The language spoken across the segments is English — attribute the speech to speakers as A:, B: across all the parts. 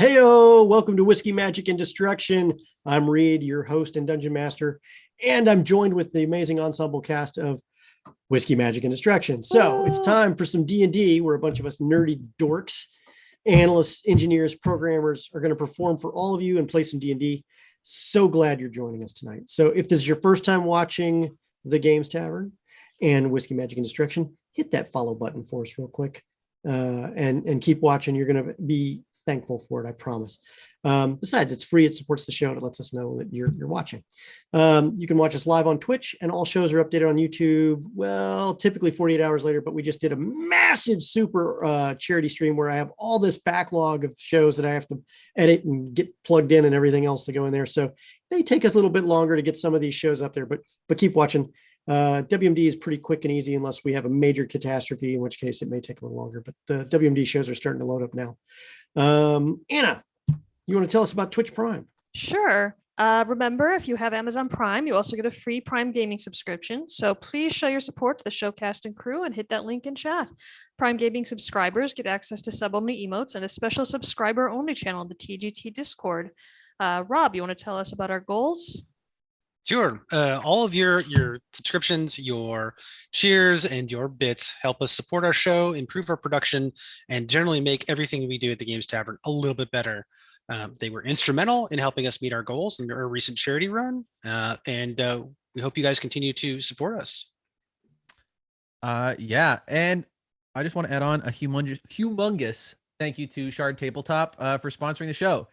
A: Heyo, welcome to Whiskey Magic and Destruction. I'm Reed, your host and dungeon master, and I'm joined with the amazing ensemble cast of Whiskey Magic and Destruction. So it's time for some D&D, where a bunch of us nerdy dorks, analysts, engineers, programmers are going to perform for all of you and play some D&D. So glad you're joining us tonight. So if this is your first time watching the Games Tavern and Whiskey Magic and Destruction, hit that follow button for us real quick, and keep watching. You're going to be thankful for it, I promise. Besides, it's free. It supports the show, and it lets us know that you're watching. You can watch us live on Twitch, and all shows are updated on YouTube. Well, typically 48 hours later, but we just did a massive super charity stream where I have all this backlog of shows that I have to edit and get plugged in and everything else to go in there. So they take us a little bit longer to get some of these shows up there, but keep watching. WMD is pretty quick and easy unless we have a major catastrophe, in which case it may take a little longer, but the WMD shows are starting to load up now. Anna, you want to tell us about Twitch Prime?
B: Sure. Remember, if you have Amazon Prime, you also get a free Prime Gaming subscription. So please show your support to the showcast and crew and hit that link in chat. Prime Gaming subscribers get access to sub-only emotes and a special subscriber-only channel in the TGT Discord. Rob, you want to tell us about our goals?
C: Sure. All of your subscriptions, your cheers, and your bits help us support our show, improve our production, and generally make everything we do at the Games Tavern a little bit better. They were instrumental in helping us meet our goals in our recent charity run, and we hope you guys continue to support us.
D: Yeah, and I just want to add on a humongous thank you to Shard Tabletop for sponsoring the show.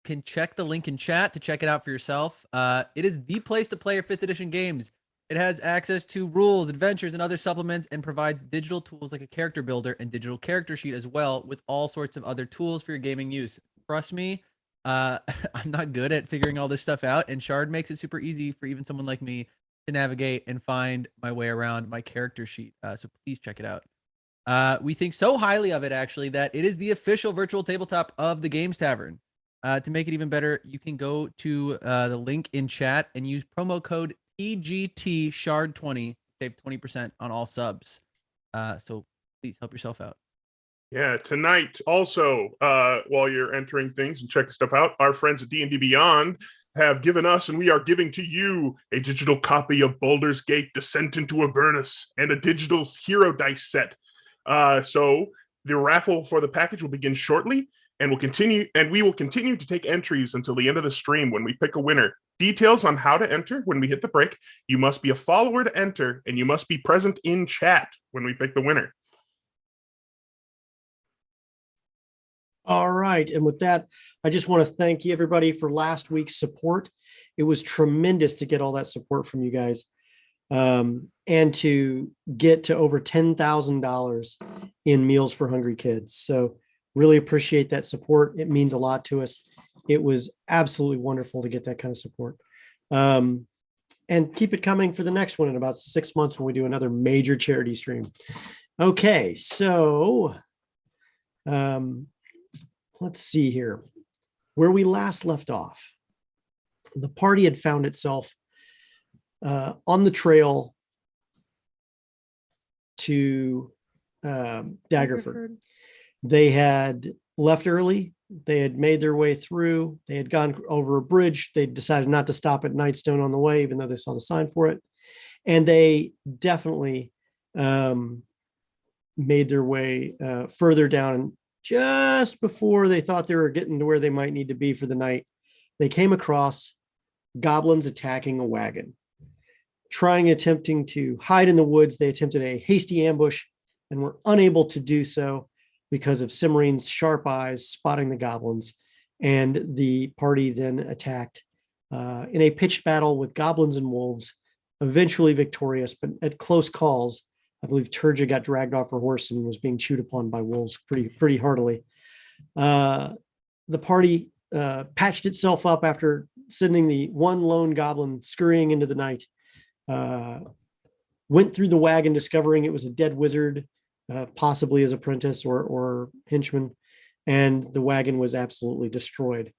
D: You can check the link in chat to check it out for yourself. It is the place to play your 5th edition games. It has access to rules, adventures, and other supplements, and provides digital tools like a character builder and digital character sheet as well, with all sorts of other tools for your gaming use. Trust me, I'm not good at figuring all this stuff out, and Shard makes it super easy for even someone like me to navigate and find my way around my character sheet. So please check it out. We think so highly of it, actually, that it is the official virtual tabletop of the Games Tavern. To make it even better, you can go to the link in chat and use promo code PGTShard20 to save 20% on all subs. So please help yourself out.
E: Yeah, tonight also, while you're entering things and checking stuff out, our friends at DNDBeyond have given us, and we are giving to you, a digital copy of Baldur's Gate Descent into Avernus and a digital hero dice set. So the raffle for the package will begin shortly. And we will continue to take entries until the end of the stream when we pick a winner. Details on how to enter when we hit the break. You must be a follower to enter, and you must be present in chat when we pick the winner.
A: All right. And with that, I just want to thank you, everybody, for last week's support. It was tremendous to get all that support from you guys, and to get to over $10,000 in Meals for Hungry Kids. So really appreciate that support. It means a lot to us. It was absolutely wonderful to get that kind of support. And keep it coming for the next one in about 6 months when we do another major charity stream. Okay, so let's see here. Where we last left off, the party had found itself on the trail to Daggerford. They had left early. They had made their way through. They had gone over a bridge. They decided not to stop at Nightstone on the way, even though they saw the sign for it. And they definitely made their way further down. Just before they thought they were getting to where they might need to be for the night, they came across goblins attacking a wagon. Attempting to hide in the woods, they attempted a hasty ambush and were unable to do so because of Cimerine's sharp eyes spotting the goblins. And the party then attacked in a pitched battle with goblins and wolves, eventually victorious, but at close calls. I believe Turja got dragged off her horse and was being chewed upon by wolves pretty heartily. The party patched itself up after sending the one lone goblin scurrying into the night. Went through the wagon, discovering it was a dead wizard, possibly his apprentice or henchman, and the wagon was absolutely destroyed.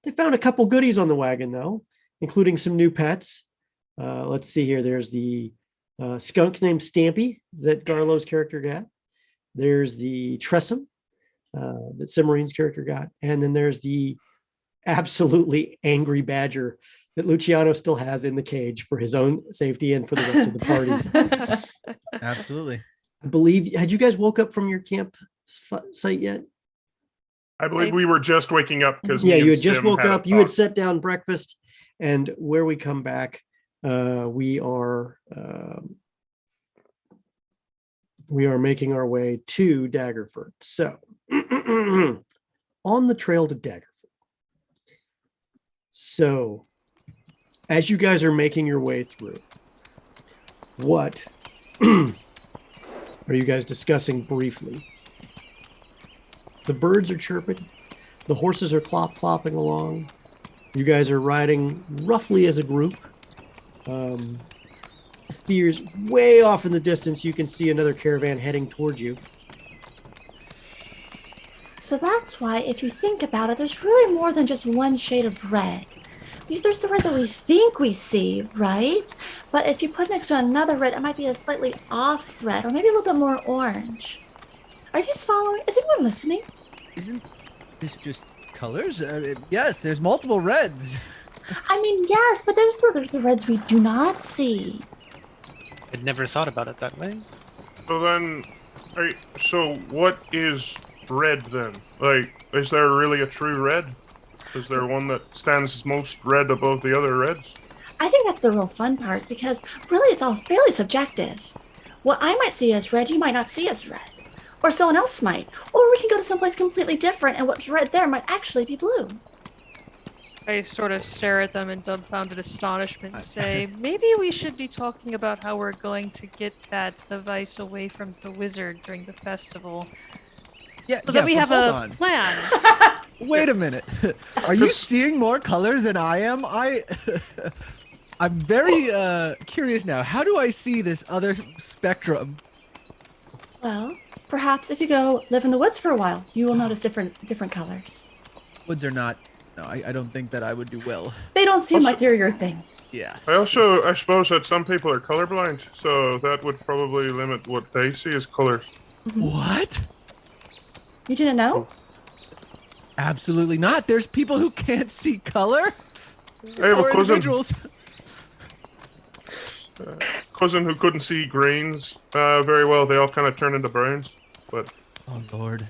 A: They found a couple goodies on the wagon, though, including some new pets. Let's see here. There's the skunk named Stampy that Garlo's character got. There's the Tressum, that Cimmerine's character got. And then there's the absolutely angry badger that Luciano still has in the cage for his own safety and for the rest of the parties.
D: Absolutely.
A: I believe, had you guys woke up from your camp site yet?
E: I believe we were just waking up because
A: Yeah, you had just woke up. You had set down breakfast, and where we come back, we are making our way to Daggerford. So, on the trail to Daggerford. So, as you guys are making your way through, what are you guys discussing briefly? The birds are chirping. The horses are clopping along. You guys are riding roughly as a group. Fears way off in the distance. You can see another caravan heading towards you.
F: So that's why, if you think about it, there's really more than just one shade of red. There's the red that we think we see, right? But if you put next to another red, it might be a slightly off red, or maybe a little bit more orange. Are you guys following? Is anyone listening?
D: Isn't this just colors? Yes, there's multiple reds.
F: I mean, yes, but there's the reds we do not see.
C: I'd never thought about it that way.
E: So then, so what is red then? Like, is there really a true red? Is there one that stands most red above the other reds?
F: I think that's the real fun part, because really it's all fairly subjective. What I might see as red, you might not see as red. Or someone else might. Or we can go to someplace completely different, and what's red there might actually be blue.
B: I sort of stare at them in dumbfounded astonishment and say, maybe we should be talking about how we're going to get that device away from the wizard during the festival.
D: Yeah,
B: So that we
D: but
B: have
D: hold
B: a
D: on.
B: plan.
D: Wait a minute. Are you seeing more colors than I am? I'm very curious now. How do I see this other spectrum?
F: Well, perhaps if you go live in the woods for a while, you will notice different colors.
D: Woods are not. No, I don't think that I would do well.
F: They don't seem like they're your thing.
D: Yeah.
E: I suppose that some people are colorblind, so that would probably limit what they see as colors.
D: What?
F: You didn't know?
D: Absolutely not. There's people who can't see color.
E: I have a
D: Or
E: cousin,
D: individuals.
E: cousin who couldn't see greens very well. They all kind of turn into browns. But
D: Oh Lord.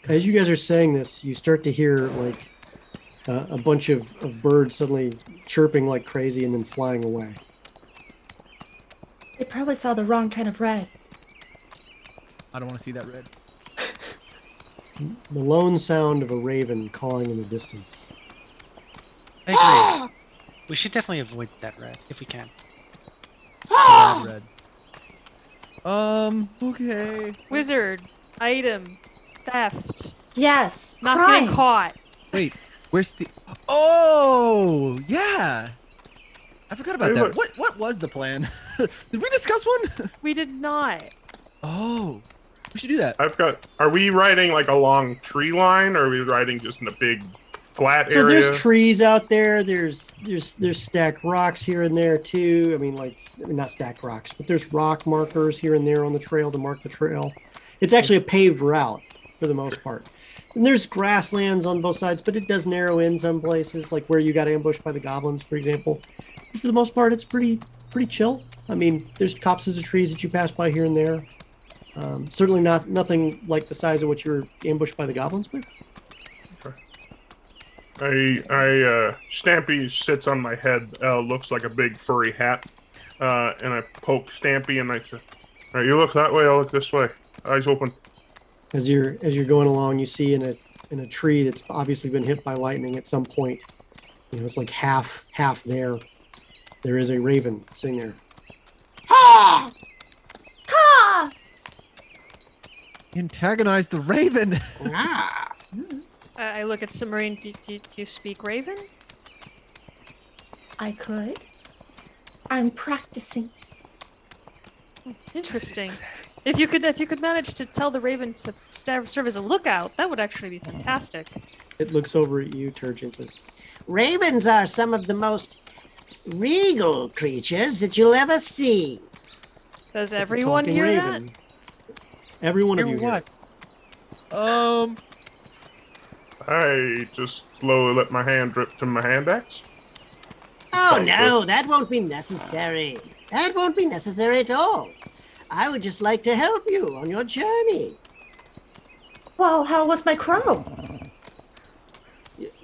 A: As you guys are saying this, you start to hear like a bunch of birds suddenly chirping like crazy and then flying away.
F: They probably saw the wrong kind of red.
D: I don't want to see that red.
A: The lone sound of a raven cawing in the distance.
C: I agree. We should definitely avoid that red if we can.
D: Bad red. Okay.
B: Wizard, item, theft,
F: Yes,
B: not
F: crime.
B: getting caught.
D: Wait, where's the? Oh, yeah. I forgot about
E: Hey,
D: that.
E: look.
D: What was the plan? Did we discuss one?
B: We did not.
D: Oh, we should do that.
E: are we riding like a long tree line, or are we riding just in a big flat
A: So
E: area?
A: there's trees out there. There's stacked rocks here and there too. I mean, like not stacked rocks, but there's rock markers here and there on the trail to mark the trail. It's actually a paved route for the most part. And there's grasslands on both sides, but it does narrow in some places, like where you got ambushed by the goblins, for example. But for the most part, it's pretty chill. I mean, there's copses of trees that you pass by here and there. Certainly nothing like the size of what you were ambushed by the goblins with.
E: Stampy sits on my head, looks like a big furry hat, and I poke Stampy and I say, "All right, you look that way, I'll look this way. Eyes open."
A: As you're going along, you see in a tree that's obviously been hit by lightning at some point. You know, it's like half there. There is a raven sitting there.
F: Ah! Ah!
D: Antagonize the raven.
B: I look at Cimmerian. Do you speak Raven?
F: I could. I'm practicing.
B: Interesting. If you could manage to tell the Raven to serve as a lookout, that would actually be fantastic.
A: It looks over at you, Turch, and says,
G: Ravens are some of the most regal creatures that you'll ever see.
B: Does
A: "It's a
B: everyone
A: talking
B: hear
A: raven." Every one of you
C: Hear
A: hear
C: what?
A: it.
E: I just slowly let my hand drip to my hand axe.
G: Oh,
E: Sounds
G: no, that won't be necessary. That won't be necessary at all. I would just like to help you on your journey.
F: Well, how was my crow?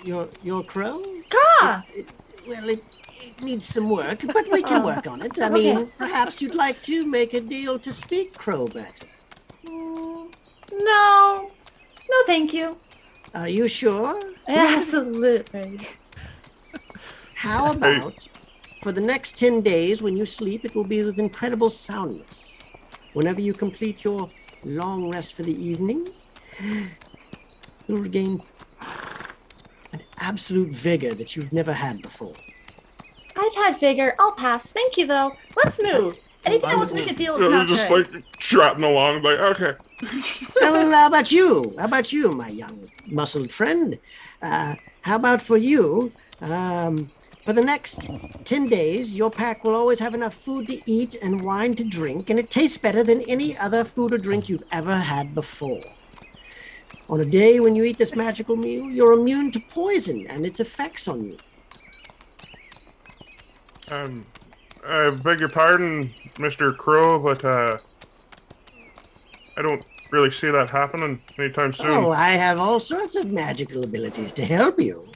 G: Your crow?
F: Ka!
G: Well, it needs some work, but we can work on it. I mean, perhaps you'd like to make a deal to speak crow better.
F: No. No, thank you.
G: Are you sure?
F: Absolutely.
G: How about for the next 10 days when you sleep, it will be with incredible soundness. Whenever you complete your long rest for the evening, you'll regain an absolute vigor that you've never had before.
F: I've had vigor. I'll pass. Thank you, though. Let's move. Anything else make a deal is not
E: just
F: good.
E: like trotting along, like, okay.
G: Well, how about you? How about you, my young muscled friend? How about for you? For the next 10 days, your pack will always have enough food to eat and wine to drink, and it tastes better than any other food or drink you've ever had before. On a day when you eat this magical meal, you're immune to poison and its effects on you.
E: I beg your pardon, Mr. Crow, but I don't really see that happening anytime soon.
G: Oh, I have all sorts of magical abilities to help you.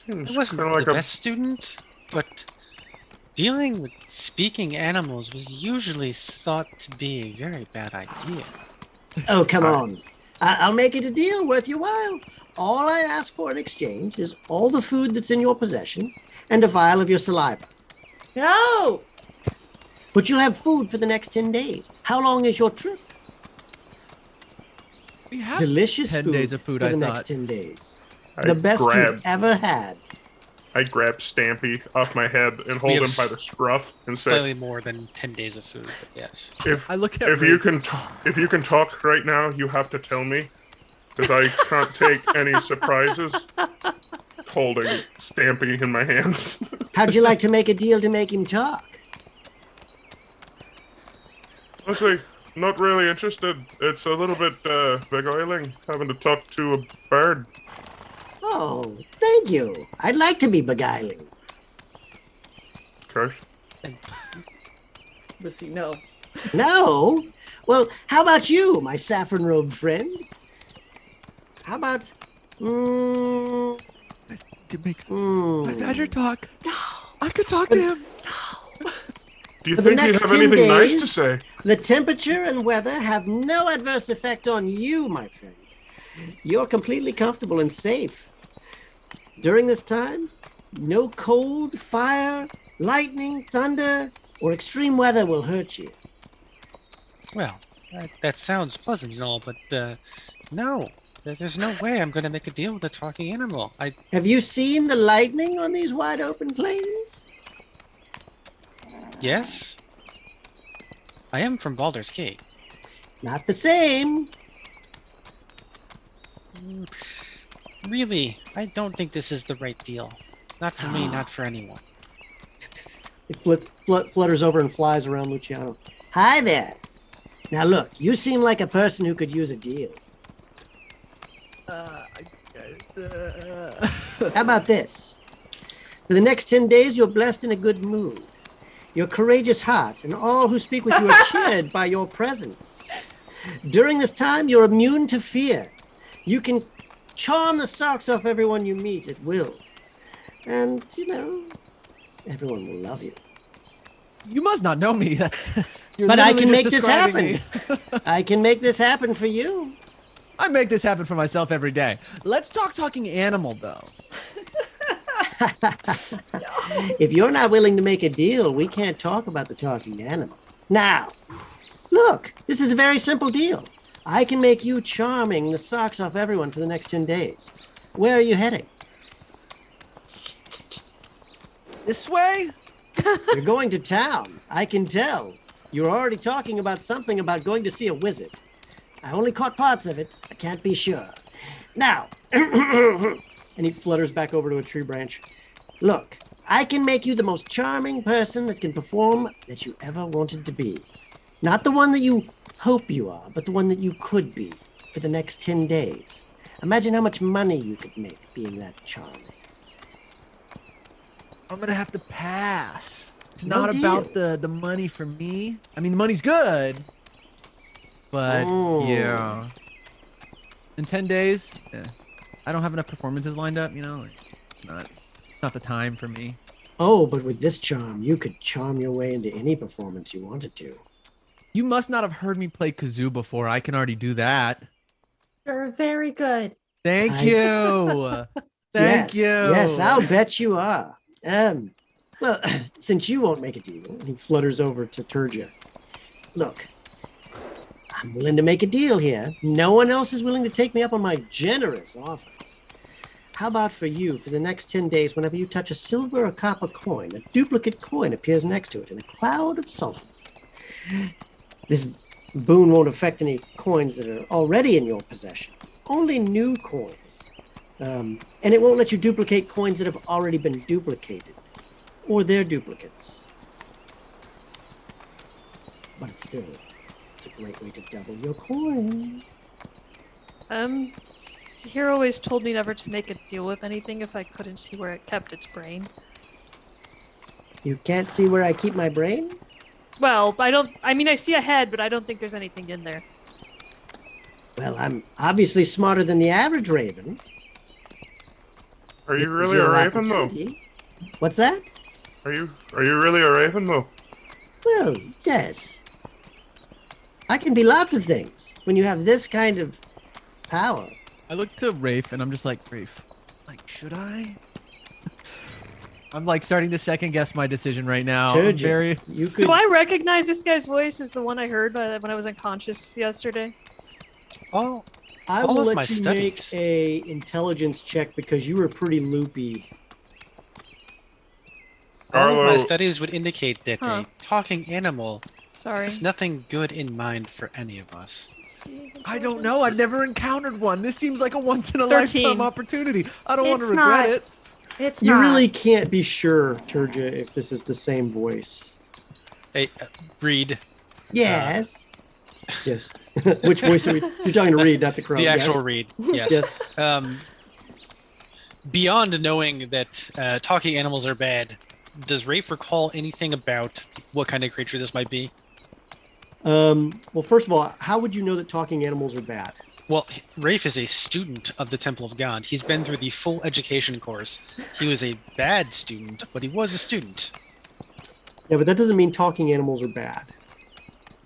E: Seems
C: I wasn't
E: kinda like
C: the
E: a-
C: best student, but dealing with speaking animals was usually thought to be a very bad idea.
G: Oh, come on. I'll make it a deal worth your while. All I ask for in exchange is all the food that's in your possession and a vial of your saliva.
F: No.
G: But you'll have food for the next 10 days. How long is your trip?
D: We have
G: Delicious
D: 10
G: food
D: days of food,
G: for
D: I
G: the
D: thought.
G: next 10 days.
E: I
G: The best
E: grab-
G: you've ever had.
E: I grab Stampy off my head and
C: We
E: hold
C: have
E: him by the scruff and say,
C: Slightly more than 10 days of food, but yes.
E: "If
D: I look at
E: if you
D: Rafe.
E: if you can talk right now, you have to tell me, because I can't take any surprises." Holding Stampy in my hands.
G: How'd you like to make a deal to make him talk?
E: Honestly, not really interested. It's a little bit beguiling having to talk to a bird.
G: Oh, thank you. I'd like to be beguiling.
E: Gosh.
F: Lucy, no.
G: No? Well, how about you, my saffron-robed friend? How about...
D: Could make
G: hmm,
D: Badger talk. No. I could talk to him.
E: Do you
G: For the
E: think he'd
G: next
E: have
G: 10
E: anything nice to
G: days-
E: say?
G: The temperature and weather have no adverse effect on you, my friend. You're completely comfortable and safe. During this time, no cold, fire, lightning, thunder, or extreme weather will hurt you.
C: Well, that sounds pleasant and all, but no. There's no way I'm going to make a deal with a talking animal.
G: Have you seen the lightning on these wide open plains?
C: Yes? I am from Baldur's Gate.
G: Not the same.
C: Really, I don't think this is the right deal. Not for me, not for anyone.
A: It flutters over and flies around Luciano.
G: Hi there. Now look, you seem like a person who could use a deal. How about this? For the next 10 days, you're blessed in a good mood. Your courageous heart and all who speak with you are cheered by your presence. During this time, you're immune to fear. You can charm the socks off everyone you meet at will. And, everyone will love you.
D: You must not know me. You're
G: But I
D: literally
G: can
D: just
G: make this
D: describing
G: happen.
D: me.
G: I can make this happen for you.
D: I make this happen for myself every day. Let's talk talking animal, though.
G: If you're not willing to make a deal, we can't talk about the talking animal. Now, look, this is a very simple deal. I can make you charming the socks off everyone for the next 10 days. Where are you heading?
D: This way?
G: You're going to town. I can tell. You're already talking about something about going to see a wizard. I only caught parts of it. I can't be sure. Now,
A: And he flutters back over to a tree branch.
G: look, I can make you the most charming person that can perform that you ever wanted to be. Not the one that you hope you are, but the one that you could be for the next 10 days. Imagine how much money you could make being that charming.
D: I'm gonna have to pass. It's
G: No
D: not about
G: deal.
D: the money for me. I mean, the money's good, but
G: Oh.
D: yeah. In 10 days, I don't have enough performances lined up. You know, like, it's not the time for me.
G: Oh, but with this charm, you could charm your way into any performance you wanted to.
D: You must not have heard me play kazoo before. I can already do that.
F: You're very good.
D: Thank
G: I-
D: you. Thank
G: Yes,
D: you.
G: yes, I'll bet you are. Well, since you won't make a deal, he flutters over to Turja. Look, I'm willing to make a deal here. No one else is willing to take me up on my generous offers. How about for you, for the next 10 days, whenever you touch a silver or copper coin, a duplicate coin appears next to it in a cloud of sulfur. This boon won't affect any coins that are already in your possession, only new coins. And it won't let you duplicate coins that have already been duplicated, or their duplicates. But it's a great way to double your coin.
B: Hero always told me never to make a deal with anything if I couldn't see where it kept its brain.
G: You can't see where I keep my brain?
B: Well, I mean, I see a head, but I don't think there's anything in there.
G: Well, I'm obviously smarter than the average raven.
E: Are you
G: This is
E: really a
G: your
E: raven, though?
G: opportunity. What's that?
E: Are you really a raven, though?
G: Well, yes. I can be lots of things when you have this kind of power.
D: I look to Rafe and I'm just like, Rafe, like, should I? I'm like starting to second guess my decision right now. I'm
G: Turja,
D: very.
G: you could.
B: Do I recognize this guy's voice as the one I heard when I was unconscious yesterday?
C: Oh,
G: I
C: all
G: will
C: of
G: let
C: my
G: you
C: studies.
G: make a intelligence check because you were pretty loopy.
C: all of my
E: Arlo-
C: studies would indicate that
B: Huh.
C: a talking animal
B: Sorry.
C: has nothing good in mind for any of us.
B: Let's see,
D: I don't know. I've never encountered one. This seems like a once in a
B: 13.
D: lifetime opportunity. I don't want to
F: It's
D: regret
F: not.
D: it.
F: It's
G: You
F: not.
G: really can't be sure, Turja, if this is the same voice.
C: Hey, Reed,
G: Yes. Yes. Which voice are we? You're talking to Reed, not the crow.
C: the
G: Yes.
C: actual Reed. Yes.
G: Yes.
C: Beyond knowing that talking animals are bad, does Rafe recall anything about what kind of creature this might be?
G: Well, first of all, how would you know that talking animals are bad?
C: Well, Rafe is a student of the Temple of God. He's been through the full education course. He was a bad student, but he was a student.
G: Yeah, but that doesn't mean talking animals are bad.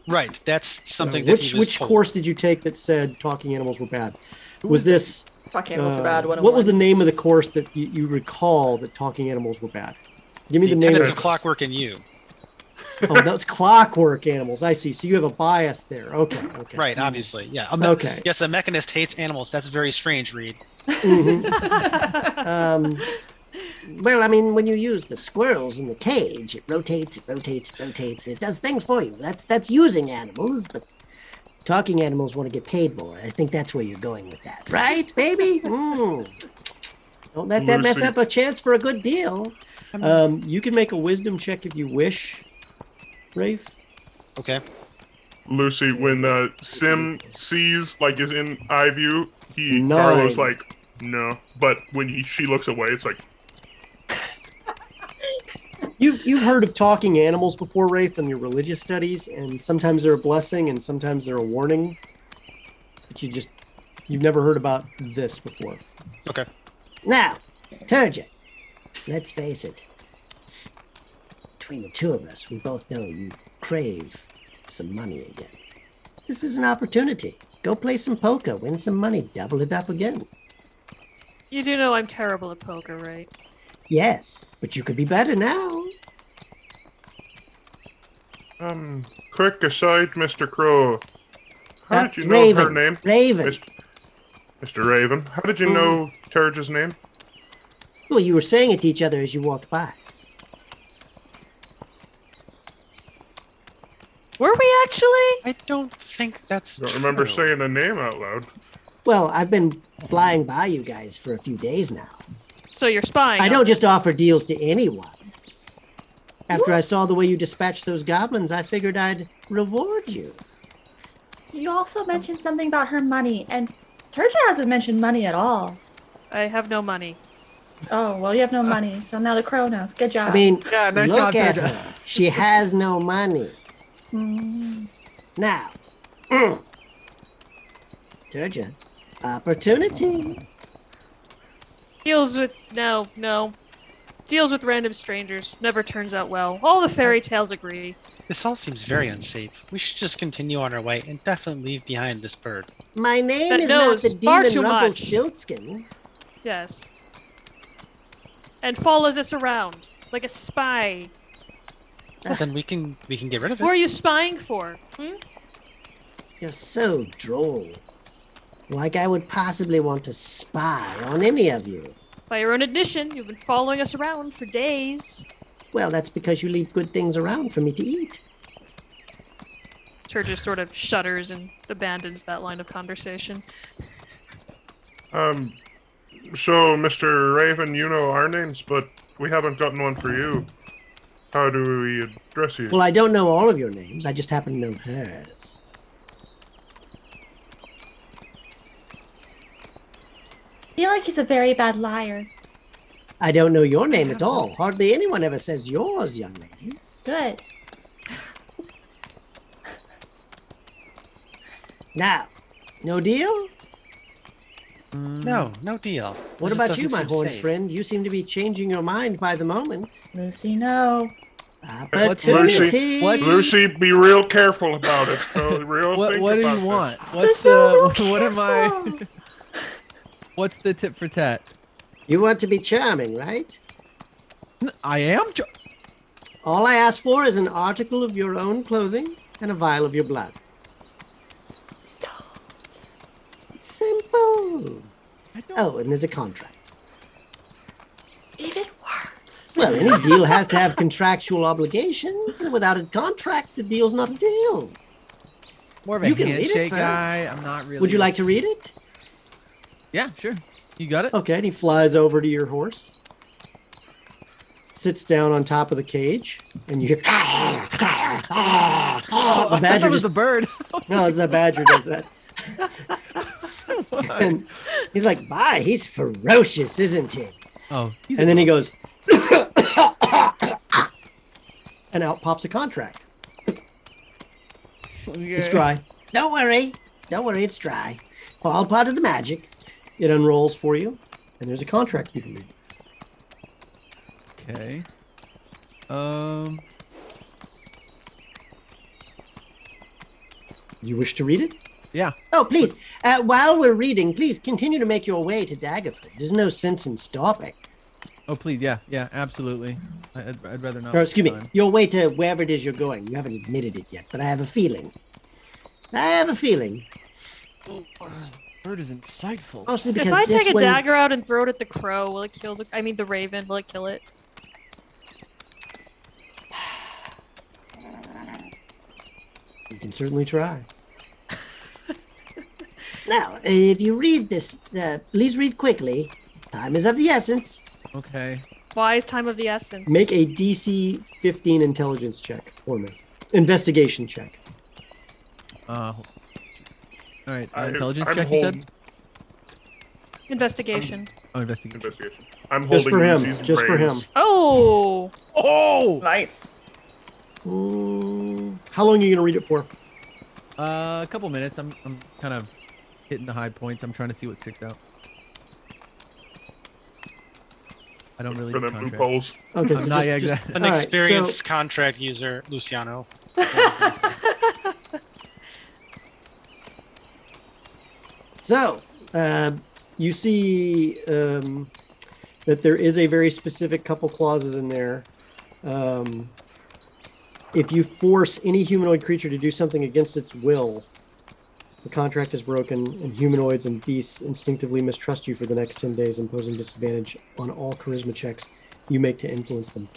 C: Right, that's something
G: So
C: that he was
G: which
C: told.
G: course did you take that said talking animals were bad? Was this
H: Talking animals are bad.
G: what was the name of the course that you recall that talking animals were bad? Give me
C: The
G: the name
C: tenets
G: of
C: of clockwork in you.
G: Oh, that was clockwork animals. I see. So you have a bias there. Okay. Okay.
C: Right, obviously. Yeah.
G: Okay.
C: Yes, a mechanist hates animals. That's very strange, Reed.
G: Mhm. Well, I mean, when you use the squirrels in the cage, it rotates, and it does things for you. That's using animals, but talking animals want to get paid more. I think that's where you're going with that, right, baby? Don't let that mess
E: Lucy.
G: up a chance for a good deal. You can make a wisdom check if you wish, Rafe.
C: Okay.
E: Lucy, when Sim sees, like, is in eye view,
G: Nine.
E: Carlo's like, no. But when she looks away, it's like,
G: You've heard of talking animals before, Rafe, in your religious studies, and sometimes they're a blessing and sometimes they're a warning. But you've never heard about this before.
C: Okay.
G: Now, Turja, let's face it. Between the two of us, we both know you crave some money again. This is an opportunity. Go play some poker, win some money, double it up again.
B: You do know I'm terrible at poker, right?
G: Yes, but you could be better now.
E: quick aside, Mr. Crow. How did you know
G: Raven,
E: her name?
G: Raven.
E: Mr. Raven. How did you know Turge's name?
G: Well, you were saying it to each other as you walked by.
B: Were we actually?
C: I don't think that's
E: Don't remember
C: true.
E: saying the name out loud.
G: Well, I've been flying by you guys for a few days now.
B: So you're spying.
G: I
B: on
G: don't just
B: us.
G: offer deals to anyone. After I saw the way you dispatched those goblins, I figured I'd reward you.
F: You also mentioned something about her money, and Turja hasn't mentioned money at all.
B: I have no money.
F: Oh, well, you have no money, so now the crow knows. Good job.
G: I mean,
D: Yeah, nice
G: look
D: job,
G: at
D: Turja.
G: her. She has no money.
F: Mm.
G: Now, Turja, opportunity.
B: Deals with no. Deals with random strangers. Never turns out well. All the fairy tales agree.
C: This all seems very unsafe. We should just continue on our way and definitely leave behind this bird.
G: My name
B: That
G: is not
B: knows
G: the
B: far
G: demon
B: too much.
G: Rumpelstiltskin.
B: Yes. And follows us around like a spy.
C: Well, then we can get rid of
B: Who are
C: it.
B: you spying for?
G: You're so droll. Like I would possibly want to spy on any of you.
B: By your own admission, you've been following us around for days.
G: Well, that's because you leave good things around for me to eat.
B: Turgis sort of shudders and abandons that line of conversation.
E: So, Mr. Raven, you know our names, but we haven't gotten one for you. How do we address you?
G: Well, I don't know all of your names. I just happen to know hers.
F: I feel like he's a very bad liar.
G: I don't know your name at all. Hardly anyone ever says yours, young lady.
F: Good.
G: Now, no deal?
C: No deal.
G: What
C: This
G: about you,
C: doesn't
G: my
C: seem
G: horned
C: safe.
G: friend? You seem to be changing your mind by the moment.
F: Lucy, no.
G: Opportunity.
E: Lucy, be real careful about it. So real
D: What
E: think
D: do
E: about
D: you
E: this.
D: want? What's
F: There's no
D: what am I?
F: careful.
D: What's the tip for tat?
G: You want to be charming, right?
D: I am.
G: All I ask for is an article of your own clothing and a vial of your blood. It's simple. Oh, and there's a contract.
F: Even worse.
G: Well, any deal has to have contractual obligations. Without a contract, the deal's not a deal.
D: More of a
G: You can read it
D: handshake
G: first.
D: guy. I'm not really.
G: Would you like to read it?
D: Yeah, sure. You got it.
G: Okay, and he flies over to your horse, sits down on top of the cage, and you hear. The
D: I thought
G: badger
D: it was
G: just.
D: the bird.
G: No, it's the badger does that. And he's like, "Bye, he's ferocious, isn't he?"
D: Oh,
G: And then he goes, and out pops a contract. It's dry. Don't worry, it's dry. All part of the magic. It unrolls for you, and there's a contract you can read.
D: Okay.
G: You wish to read it?
D: Yeah.
G: Oh, please. While we're reading, please continue to make your way to Daggerford. There's no sense in stopping.
D: Oh, please. Yeah. Yeah. Absolutely. I'd rather not.
G: Or, excuse me,
D: waste time.
G: your way to wherever it is you're going. You haven't admitted it yet, but I have a feeling.
D: Oh, this bird is insightful.
G: Mostly because
B: If I
G: this
B: take a
G: one,
B: dagger out and throw it at the crow, will it kill the raven, will it kill it?
G: you can certainly try. Now, if you read this, please read quickly. Time is of the essence.
D: Okay.
B: Why is time of the essence?
A: Make a DC 15 intelligence check for me. Investigation check.
D: All right.
E: I'm
D: Intelligence check.
E: holding-
D: You said.
B: Investigation.
D: Oh, investigation.
E: Investigation. I'm
A: Just
E: holding
A: for him.
E: Lucy's
A: Just for
E: brains.
A: him.
B: Oh!
D: Oh.
F: Nice.
A: How long are you going to read it for?
D: A couple minutes. I'm kind of hitting the high points. I'm trying to see what sticks out. I don't really
E: For
D: do
E: them
D: contract.
E: loopholes.
A: Okay,
D: I'm not yet
A: just-
D: exactly.
C: An
A: All right,
C: experienced contract user, Luciano.
A: So, you see that there is a very specific couple clauses in there. If you force any humanoid creature to do something against its will, the contract is broken, and humanoids and beasts instinctively mistrust you for the next 10 days, imposing disadvantage on all charisma checks you make to influence them.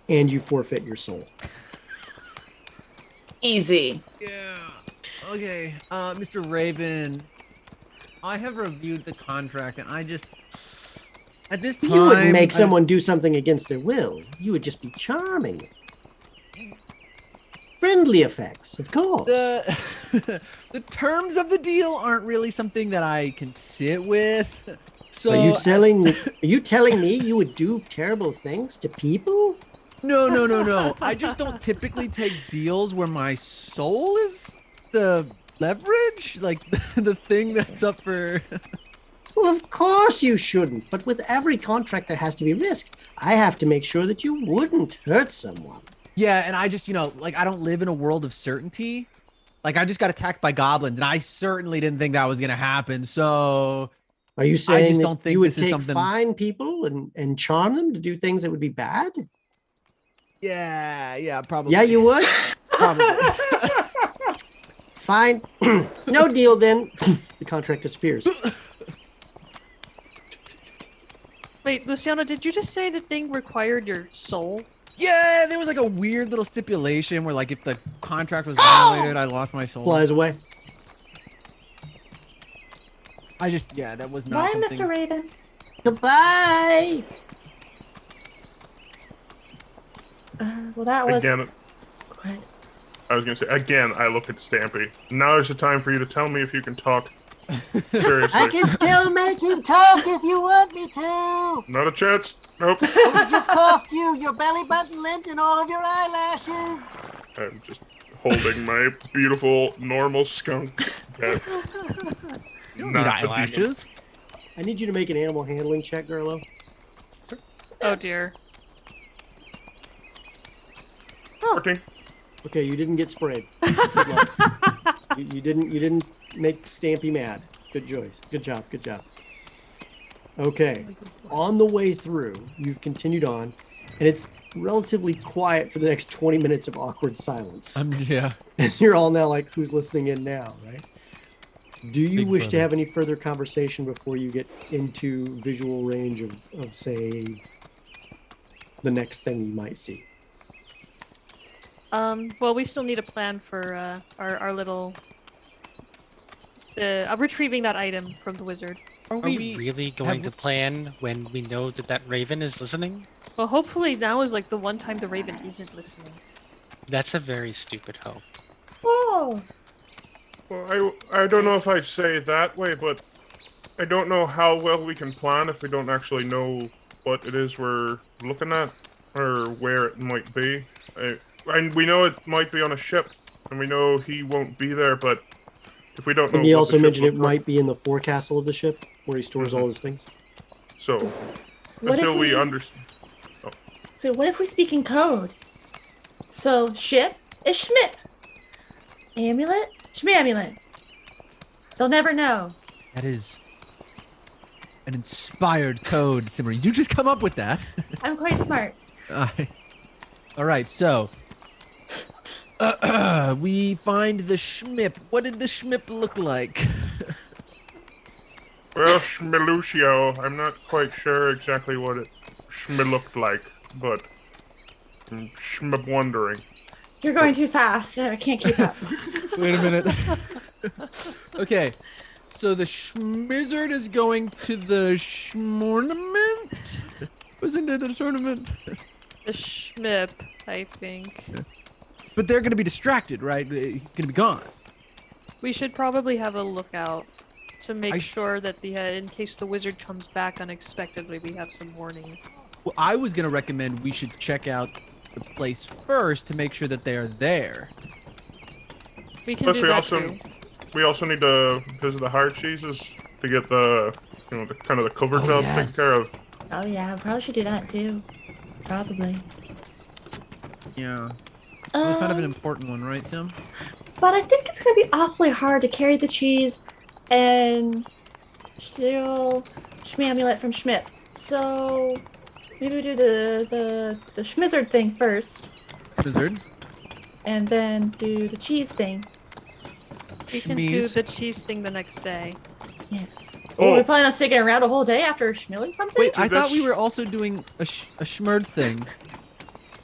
A: And you forfeit your soul.
H: Easy.
D: Yeah. Okay. Mr. Raven, I have reviewed the contract, and I just at this time
A: You wouldn't make
D: I-
A: someone do something against their will. You would just be charming.
G: friendly effects, of course.
D: The the terms of the deal aren't really something that I can sit with. So
G: Are you telling me you would do terrible things to people?
D: No. I just don't typically take deals where my soul is the leverage, like the thing that's up for.
G: Well, of course you shouldn't. But with every contract, there has to be risk. I have to make sure that you wouldn't hurt someone.
D: Yeah, and I just, like I don't live in a world of certainty. Like I just got attacked by goblins, and I certainly didn't think that was gonna happen. So
G: Are you saying
D: just
G: that
D: don't think
G: you would
D: this is
G: take
D: something-
G: fine people and charm them to do things that would be bad?
D: yeah, probably.
G: Yeah, you would?
D: Probably.
G: Fine. No deal then. The contract disappears.
B: Wait, Luciano, did you just say the thing required your soul?
D: Yeah, there was like a weird little stipulation where like if the contract was violated, I lost my soul.
G: Flies away.
D: That was not
F: Bye,
D: something.
F: Mr. Raven.
G: Goodbye.
F: Well, that was.
E: Again,
F: Go ahead.
E: I was going to say, again, I look at Stampy. Now is the time for you to tell me if you can talk. Seriously.
G: I can still make him talk if you want me to.
E: Not a chance. Nope.
G: It would just cost you your belly button lint and all of your eyelashes.
E: I'm just holding my beautiful, normal skunk. That
D: You don't need eyelashes.
A: I need you to make an animal handling check, Garlo.
B: Oh dear.
E: 14.
A: Okay, you didn't get sprayed. Good luck. You didn't make Stampy mad. Good choice. Good job. Good job. Okay. On the way through, you've continued on, and it's relatively quiet for the next 20 minutes of awkward silence.
D: Yeah.
A: And you're all now like, who's listening in now, right? Do you
D: Big
A: wish to
D: brother.
A: have any further conversation before you get into visual range of say, the next thing you might see?
B: Well, we still need a plan for our little retrieving that item from the wizard.
C: Are
D: we-
C: we really going to plan when we know that raven is listening?
B: Well, hopefully now is like the one time the raven isn't listening.
C: That's a very stupid hope.
F: Oh,
E: Well, I don't know if I'd say it that way, but I don't know how well we can plan if we don't actually know what it is we're looking at or where it might be. And we know it might be on a ship, and we know he won't be there, but if we don't know
A: And he
E: what
A: also
E: the ship
A: mentioned it
E: looks like-
A: might be in the forecastle of the ship where he stores all his things.
E: So,
F: What
E: until
F: if
E: we
F: we-
E: understand...
F: so what if we speak in code? So ship is schmip. Amulet, schmamulet. They'll never know.
D: That is an inspired code, Simmer. You just come up with that.
F: I'm quite smart.
D: All right, so we find the schmip. What did the schmip look like?
E: Well, Schmilucio, I'm not quite sure exactly what it looked like, but I'm wondering.
F: You're going too fast. I can't keep up.
D: Wait a minute. Okay, so the schmizzard is going to the schmornament? Wasn't it a tournament?
B: The schmip, I think.
D: But they're going to be distracted, right? He's going to be gone.
B: We should probably have a lookout to make
D: I-
B: sure that in case the wizard comes back unexpectedly, we have some warning.
D: Well, I was going to recommend we should check out the place first to make sure that they're there.
B: We can
E: Plus,
B: do
E: we
B: that
E: also
B: too.
E: we also need to visit the hard cheeses to get the the kind of the cover
D: Oh,
E: job
D: yes.
E: taken care of.
F: Oh yeah, probably should do that too. Probably.
D: Yeah. That was kind of an
F: Um,
D: important one, right, Sim?
F: But I think it's gonna be awfully hard to carry the cheese and steal schmamulet from Schmidt. So maybe we do the schmizzard thing first,
D: Wizard?
F: and then do the cheese thing.
B: We can do
D: Schmeeze.
B: the cheese thing the next day.
F: Yes.
E: Oh.
F: We're planning on sticking around a whole day after schmilling something.
D: Wait, I thought we
E: that's-
D: were also doing a schmurd thing.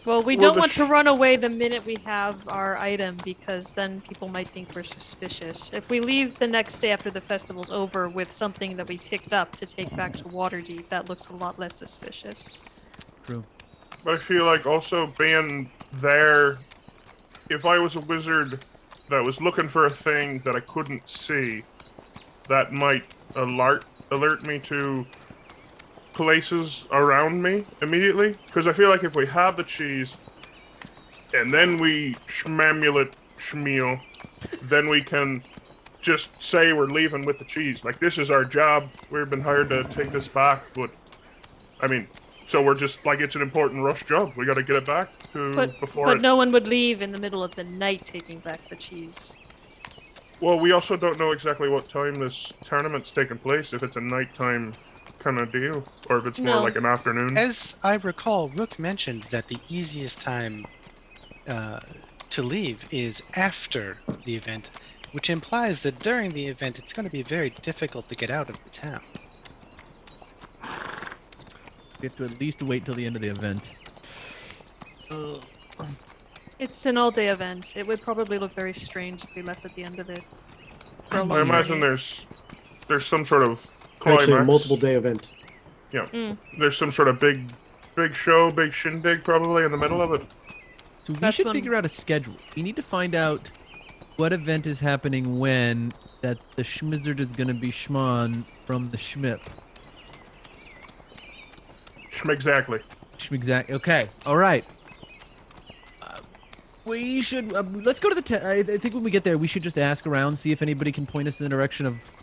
B: Well, we
E: Well,
B: don't
E: the
B: want to run away the minute we have our item because then people might think we're suspicious. If we leave the next day after the festival's over with something that we picked up to take back to Waterdeep, that looks a lot less suspicious.
D: True.
E: But I feel like also being there if I was a wizard that was looking for a thing that I couldn't see, that might alert me to places around me immediately. Because I feel like if we have the cheese and then we schmeal, then we can just say we're leaving with the cheese. Like, this is our job. We've been hired to take this back, but I mean, so we're just like, it's an important rush job. We got to get it back before.
B: But no one would leave in the middle of the night taking back the cheese.
E: Well, we also don't know exactly what time this tournament's taking place. If it's a nighttime kind of deal, or if it's more like an afternoon.
C: As I recall, Rook mentioned that the easiest time to leave is after the event, which implies that during the event it's going to be very difficult to get out of the town.
D: We have to at least wait till the end of the event.
B: It's an all-day event. It would probably look very strange if we left at the end of it. For a
E: I
B: long
E: imagine
B: journey.
E: there's some sort of climax.
A: Actually, a multiple day event.
E: Yeah, there's some sort of big show, big shindig probably in the middle of it.
D: So we
B: That's
D: should
B: when-
D: figure out a schedule. We need to find out what event is happening when, that the Schmizzard is going to be Schmon from the Schmip.
E: Exactly.
D: Schmigzact. Okay. All right. We should let's go to the. I think when we get there, we should just ask around, see if anybody can point us in the direction of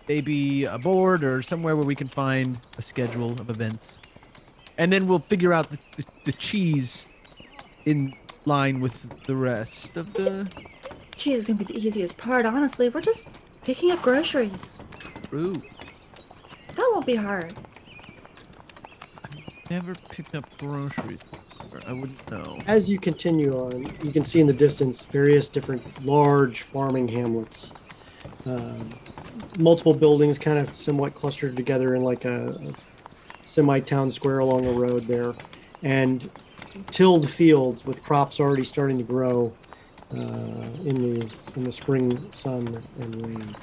D: maybe a board or somewhere where we can find a schedule of events, and then we'll figure out the cheese in line with the rest of the.
F: Cheese is gonna be the easiest part, honestly. We're just picking up groceries.
D: True.
F: That won't be hard.
D: Never picked up groceries. I wouldn't know.
A: As you continue on, you can see in the distance various different large farming hamlets. Multiple buildings kind of somewhat clustered together in like a semi-town square along a road there. And tilled fields with crops already starting to grow in the spring sun and rain.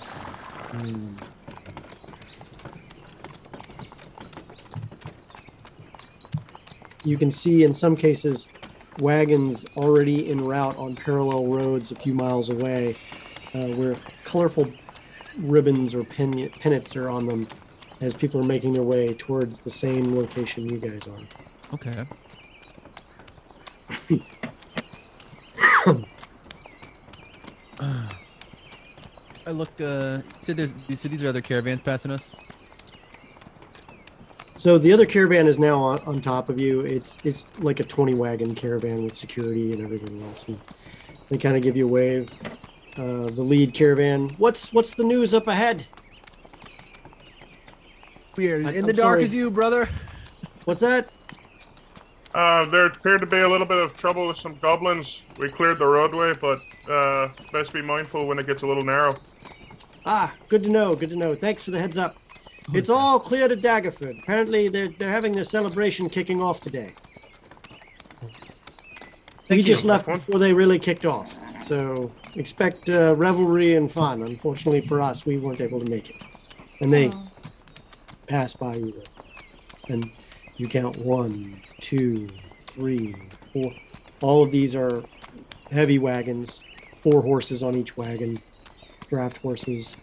A: You can see in some cases wagons already en route on parallel roads a few miles away, where colorful ribbons or pennants are on them as people are making their way towards the same location you guys are.
D: Okay. I looked. So these are other caravans passing us.
A: So the other caravan is now on top of you. It's like a 20 wagon caravan with security and everything else. And they kind of give you a wave. The lead caravan. What's the news up ahead?
D: We are in
A: I'm
D: the dark
A: sorry.
D: as you, brother.
A: What's that?
E: There appeared to be a little bit of trouble with some goblins. We cleared the roadway, but best be mindful when it gets a little narrow.
A: Ah, good to know. Good to know. Thanks for the heads up. It's all clear to Daggerford. Apparently, they're having their celebration kicking off today. We just left before they really kicked off, so expect revelry and fun. Unfortunately for us, we weren't able to make it, and they passed by you. And you count 1, 2, 3, 4. All of these are heavy wagons, 4 horses on each wagon, draft horses,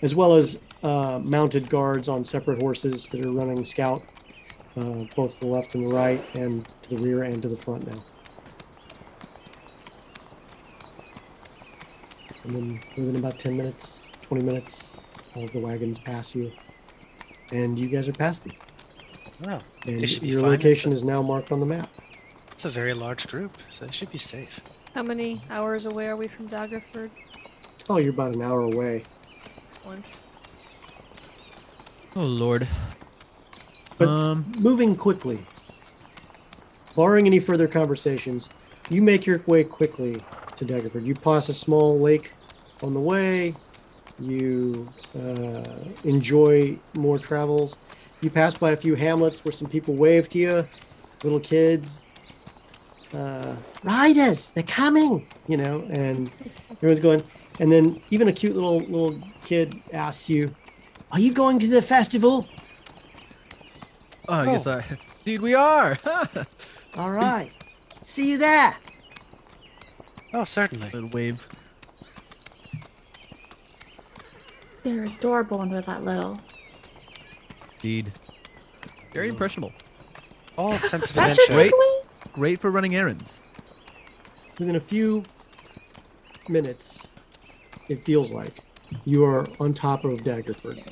A: as well as mounted guards on separate horses that are running scout, both to the left and the right, and to the rear and to the front now. And then within about 10 minutes, 20 minutes, all of the wagons pass you, and you guys are past them.
C: Wow.
A: And
C: They should be
A: your
C: fine.
A: location is now marked on the map.
C: It's a very large group, so they should be safe.
B: How many hours away are we from Daggerford?
A: Oh, you're about an hour away.
B: Excellent.
D: Oh Lord.
A: But moving quickly, barring any further conversations, you make your way quickly to Daggerford. You pass a small lake on the way. You enjoy more travels. You pass by a few hamlets where some people wave to you, little kids. Riders, they're coming, and everyone's going. And then even a cute little kid asks you, "Are you going to the festival?"
D: Oh, I guess indeed we are.
G: All right. See you there.
C: Oh, certainly.
D: Little wave.
F: They're adorable when they're that little.
D: Indeed. Very impressionable.
C: All sense of
F: That's your
C: adventure.
D: Great.
F: takeaway?
D: Great for running errands.
A: Within a few minutes, it feels like you are on top of Daggerford.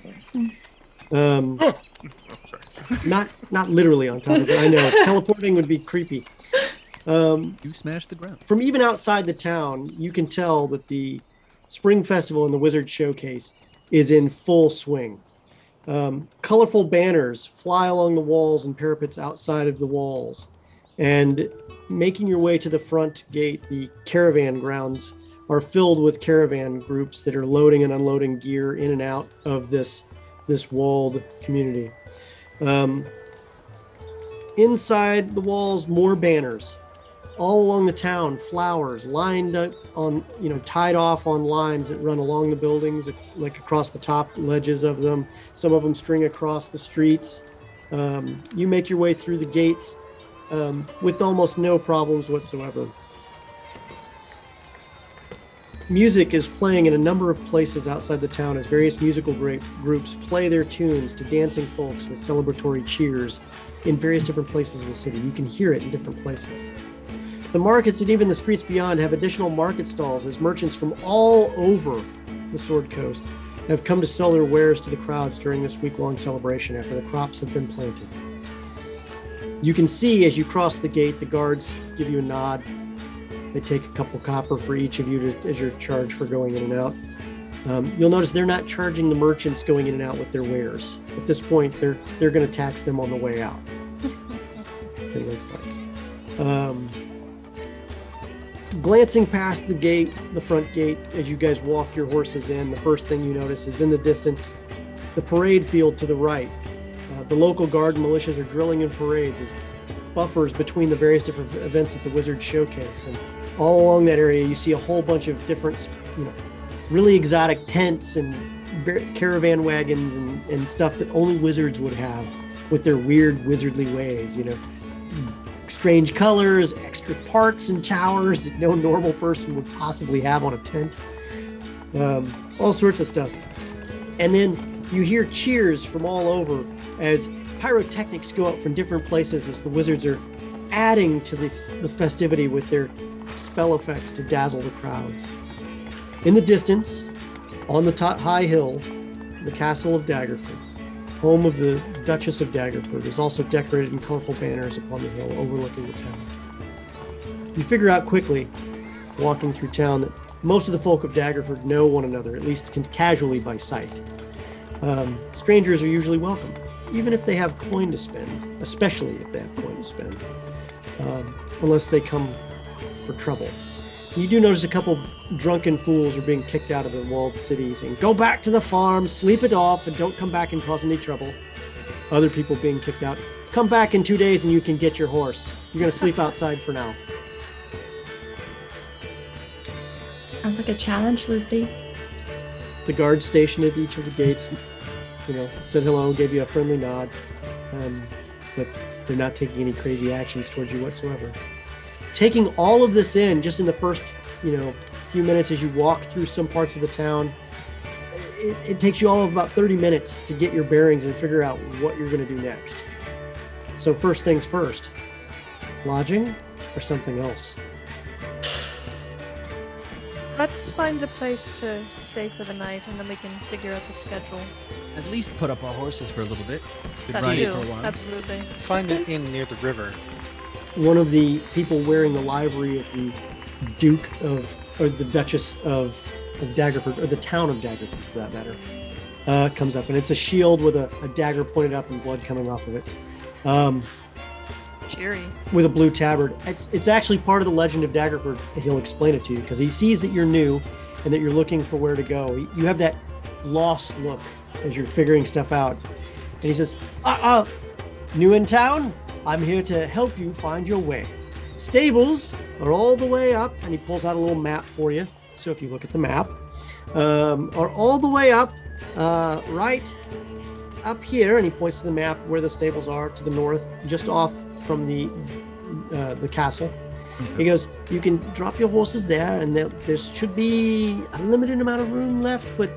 A: Not literally on top of it. I know teleporting would be creepy.
D: You smash the ground.
A: From even outside the town, you can tell that the Spring Festival and the Wizard Showcase is in full swing. Colorful banners fly along the walls and parapets outside of the walls. And making your way to the front gate, the caravan grounds are filled with caravan groups that are loading and unloading gear in and out of this walled community. Inside the walls, more banners. All along the town, flowers lined up on, tied off on lines that run along the buildings, like across the top ledges of them. Some of them string across the streets. You make your way through the gates with almost no problems whatsoever. Music is playing in a number of places outside the town as various musical groups play their tunes to dancing folks with celebratory cheers in various different places of the city. You can hear it in different places. The markets and even the streets beyond have additional market stalls as merchants from all over the Sword Coast have come to sell their wares to the crowds during this week-long celebration after the crops have been planted. You can see as you cross the gate, the guards give you a nod. They take a couple copper for each of you as your charge for going in and out. You'll notice they're not charging the merchants going in and out with their wares. At this point, they're going to tax them on the way out. It looks like. Glancing past the front gate, as you guys walk your horses in, the first thing you notice is in the distance, the parade field to the right. The local guard and militias are drilling in parades as buffers between the various different events at the Wizard Showcase. And all along that area, you see a whole bunch of different, really exotic tents and caravan wagons and stuff that only wizards would have with their weird wizardly ways, strange colors, extra parts and towers that no normal person would possibly have on a tent. All sorts of stuff. And then you hear cheers from all over as pyrotechnics go up from different places as the wizards are adding to the festivity with their spell effects to dazzle the crowds. In the distance, on the top high hill, the castle of Daggerford, home of the Duchess of Daggerford, is also decorated in colorful banners upon the hill overlooking the town. You figure out quickly, walking through town, that most of the folk of Daggerford know one another, at least casually by sight. Strangers are usually welcome, even if they have coin to spend, especially if they have coin to spend, unless they come for trouble. You do notice a couple drunken fools are being kicked out of the walled city, saying, "Go back to the farm, sleep it off, and don't come back and cause any trouble." Other people being kicked out, "Come back in 2 days and you can get your horse. You're going to sleep outside for now."
F: Sounds like a challenge, Lucy.
A: The guard stationed at each of the gates, said hello, gave you a friendly nod, but they're not taking any crazy actions towards you whatsoever. Taking all of this in just in the first, few minutes as you walk through some parts of the town, it takes you all of about 30 minutes to get your bearings and figure out what you're going to do next. So first things first, lodging or something else?
B: Let's find a place to stay for the night, and then we can figure out the schedule.
D: At least put up our horses for a little bit. Been
B: That
D: riding
B: too,
D: for a while.
B: absolutely.
C: Find an inn near the river.
A: One of the people wearing the livery of the the Duchess of Daggerford, or the town of Daggerford for that matter, comes up, and it's a shield with a dagger pointed up and blood coming off of it.
B: Cheery.
A: With a blue tabard. It's actually part of the legend of Daggerford. He'll explain it to you because he sees that you're new and that you're looking for where to go. You have that lost look as you're figuring stuff out. And he says, new in town? I'm here to help you find your way. Stables are all the way up, and he pulls out a little map for you. So if you look at the map, are all the way up, right up here, and he points to the map where the stables are to the north, just off from the castle. He goes, you can drop your horses there, and there should be a limited amount of room left, but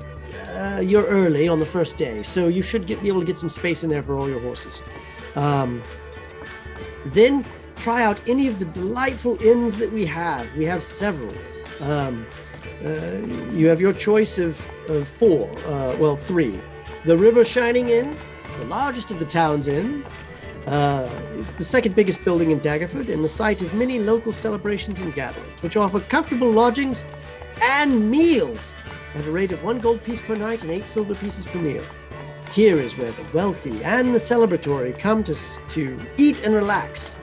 A: you're early on the first day, so you should be able to get some space in there for all your horses. Then try out any of the delightful inns that we have. We have several. You have your choice of three. The River Shining Inn, the largest of the town's inns. It's the second biggest building in Daggerford and the site of many local celebrations and gatherings, which offer comfortable lodgings and meals at a rate of 1 gold piece per night and 8 silver pieces per meal. Here is where the wealthy and the celebratory come to eat and relax.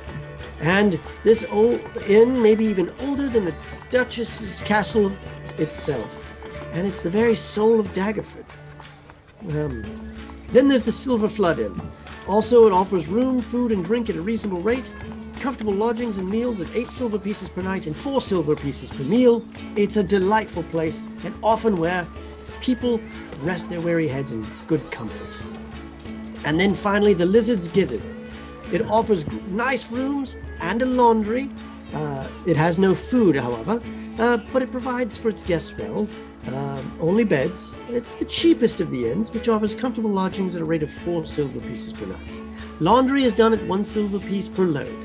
A: And this old inn may be even older than the Duchess's castle itself. And it's the very soul of Daggerford. Then there's the Silver Flood Inn. Also, it offers room, food, and drink at a reasonable rate, comfortable lodgings and meals at 8 silver pieces per night and 4 silver pieces per meal. It's a delightful place, and often where people rest their weary heads in good comfort. And then finally, the Lizard's Gizzard. It offers nice rooms and a laundry. It has no food, however, but it provides for its guests well. Only beds. It's the cheapest of the inns, which offers comfortable lodgings at a rate of 4 silver pieces per night. Laundry is done at 1 silver piece per load.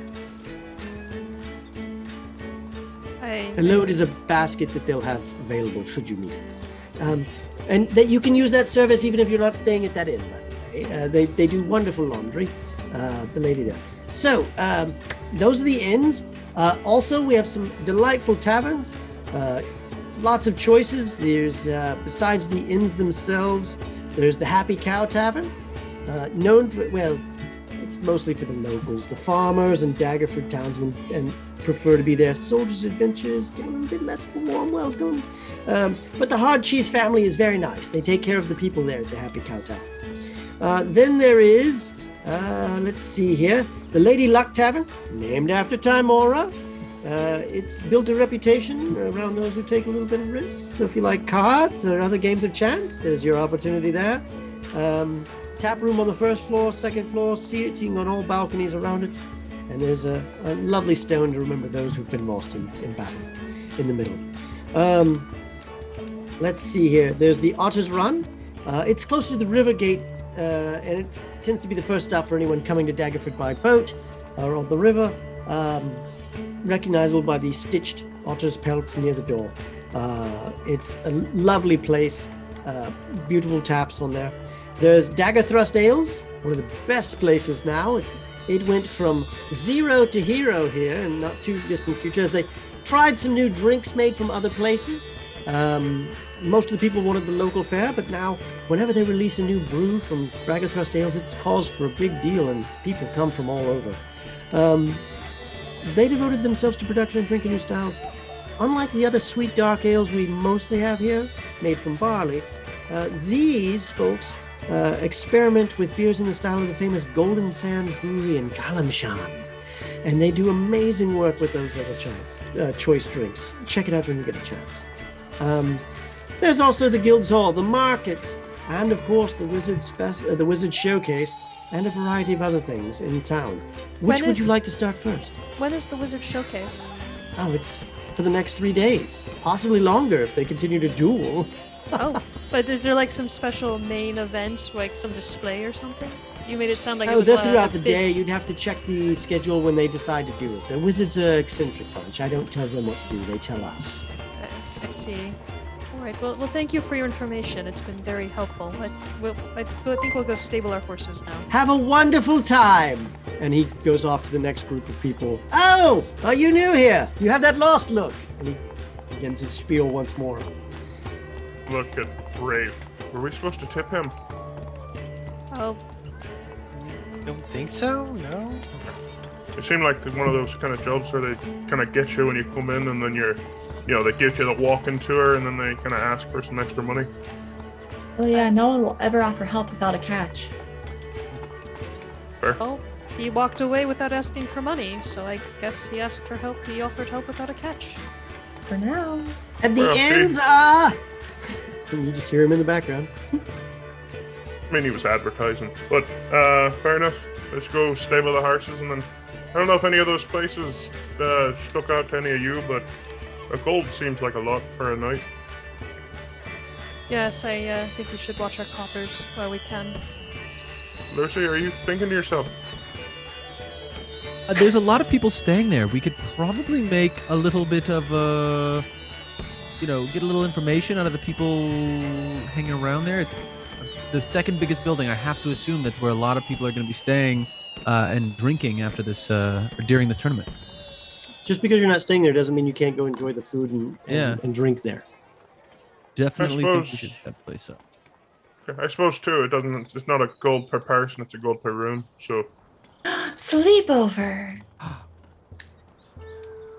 A: A load is a basket that they'll have available should you need it. And that you can use that service even if you're not staying at that inn, by the way. They do wonderful laundry, the lady there. So, those are the inns. Also, we have some delightful taverns. Lots of choices. There's, besides the inns themselves, there's the Happy Cow Tavern, known for, well, it's mostly for the locals. The farmers and Daggerford townsmen and prefer to be there. Soldiers' adventures get a little bit less of a warm welcome. But the Hard Cheese family is very nice. They take care of the people there at the Happy Cow Tavern. Then there is, let's see here, the Lady Luck Tavern, named after Timora. It's built a reputation around those who take a little bit of risk. So if you like cards or other games of chance, there's your opportunity there. Tap room on the first floor, second floor, seating on all balconies around it. And there's a lovely stone to remember those who've been lost in battle in the middle. Let's see here. There's the Otter's Run. It's close to the river gate, and it tends to be the first stop for anyone coming to Daggerford by boat or on the river. Recognizable by the stitched otter's pelt near the door. It's a lovely place. Beautiful taps on there. There's Dagger Thrust Ales, one of the best places now. It went from zero to hero here in not too distant future as they tried some new drinks made from other places. Most of the people wanted the local fare, but now whenever they release a new brew from Dagger Thrust Ales, it's cause for a big deal and people come from all over. They devoted themselves to production and drinking new styles. Unlike the other sweet dark ales we mostly have here, made from barley, these folks experiment with beers in the style of the famous Golden Sands Brewery in Kalamshan. And they do amazing work with those other choice drinks. Check it out when you get a chance. There's also the Guild's Hall, the markets, and of course the Wizards Showcase, and a variety of other things in town. Which would you like to start first?
B: When is the Wizard Showcase?
A: Oh, it's for the next 3 days. Possibly longer if they continue to duel.
B: Oh, but is there like some special main event, like some display or something? You made it sound like it
A: Oh,
B: was
A: they're throughout the
B: big...
A: day. You'd have to check the schedule when they decide to do it. The Wizards are an eccentric bunch. I don't tell them what to do. They tell us.
B: I see. All right. Well, thank you for your information. It's been very helpful. I think we'll go stable our horses now.
A: Have a wonderful time. And he goes off to the next group of people. Oh, are you new here? You have that lost look. And he begins his spiel once more.
E: Look at Brave. Were we supposed to tip him?
B: Oh,
C: Don't think so? No?
E: It seemed like one of those kind of jobs where they kind of get you when you come in and then they give you the walking tour and then they kind of ask for some extra money.
F: Oh yeah, no one will ever offer help without a catch.
E: Fair.
B: well, he walked away without asking for money, so I guess he asked for help. He offered help without a catch.
F: For now.
A: And the
E: Well,
A: ends are... And you just hear him in the background.
E: I mean, he was advertising. But, fair enough. Let's go stable the horses and then I don't know if any of those places stuck out to any of you, but a gold seems like a lot for a night.
B: Yes, I think we should watch our coppers while we can.
E: Lucy, are you thinking to yourself?
D: There's a lot of people staying there. We could probably make a little bit of get a little information out of the people hanging around there. It's the second biggest building. I have to assume that's where a lot of people are going to be staying and drinking after this or during this tournament.
A: Just because you're not staying there doesn't mean you can't go enjoy the food and drink there.
D: Definitely think we should set that place up.
E: I suppose too. It's not a gold per person. It's a gold per room. So
F: Sleepover.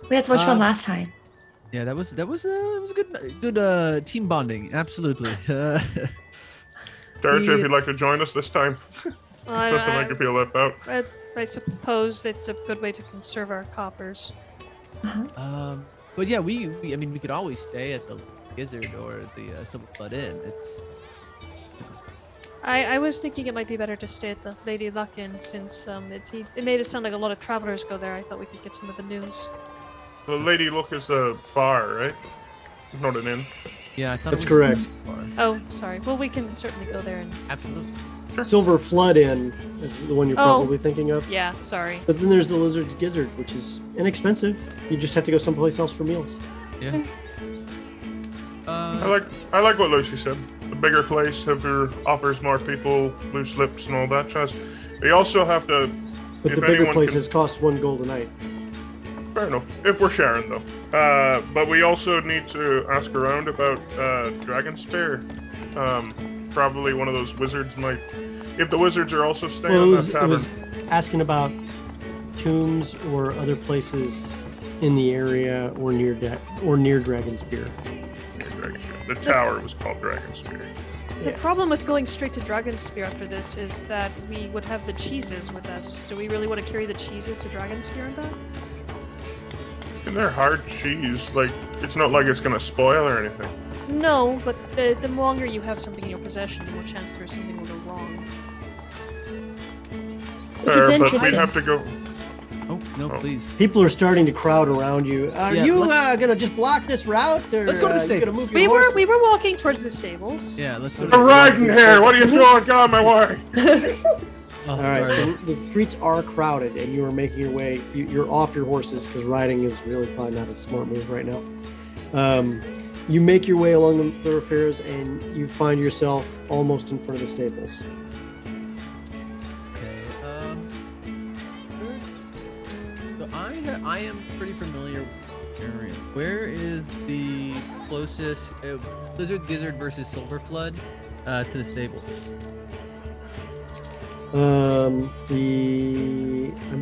F: We had so much fun last time.
D: Yeah, that was good team bonding. Absolutely.
E: Darja, if you'd like to join us this time,
B: Well,
E: not to make you feel left out.
B: I suppose it's a good way to conserve our coppers.
D: But yeah, we could always stay at the Gizzard or the Silver Flood Inn.
B: I was thinking it might be better to stay at the Lady Luck Inn since it made it sound like a lot of travelers go there. I thought we could get some of the news.
E: The Lady Luck is a bar, right? Not an inn.
D: Yeah, I thought
A: That's
D: it was
A: correct.
D: a bar.
B: Oh, sorry. Well, we can certainly go there and.
D: Absolutely.
A: Silver Flood Inn is the one you're probably thinking of.
B: Yeah, sorry.
A: But then there's the Lizard's Gizzard, which is inexpensive. You just have to go someplace else for meals.
D: Yeah.
E: I like what Lucy said. The bigger place offers more people loose lips and all that jazz. We also have to.
A: But
E: if
A: the bigger
E: anyone
A: places cost 1 gold a night.
E: Fair enough. If we're sharing though. But we also need to ask around about Dragon Spear. Probably one of those wizards might. If the wizards are also staying
A: Well,
E: at that
A: it
E: tavern.
A: was asking about tombs or other places in the area or near Dragon Spear.
E: The tower was called Dragon Spear.
B: The problem with going straight to Dragonspear after this is that we would have the cheeses with us. Do we really want to carry the cheeses to Dragonspear and back?
E: And they're hard cheese. Like, it's not like it's gonna spoil or anything.
B: No, but the longer you have something in your possession, the more chance there's something will go wrong.
E: Fair, but
F: interesting.
E: we'd have to go.
D: Oh no, please.
A: People are starting to crowd around you. Are
D: Yeah,
A: you gonna just block this route, or
D: Let's go to the
A: you gonna
D: stables.
A: move
B: We
A: your
B: were
A: horses?
B: walking towards the stables.
D: Yeah, let's go.
E: A riding here! What are you doing? Get out of my way!
A: All right, the streets are crowded, and you are making your way. You're off your horses because riding is really probably not a smart move right now. You make your way along the thoroughfares, and you find yourself almost in front of the stables.
D: Okay. So I am pretty familiar with the area. Where is the closest Lizard's Gizzard versus Silver Flood to the stables?
A: I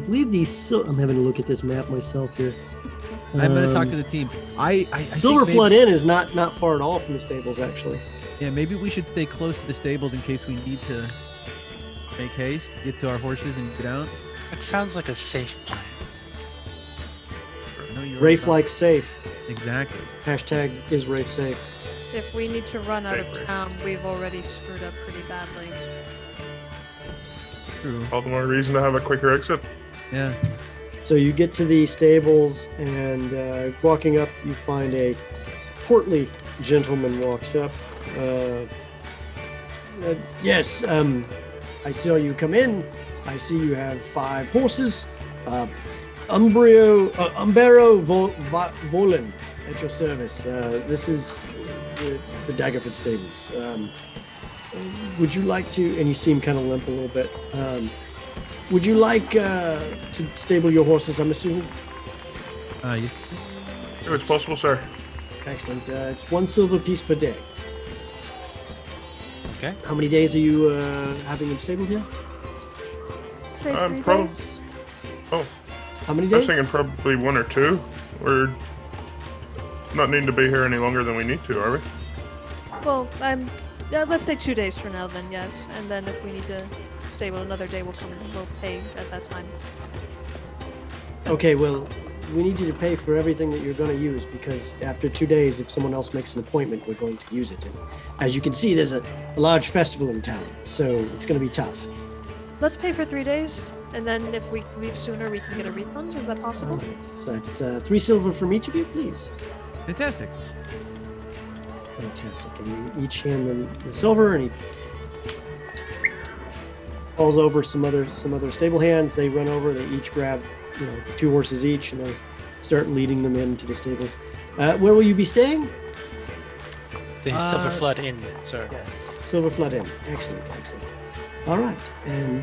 A: believe I'm having to look at this map myself here.
D: I'm gonna talk to the team. I
A: Silver
D: think
A: Flood Inn is not far at all from the stables, actually.
D: Yeah, maybe we should stay close to the stables in case we need to make haste, get to our horses, and get out.
C: That sounds like a safe plan.
D: No, you're
A: Rafe
D: right.
A: likes safe.
D: Exactly.
A: Hashtag is Rafe safe.
B: If we need to run out of
E: Sacred.
B: town, we've already screwed up pretty badly.
D: True.
E: All the more reason to have a quicker exit.
D: Yeah.
A: So you get to the stables, and walking up, you find a portly gentleman walks up. Yes, I saw you come in. I see you have 5 horses. Umbero Volen at your service. This is the Daggerford Stables. Would you like to, and you seem kind of limp a little bit, would you like to stable your horses, I'm assuming?
D: Yes.
E: If it's possible, sir.
A: Excellent. It's 1 silver piece per day.
C: Okay.
A: How many days are you having them stabled here?
B: Say 3
E: probably-
B: days.
E: Oh,
A: How many
E: I was
A: days?
E: thinking probably 1 or 2. We're not needing to be here any longer than we need to, are we?
B: Well, let's say 2 days for now then, yes. And then if we need to stable another day, we'll pay at that time.
A: Okay, well, we need you to pay for everything that you're going to use, because after 2 days, if someone else makes an appointment, we're going to use it. And as you can see, there's a large festival in town, so it's going to be tough.
B: let's pay for 3 days, and then if we leave sooner, we can get a refund. Is that
A: All
B: possible?
A: right. So that's 3 silver from each of you, please.
D: Fantastic.
A: Fantastic. And you each hand them the silver, and he calls over some other stable hands. They run over. They each grab 2 horses each, and they start leading them into the stables. Where will you be staying?
C: The Silver Flood Inn, sir.
D: Yes.
A: Silver Flood Inn. Excellent. All right. And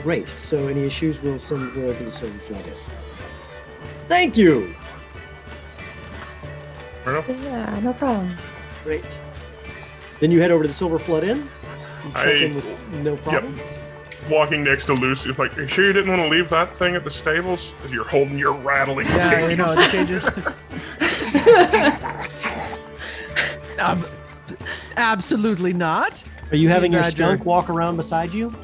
A: great. So any issues, we'll send word to the Silver Flood Inn. Thank you.
E: Fair enough.
F: Yeah, no problem.
A: Great. Then you head over to the Silver Flood Inn. You check in with no problem.
E: Walking next to Lucy, like, are you sure you didn't want to leave that thing at the stables? As you're holding your rattling
D: Yeah,
E: cage.
D: you know, the cages. Absolutely not.
A: Are you having your
D: Badger.
A: skunk walk around beside you?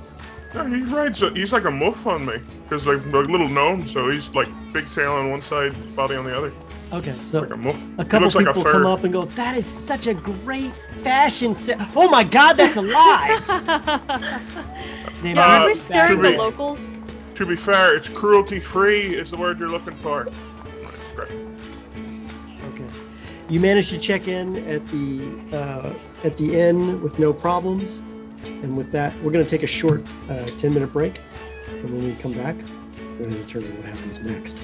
E: No, he rides. He's like a muff on me, because like a little gnome, so he's like big tail on one side, body on the other,
A: Okay, so
E: like a muff.
A: a
E: He
A: couple
E: looks like a
A: people
E: fur.
A: come up and go, "That is such a great fashion set." Oh my God, that's a lie. They
B: Yeah, aren't we
E: to
B: scaring the
E: be-
B: locals?
E: To be fair, it's cruelty-free is the word you're looking for. Great.
A: Okay. You managed to check in at the inn with no problems, and with that, we're going to take a short 10-minute break, and when we come back, we're going to determine what happens next.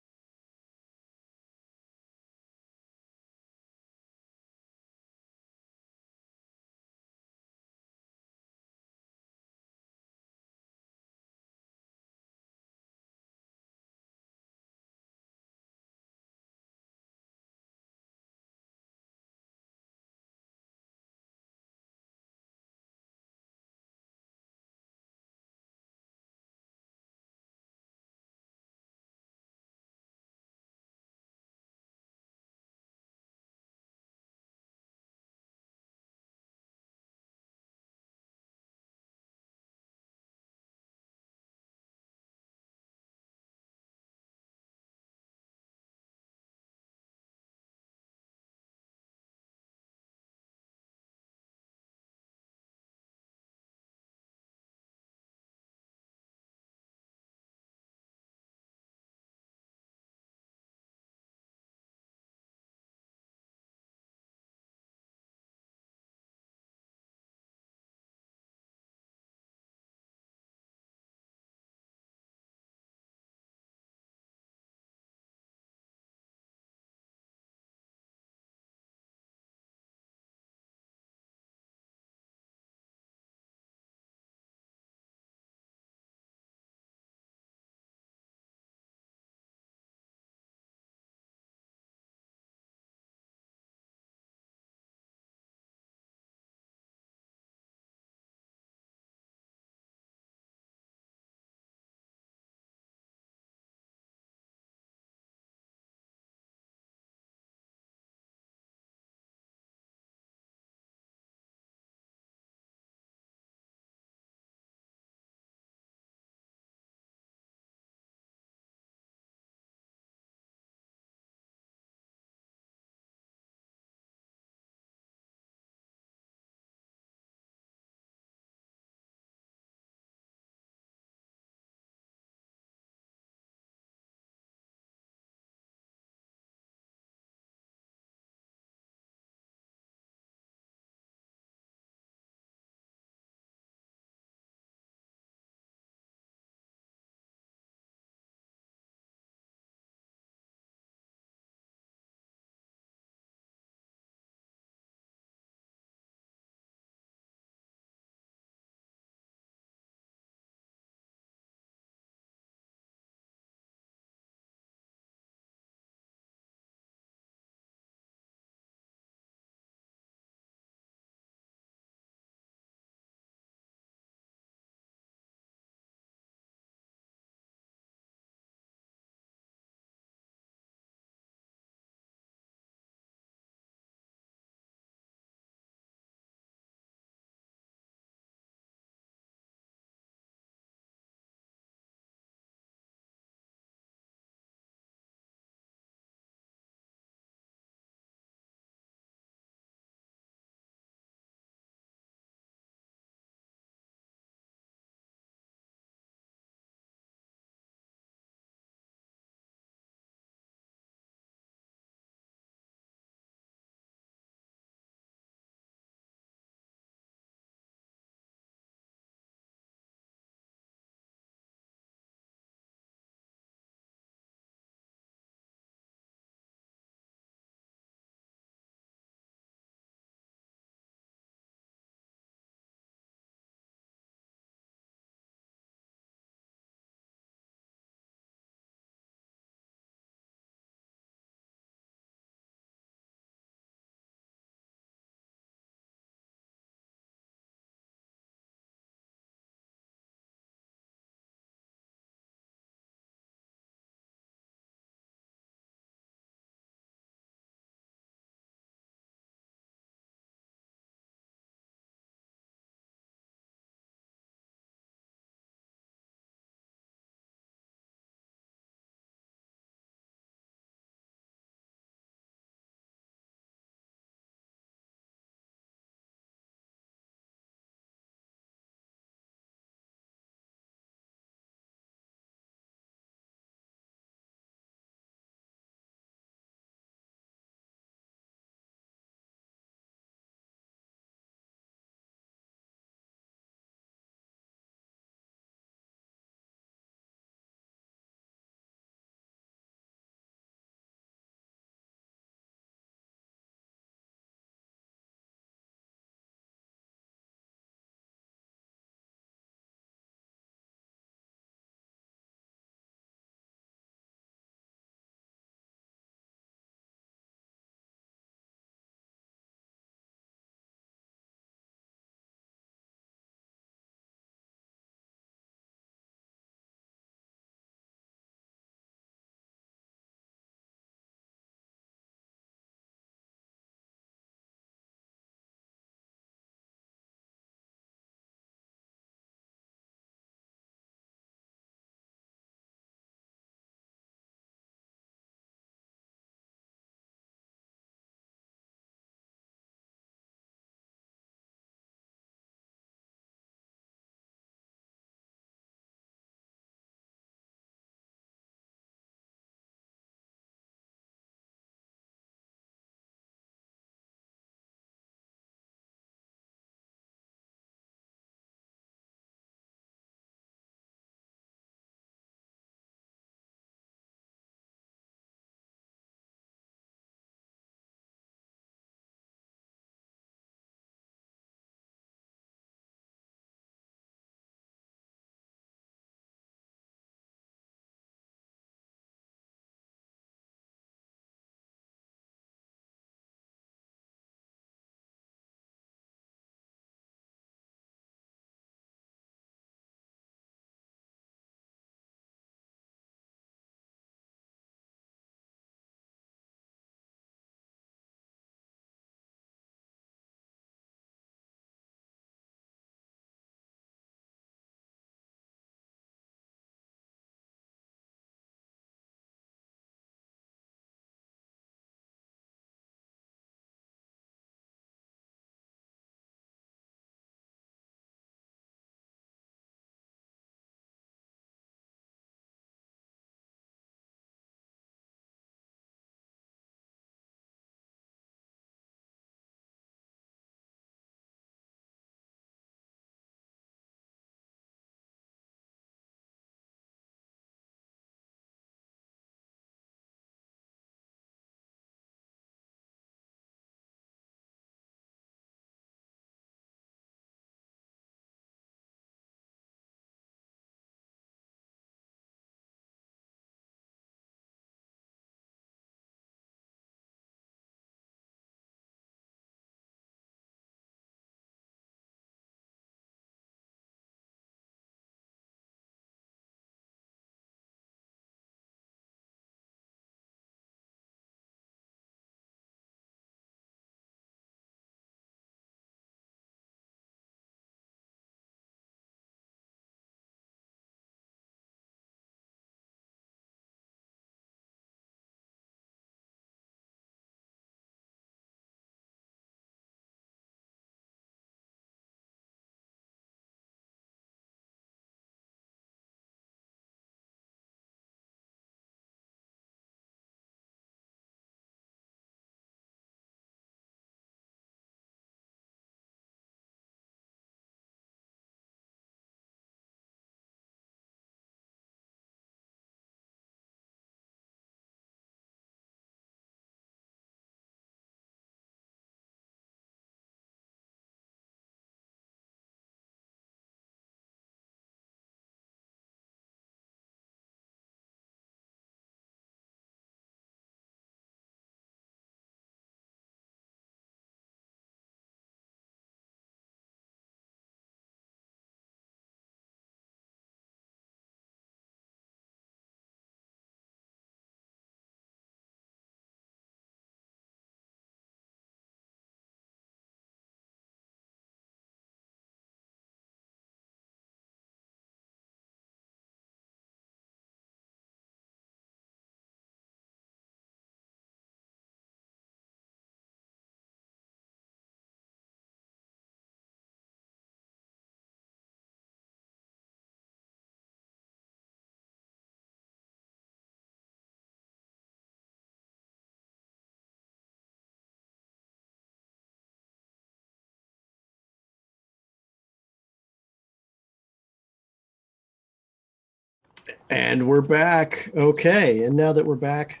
A: And we're back. Okay. And now that we're back,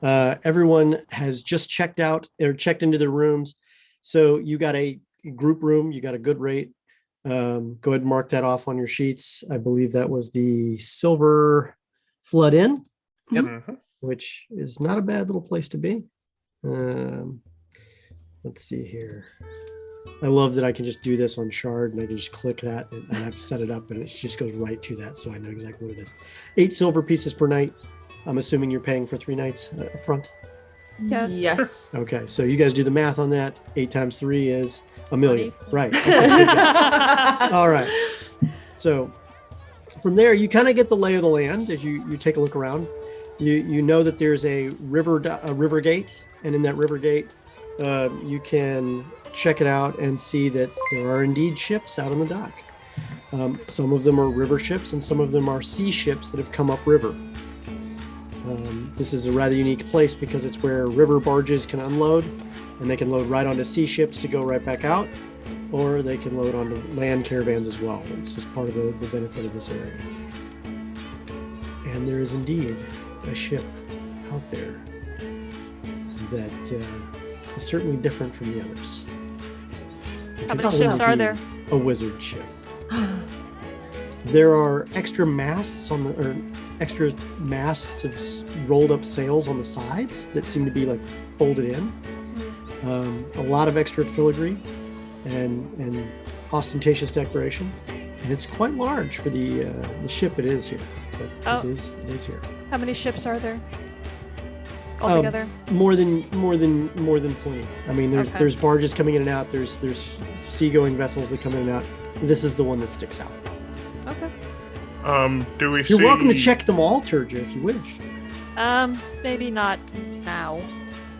A: everyone has just checked out or checked into their rooms. So you got a group room, you got a good rate. Go ahead and mark that off on your sheets. I believe that was the Silver Flood Inn, which is not a bad little place to be. Let's see here. I love that I can just do this on Shard and I can just click that and I've set it up and it just goes right to that. So I know exactly what it is. 8 silver pieces per night. I'm assuming you're paying for 3 nights up front.
B: Yes.
H: Yes.
A: Okay. So you guys do the math on that. 8 times 3 is $1 million.
B: 20.
A: Right. Okay, good job. All right. So from there, you kind of get the lay of the land as you take a look around. You know that there's a river gate, and in that river gate, you can check it out and see that there are indeed ships out on the dock. Some of them are river ships and some of them are sea ships that have come up river. This is a rather unique place because it's where river barges can unload and they can load right onto sea ships to go right back out, or they can load onto land caravans as well. It's just part of the benefit of this area. And there is indeed a ship out there that is certainly different from the others.
B: How many ships are there?
A: A wizard ship. There are extra masts extra masts of rolled up sails on the sides that seem to be like folded in. A lot of extra filigree and ostentatious decoration, and it's quite large for the ship it is here. But it is here.
B: How many ships are there altogether?
A: More than plenty. I mean, there's barges coming in and out. There's seagoing vessels that come in and out. This is the one that sticks out.
B: Okay.
E: Do we
A: You're welcome to check them all, Turja, if you wish.
B: Maybe not now.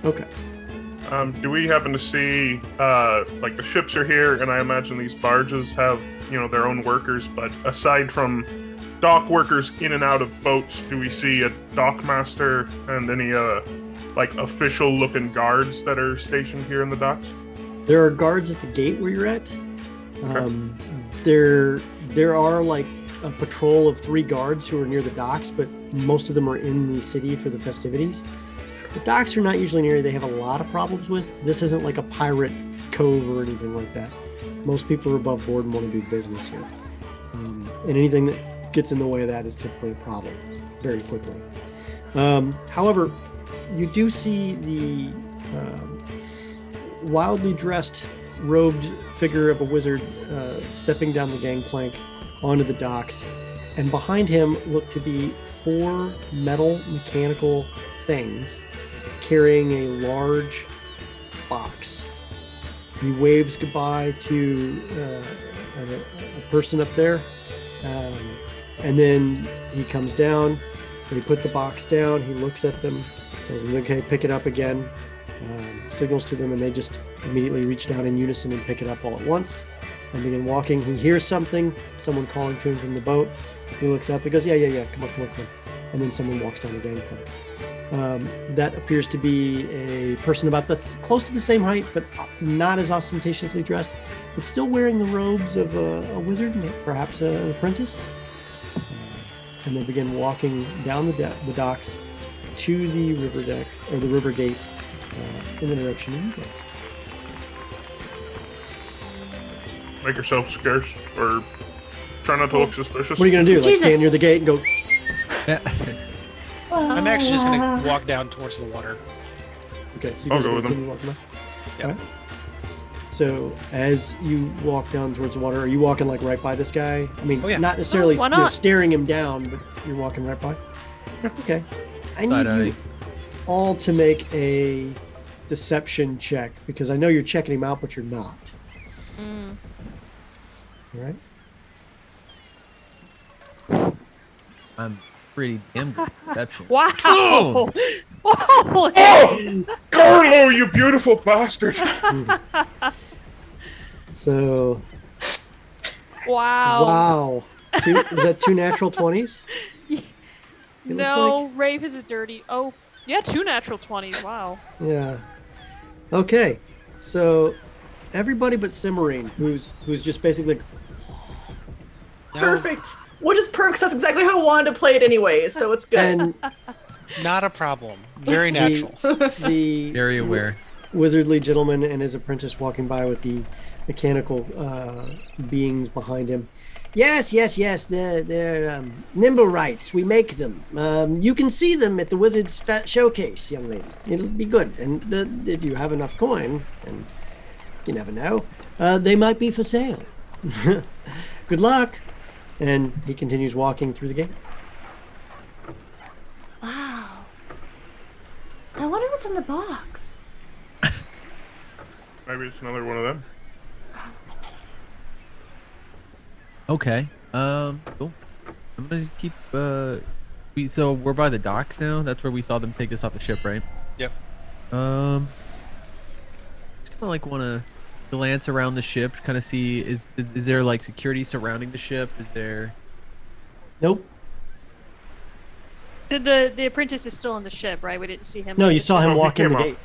A: Okay.
E: Do we happen to see, like the ships are here, and I imagine these barges have, their own workers, but aside from dock workers in and out of boats, do we see a dockmaster and any, like official-looking guards that are stationed here in the docks?
A: There are guards at the gate where you're at. There are like a patrol of 3 guards who are near the docks, but most of them are in the city for the festivities. The docks are not usually an area they have a lot of problems with. This isn't like a pirate cove or anything like that. Most people are above board and want to do business here. And anything that gets in the way of that is typically a problem very quickly. However, you do see the wildly dressed, robed figure of a wizard stepping down the gangplank onto the docks, and behind him look to be 4 metal mechanical things carrying a large box. He waves goodbye to a person up there, and then he comes down. They put the box down. He looks at them, tells them, okay, pick it up again, signals to them, and they just immediately reach down in unison and pick it up all at once and begin walking. He hears something, someone calling to him from the boat. He looks up, he goes, yeah, come on. And then someone walks down the gangplank. That appears to be a person about close to the same height, but not as ostentatiously dressed, but still wearing the robes of a wizard, perhaps an apprentice. And they begin walking down the docks to the river deck, or the river gate, in the direction of you guys.
E: Make yourself scarce, or try not to look suspicious.
A: What are you going to do? Like stand near the gate and go...
C: I'm actually just going to walk down towards the water.
A: Okay, so you guys will continue walking by?
C: Yeah.
A: Right. So as you walk down towards the water, are you walking like right by this guy? I mean, not necessarily
B: why not?
A: staring him down, but you're walking right by? Okay. I need you all to make a deception check, because I know you're checking him out, but you're not. All right?
D: I'm pretty damn good at deception.
B: Wow!
D: Oh!
B: Holy!
E: Oh, Carlo, you beautiful bastard!
A: So,
B: Wow!
A: is that 2 natural 20s?
B: No, Rafe is dirty. Oh, yeah, 2 natural 20s. Wow.
A: Yeah. Okay. So everybody but Cimarine, who's just basically
C: No,
H: Perfect. Which is perks. That's exactly how I wanted to play it anyway, so it's good.
A: And
C: Not a problem. Very natural.
A: the
D: Very aware.
A: wizardly gentleman and his apprentice walking by with the mechanical beings behind him.
G: Yes. They're nimble rights. We make them. You can see them at the Wizards Showcase, young lady. It'll be good. And if you have enough coin, and you never know, they might be for sale. Good luck.
A: And he continues walking through the gate.
F: Wow. I wonder what's in the box.
E: Maybe it's another one of them.
D: Okay. Cool. I'm gonna keep. So we're by the docks now. That's where we saw them take this off the ship, right?
C: Yep.
D: Just kind of like want to glance around the ship, kind of see is there like security surrounding the ship? Is there?
A: Nope.
B: The apprentice is still on the ship, right? We didn't see him.
A: No,
B: on
A: you
B: the
A: saw
B: ship.
A: him
E: Oh, he
A: walk in
E: came
A: the
E: off.
A: gate.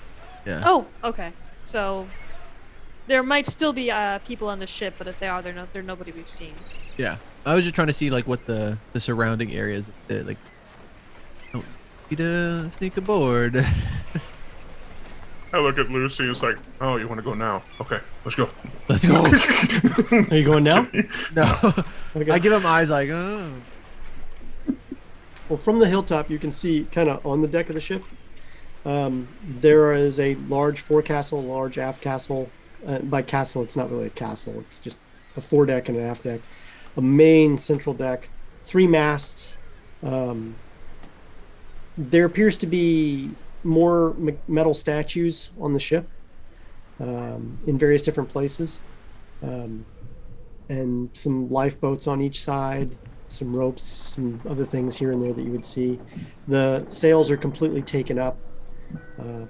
D: Yeah.
B: Oh, okay. So there might still be people on the ship, but if they are, they're nobody we've seen.
D: Yeah. I was just trying to see like what the surrounding areas like. Don't need to sneak aboard.
E: I look at Lucy. It's like, oh, you want to go now? Okay, let's go.
D: Let's go.
A: Are you going now?
D: No.
A: Okay.
D: I give him eyes like, oh.
A: Well, from the hilltop, you can see kind of on the deck of the ship. There is a large forecastle, a large aft castle. By castle, it's not really a castle. It's just a foredeck and an aft deck. A main central deck, 3 masts. There appears to be more metal statues on the ship in various different places. And some lifeboats on each side, some ropes, some other things here and there that you would see. The sails are completely taken up.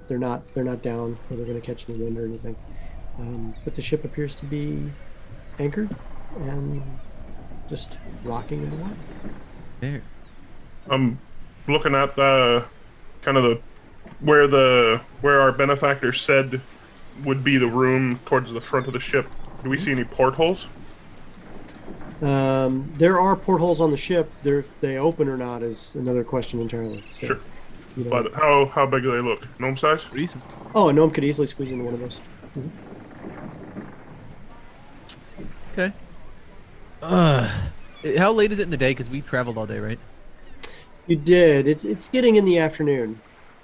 A: They're not down where they're going to catch any wind or anything. But the ship appears to be anchored and just rocking in the water.
D: There.
E: I'm looking at the kind of the where our benefactor said would be the room towards the front of the ship. Do we see any portholes?
A: There are portholes on the ship. If they open or not is another question entirely. So,
E: Sure.
A: you know.
E: But how big do they look? Gnome size?
D: Reason.
A: Oh, a gnome could easily squeeze into one of those.
D: Okay. How late is it in the day? Because we traveled all day, right?
A: You did. It's getting in the afternoon.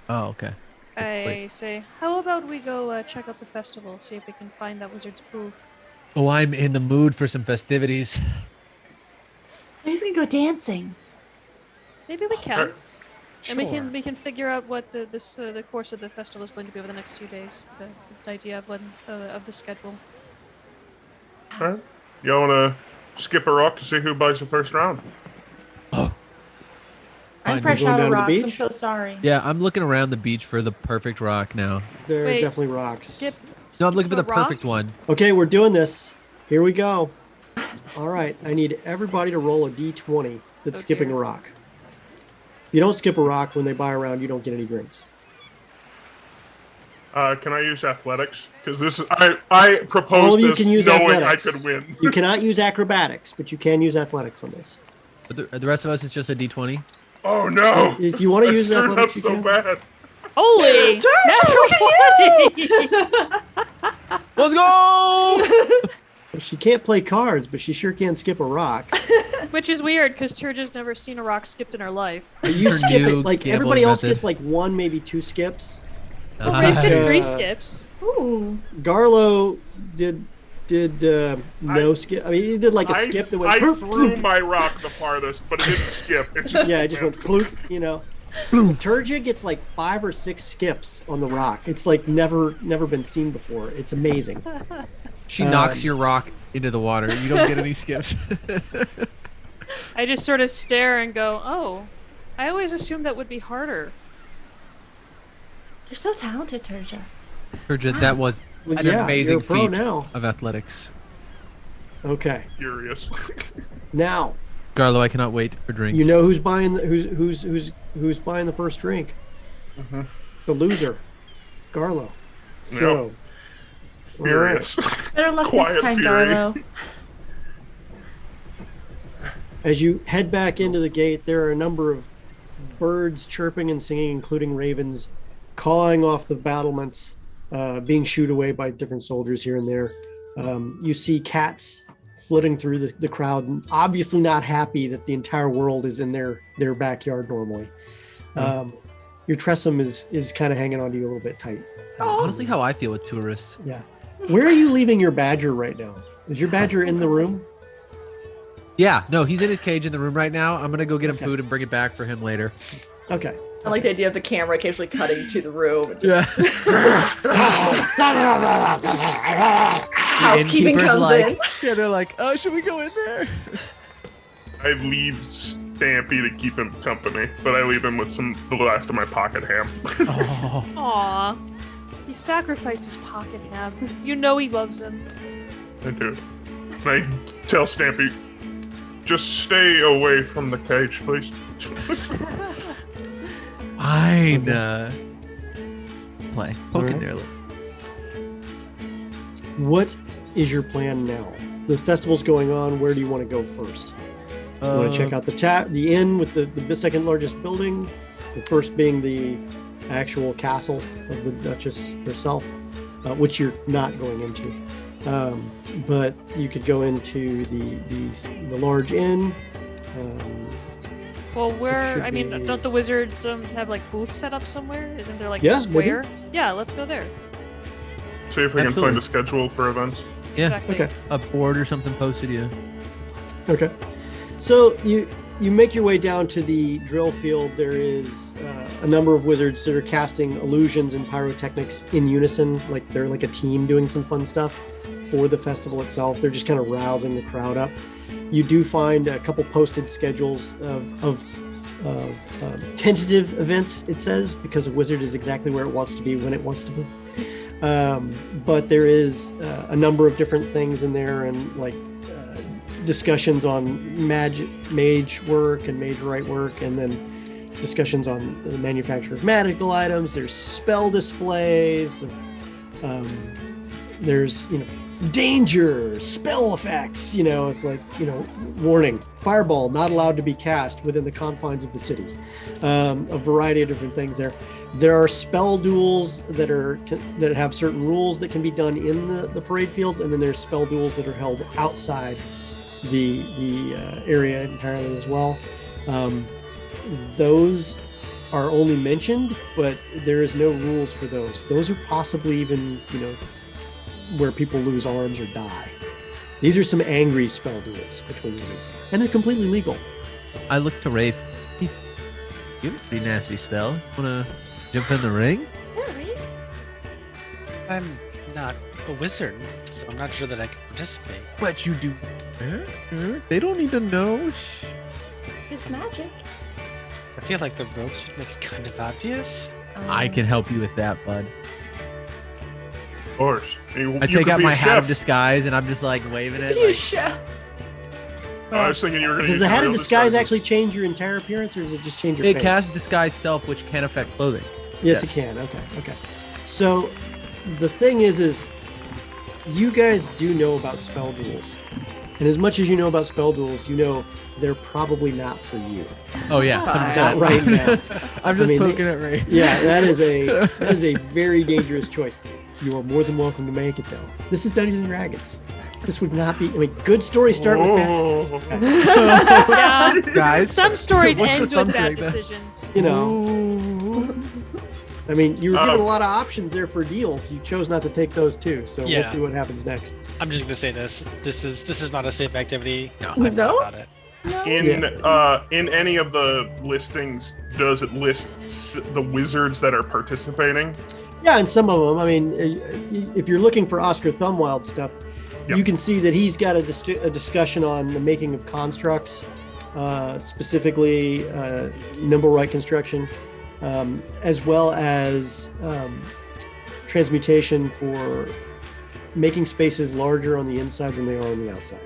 D: Oh, okay.
B: I say, how about we go check out the festival, see if we can find that wizard's booth.
D: Oh, I'm in the mood for some festivities.
F: Maybe we can go dancing.
B: Maybe we can. And
C: Sure.
B: we can figure out what the course of the festival is going to be over the next 2 days. The idea of when of the schedule.
E: All right. Y'all want to skip a rock to see who buys the first round?
D: Oh.
F: I'm
D: Fine,
F: fresh
A: we're going
F: out
A: down
F: of
A: to the
F: rocks. I'm
A: beach?
F: so sorry.
D: Yeah, I'm looking around the beach for the perfect rock now.
A: There
B: Wait,
A: are definitely rocks.
B: Skip.
D: No, I'm looking for
B: skip
D: the
B: a rock?
D: perfect one.
A: Okay, we're doing this. Here we go. All right, I need everybody to roll a d20 that's
B: Oh,
A: skipping
B: dear.
A: a rock. If you don't skip a rock when they buy around, you don't get any drinks.
E: Can I use athletics? Because this is I proposed
A: All of you
E: this
A: can use
E: knowing
A: athletics.
E: I could win.
A: You cannot use acrobatics, but you can use athletics on this.
D: But the rest of us, it's just a D20.
E: Oh no!
A: If you want to
E: I
A: use
E: screwed up
A: athletics, you
E: so
A: can.
E: bad.
B: Holy! Natural 20!
D: Let's go!
A: She can't play cards, but she sure can skip a rock.
B: Which is weird because Turja's never seen a rock skipped in her life.
A: You
D: Her
A: skip
D: new
A: it like
D: gambling
A: everybody else
D: method.
A: gets like 1, maybe 2 skips.
B: Rafe gets
A: Uh,
B: 3 skips.
F: Ooh.
A: Garlo did no skip. I mean, he did like a skip that went.
E: I
A: bloop,
E: threw
A: bloop.
E: my rock the farthest, but it didn't skip. It just
A: Yeah, it just went floop. You know, Turja gets like 5 or 6 skips on the rock. It's like never been seen before. It's amazing.
D: She knocks your rock into the water. You don't get any skips.
B: I just sort of stare and go, oh, I always assumed that would be harder.
F: You're so talented, Turja.
D: Turja, that was
A: Well,
D: an
A: yeah, you're
D: amazing
A: a pro
D: feat
A: now.
D: of athletics.
A: Okay,
E: furious.
A: now
D: Garlo, I cannot wait for drinks.
A: you know who's buying who's buying the first drink. The loser, Garlo. So,
E: Furious.
F: Better luck
E: Quiet
F: next time,
E: fury.
F: Darlo.
A: As you head back into the gate, there are a number of birds chirping and singing, including ravens, cawing off the battlements, being shooed away by different soldiers here and there. You see cats flitting through the crowd, and obviously not happy that the entire world is in their backyard normally. Your Tressum is kind of hanging on to you a little bit tight.
D: Honestly, how I feel with tourists.
A: Yeah. Where are you leaving your badger right now? Is your badger in the room?
D: Yeah, no, he's in his cage in the room right now. I'm gonna go get him food and bring it back for him later.
A: Okay.
H: I like the idea of the camera occasionally cutting to the room. And just housekeeping
D: Innkeepers
H: comes
D: like,
H: in.
D: Yeah, they're like, oh, should we go in there?
E: I leave Stampy to keep him company, but I leave him with the last of my pocket ham.
D: Oh.
B: Aw. He sacrificed his pocket ham. You know he loves him.
E: I do. And I tell Stampy, just stay away from the cage, please.
D: Fine. Play. Poke
A: Alright.
D: in there.
A: What is your plan now? The festival's going on. Where do you want to go first? You want to check out the inn with the second largest building, the first being the actual castle of the Duchess herself, which you're not going into. But you could go into the large inn.
B: Well, where?
A: should
B: I mean,
A: be-
B: don't the wizards have like booths set up somewhere? Isn't there like
A: Yeah,
B: a
A: they do.
B: square? Yeah, let's go there.
E: See if we can
D: Absolutely.
E: find a schedule for events.
D: Yeah.
B: Exactly.
A: Okay.
D: A board or something posted, yeah.
A: Okay. So you make your way down to the drill field. There is a number of wizards that are casting illusions and pyrotechnics in unison, like they're like a team doing some fun stuff for the festival itself. They're just kind of rousing the crowd up. You do find a couple posted schedules of tentative events, it says, because a wizard is exactly where it wants to be when it wants to be. But there is a number of different things in there, and like discussions on mage work and mage right work, and then discussions on the manufacture of magical items. There's spell displays. There's danger, spell effects. It's like warning, fireball not allowed to be cast within the confines of the city. A variety of different things there. There are spell duels that have certain rules that can be done in the parade fields, and then there's spell duels that are held outside the area entirely as well. Those are only mentioned, but there is no rules for those. Those are possibly even where people lose arms or die. These are some angry spell duels between wizards, and they're completely legal.
D: I look to Rafe. You have a pretty nasty spell. Wanna jump in the ring?
C: I'm not a wizard, so I'm not sure that I can participate.
D: But you do. They don't need to know.
F: It's magic.
C: I feel like the ropes would make it kind of obvious.
D: I can help you with that, bud.
E: Of course.
D: I take out my hat of disguise and I'm just like waving it.
H: You
D: Like,
H: chef.
E: I was thinking you were going to
A: Does the hat of disguise actually change your entire appearance, or does it just change your
D: it
A: face?
D: casts disguise self, which can affect clothing.
A: Yes, it can. Okay. So the thing is you guys do know about spell duels. And as much as you know about spell duels, they're probably not for you.
D: Oh yeah,
A: Not right now.
D: I'm just
A: I mean,
D: poking at Rafe.
A: Yeah, that is a very dangerous choice. You are more than welcome to make it, though. This is Dungeons and Dragons. This would not be. Good stories start with bad.
B: Yeah.
D: Guys,
B: Some stories
D: what's the
B: end
D: thumb
B: with bad
D: trick then?
B: decisions.
A: I mean, you were given a lot of options there for deals. You chose not to take those too. So
C: Yeah.
A: we'll see what happens next.
C: I'm just gonna say this. This is not a safe activity.
D: No.
C: I'm not
H: No?
C: about it.
E: In any of the listings, does it list the wizards that are participating?
A: Yeah, and some of them. I mean, if you're looking for Oscar Thumbwild stuff,
E: Yep.
A: you can see that he's got a discussion on the making of constructs, specifically nimble-right construction, as well as transmutation for making spaces larger on the inside than they are on the outside.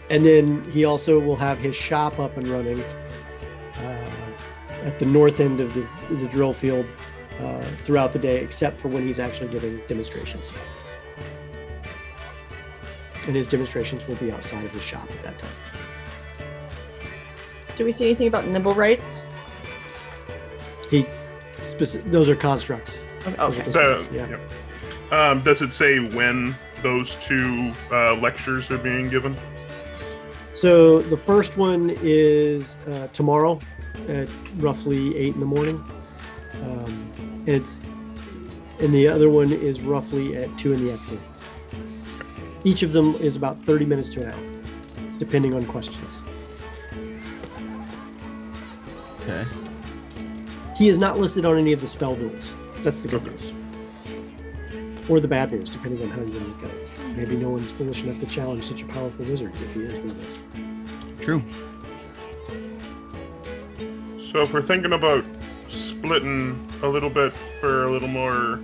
A: And then he also will have his shop up and running at the north end of the drill field throughout the day, except for when he's actually giving demonstrations. and his demonstrations will be outside of his shop at that time.
H: Do we see anything about nimble rights?
A: Those are constructs.
H: Okay.
A: Those are constructs, yeah.
E: Does it say when those two lectures are being given?
A: So the first one is tomorrow at roughly 8 in the morning. And the other one is roughly at 2 in the afternoon. Each of them is about 30 minutes to an hour, depending on questions.
D: Okay.
A: He is not listed on any of the spell duels. That's the good news. Or the bad news, depending on how you look at it. Maybe no one's foolish enough to challenge such a powerful wizard if he is one of those.
D: True.
E: So if we're thinking about splitting a little bit for a little more,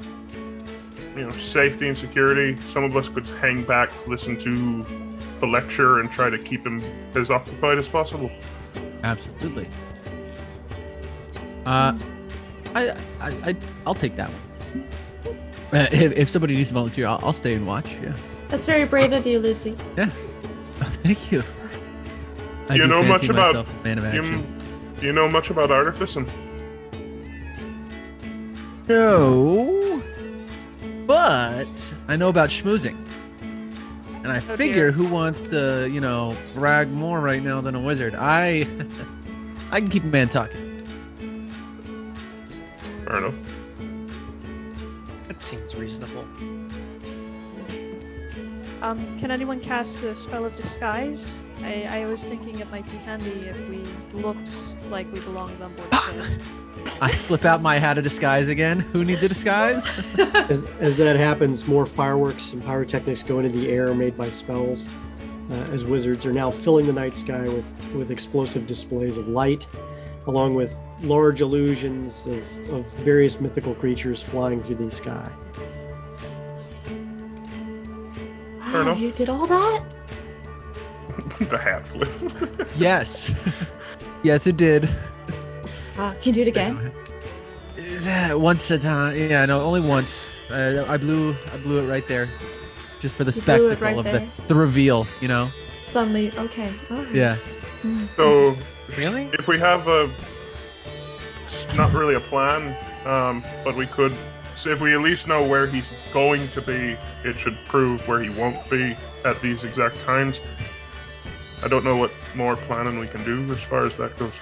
E: safety and security, some of us could hang back, listen to the lecture, and try to keep him as occupied as possible.
D: Absolutely. I'll take that one. If somebody needs to volunteer, I'll stay and watch. Yeah.
F: That's very brave of you, Lucy.
D: Yeah. Thank you.
E: Do you know much about
D: Man of Action.
E: Do you know much about artificing?
D: No, but I know about schmoozing, and I figure who wants to, brag more right now than a wizard? I can keep a man talking.
E: Fair enough.
C: That seems reasonable.
B: Can anyone cast a spell of disguise? I was thinking it might be handy if we looked like we belonged on board ship.
D: I flip out my hat of disguise again. Who needs a disguise?
A: As that happens, more fireworks and pyrotechnics go into the air made by spells, as wizards are now filling the night sky with explosive displays of light, along with large illusions of various mythical creatures flying through the sky.
F: Wow, you did all that?
E: The hat flip.
D: Yes. Yes, it did.
F: Can you do it again?
D: Once a time. Yeah, no, only once. I blew it right there, just for the
F: You blew it
D: spectacle
F: right
D: of
F: there?
D: the reveal.
F: Suddenly, okay. All right.
D: Yeah.
E: So
C: Really?
E: if we have not really a plan, but we could, so if we at least know where he's going to be, it should prove where he won't be at these exact times. I don't know what more planning we can do as far as that goes.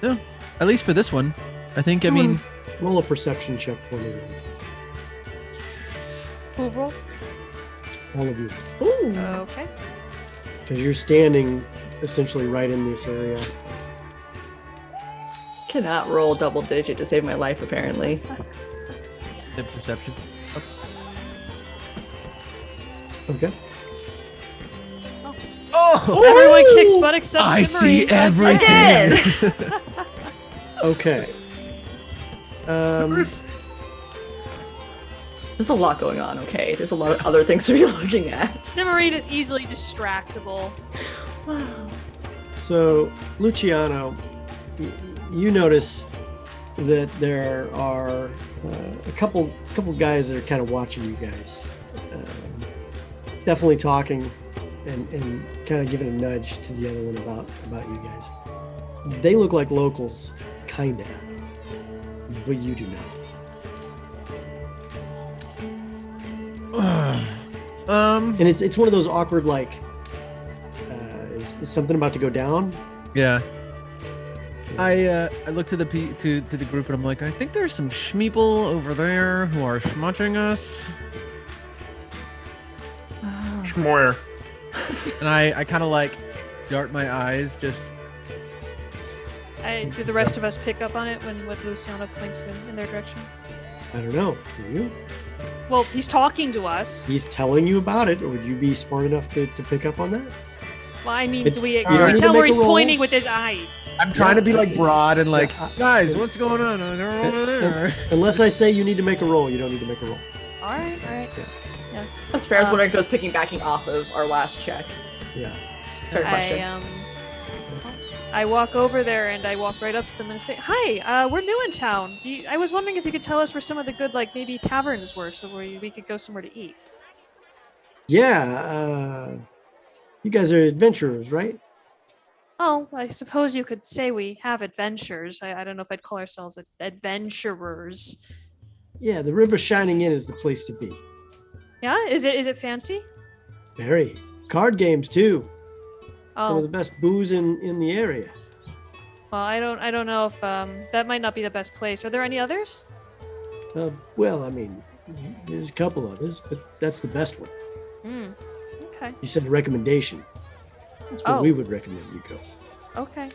D: No, at least for this one, I think. I mean,
A: Roll a perception check for me,
B: Who roll?
A: all of you,
F: Ooh.
B: Okay.
A: because you're standing essentially right in this area.
H: Cannot roll double digit to save my life, apparently.
D: the perception.
A: Okay.
D: Oh,
B: Everyone kicks butt except
D: I see
B: Simmery.
D: everything.
A: Okay.
H: There's a lot going on, okay? There's a lot of other things to be looking at.
B: Simmery is easily distractible.
F: Wow.
A: So, Luciano, you notice that there are a couple guys that are kind of watching you guys, definitely talking and kind of giving a nudge to the other one about you guys. They look like locals, kinda, but you do not. And it's one of those awkward is something about to go down?
D: Yeah. I look to the group and I'm like, I think there's some schmeeple over there who are schmutching us.
E: Schmoyer.
D: And I kind of dart my eyes just.
B: Do the rest of us pick up on it when Luciano points in their direction?
A: I don't know. Do you?
B: Well, he's talking to us.
A: He's telling you about it, or would you be smart enough to pick up on that?
B: Well, I mean,
A: It's-
B: do we
A: you
B: can
A: don't
B: we
A: need to
B: tell where
A: make a
B: he's
A: roll.
B: pointing with his eyes?
D: I'm trying to be broad and
A: Yeah,
D: guys, what's going on? They're over there.
A: Unless I say you need to make a roll, you don't need to make a roll.
B: All right.
A: Yeah.
H: That's fair. I was wondering if it was backing off of our last check.
A: Yeah.
H: Fair question.
B: I walk over there and I walk right up to them and say, "Hi, we're new in town. I was wondering if you could tell us where some of the good, maybe taverns were, so we could go somewhere to eat."
A: Yeah, you guys are adventurers, right?
B: Oh, I suppose you could say we have adventures. I don't know if I'd call ourselves adventurers.
A: Yeah, the River Shining Inn is the place to be.
B: Yeah, is it fancy?
A: Very. Card games too. Some
B: Oh,
A: of the best booze in the area.
B: well, I don't know if that might not be the best place. Are there any others?
A: Well, I mean, there's a couple others, but that's the best one.
B: Hmm. Okay.
A: You said a recommendation. That's where
B: Oh.
A: we would recommend you go.
B: Okay.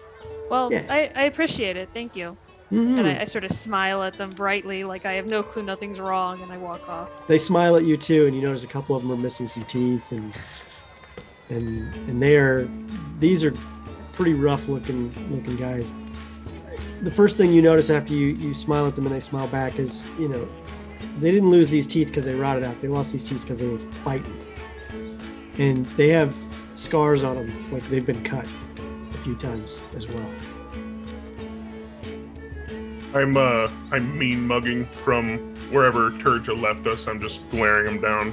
B: Well,
A: Yeah.
B: I appreciate it. Thank you.
A: Mhm.
B: And I sort of smile at them brightly, like I have no clue nothing's wrong, and I walk off.
A: They smile at you too, and you notice a couple of them are missing some teeth, and these are pretty rough looking guys. The first thing you notice after you smile at them and they smile back is, they didn't lose these teeth because they rotted out. They lost these teeth because they were fighting, and they have scars on them, like they've been cut a few times as well.
E: I'm mean mugging from wherever Turja left us. I'm just glaring him down,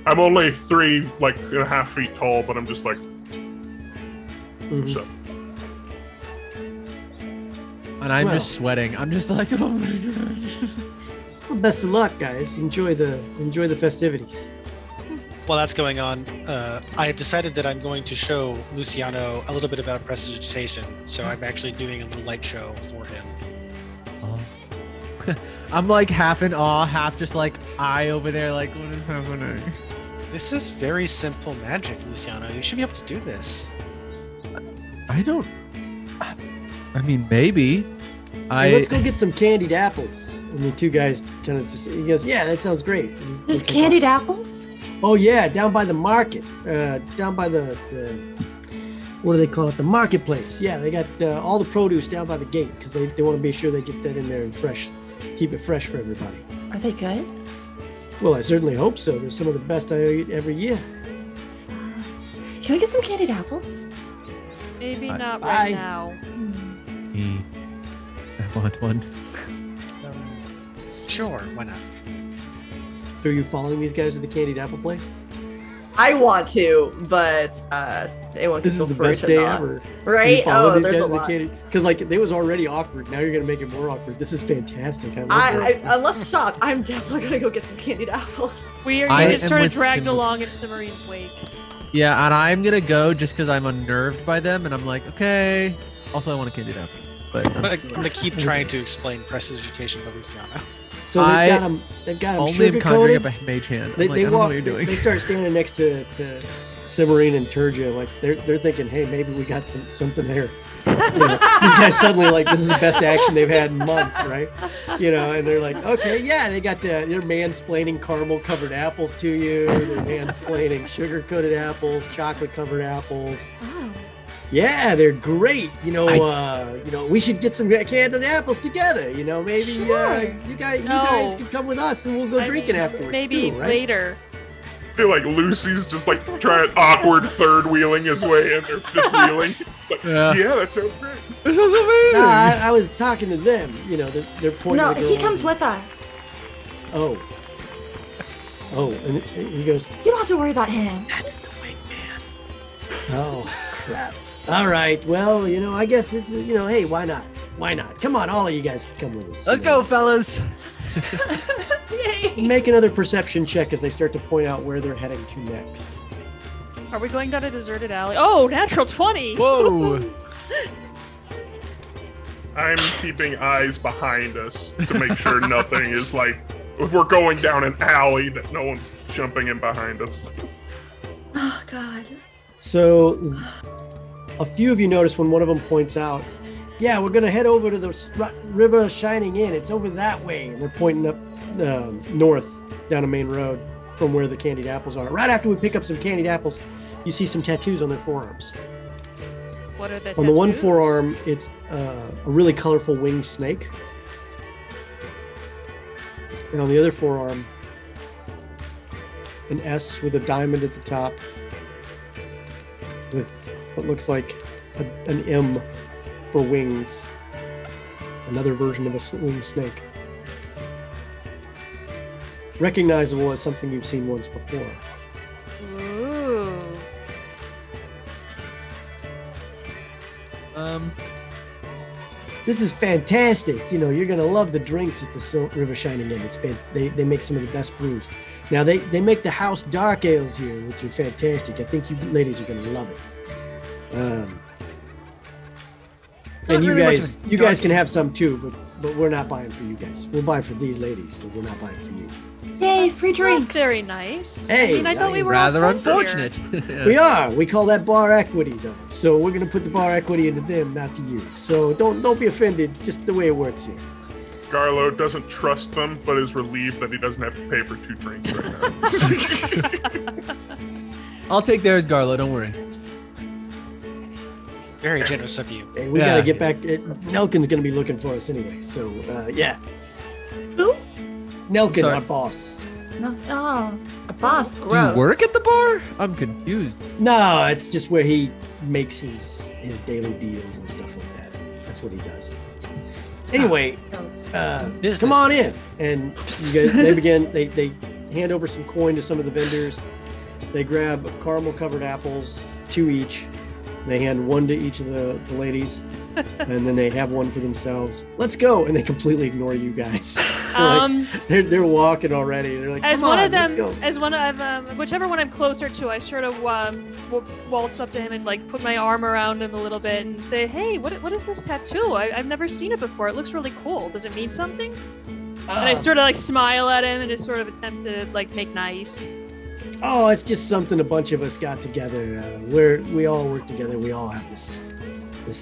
E: I'm only 3.5 feet tall, but I'm just like,
A: Mhm.
E: so.
D: And I'm
A: Well.
D: just sweating. I'm just like, oh my god.
A: Well, best of luck, guys. Enjoy the festivities.
C: While that's going on, I have decided that I'm going to show Luciano a little bit about prestidigitation. So I'm actually doing a little light show for him.
D: I'm like half in awe, half just like eye over there, like what is happening?
C: This is very simple magic, Luciano. You should be able to do this.
D: I mean, maybe.
A: Hey, let's go get some candied apples. And the two guys kind of he goes, yeah, that sounds great. And
F: There's
A: they take
F: candied
A: off.
F: apples?
A: Oh yeah, down by the market, down by the what do they call it? The marketplace. Yeah, they got all the produce down by the gate because they want to be sure they get that in there and fresh, keep it fresh for everybody.
F: Are they good?
A: Well, I certainly hope so. They're some of the best I eat every year.
F: Can we get some candied apples?
B: Maybe not
A: Bye.
B: right now.
D: I want one.
C: Sure, why not?
A: So are you following these guys to the candied apple place?
H: I want to, but anyone can
A: This is
H: feel
A: the
H: free
A: best
H: to
A: day
H: not.
A: ever.
H: Right? Oh, there's a lot.
A: Because like it was already awkward. Now you're gonna make it more awkward. This is fantastic. I love this.
H: Unless stopped, I'm definitely gonna go get some candied apples.
B: We are
D: I
B: just
D: am
B: sort of
D: with
B: dragged
D: Simba.
B: along in Cimmerine's wake.
D: Yeah, and I'm gonna go just because I'm unnerved by them, and I'm like, okay. Also, I want a candied apple, but
C: I'm gonna keep trying to explain prestidigitation to Luciano.
A: So they've got them
D: only am
A: sugar
D: conjuring
A: coated.
D: up a mage hand.
A: They,
D: I'm like,
A: they
D: I don't know
A: walk.
D: what you're doing.
A: They start standing next to Cimmerine and Turja. Like they're thinking, hey, maybe we got something here. These guys suddenly like this is the best action they've had in months, right? And they're like, okay, yeah, they got they're mansplaining caramel covered apples to you. They're mansplaining sugar coated apples, chocolate covered apples.
F: Oh.
A: Yeah, they're great. We should get some candied apples together. Maybe
F: Sure.
A: you guys
B: No.
A: can come with us and we'll go drinking afterwards.
B: Maybe
A: too, right?
B: later.
E: I feel like Lucy's just like trying awkward third wheeling his way in or fifth wheeling. Like,
D: Yeah.
E: yeah, that sounds great.
D: This is amazing.
A: No, I was talking to them. They're pointing.
F: No,
A: the
F: he
A: girls
F: comes
A: and-
F: with us.
A: Oh, and he goes.
F: You don't have to worry about him.
A: That's the wingman. Oh crap! All right. Well, I guess it's hey, why not? Why not? Come on, all of you guys can come with us.
D: Let's go, fellas.
F: Yay!
A: Make another perception check as they start to point out where they're heading to next.
B: Are we going down a deserted alley? Oh, natural 20.
D: Whoa.
E: I'm keeping eyes behind us to make sure nothing is like, if we're going down an alley, that no one's jumping in behind us.
F: Oh God.
A: So, a few of you notice when one of them points out, "Yeah, we're gonna head over to the River Shining Inn. It's over that way." And they're pointing up north down a main road from where the candied apples are. Right after we pick up some candied apples, you see some tattoos on their forearms.
B: What are the
A: On the one
B: tattoos?
A: forearm, it's a really colorful winged snake. And on the other forearm, an S with a diamond at the top with what looks like an M for wings. Another version of a winged snake. Recognizable as something you've seen once before.
B: Ooh.
A: This is fantastic. You know, you're gonna love the drinks at the River Shining Inn. They make some of the best brews. Now they make the house dark ales here, which are fantastic. I think you ladies are gonna love it. And you guys can have some too, but we're not buying for you guys. We'll buy for these ladies, but we're not buying for you.
F: Yay, free
B: That's not
F: drinks.
B: very nice.
A: Hey,
B: I thought we were
D: rather
B: all friends
D: unfortunate.
B: here.
A: We are. We call that bar equity, though. So we're gonna put the bar equity into them, not to you. So don't be offended. Just the way it works here.
E: Garlo doesn't trust them, but is relieved that he doesn't have to pay for 2 drinks right now.
D: I'll take theirs, Garlo. Don't worry.
C: Very generous of you.
A: Hey, we
D: Yeah.
A: gotta get back. Nelkin's gonna be looking for us anyway. So yeah.
F: Who?
A: Nelkin,
D: Sorry.
A: our boss.
F: No. Oh, a boss.
D: Do
F: Gross.
D: you work at the bar? I'm confused.
A: No, it's just where he makes his daily deals and stuff like that. That's what he does. Anyway,
C: Business.
A: come on in. And you guys, they hand over some coin to some of the vendors. They grab caramel covered apples, 2 each. They hand 1 to each of the ladies, and then they have 1 for themselves. Let's go. And they completely ignore you guys. They're walking already. They're like,
B: As
A: come
B: one
A: on,
B: of them,
A: let's go.
B: as one of whichever one I'm closer to, I sort of waltz up to him and like put my arm around him a little bit and say, "Hey, what is this tattoo? I've never seen it before. It looks really cool. Does it mean something?" And I sort of like smile at him and just sort of attempt to like make nice.
A: Oh, it's just something a bunch of us got together. We all work together. We all have this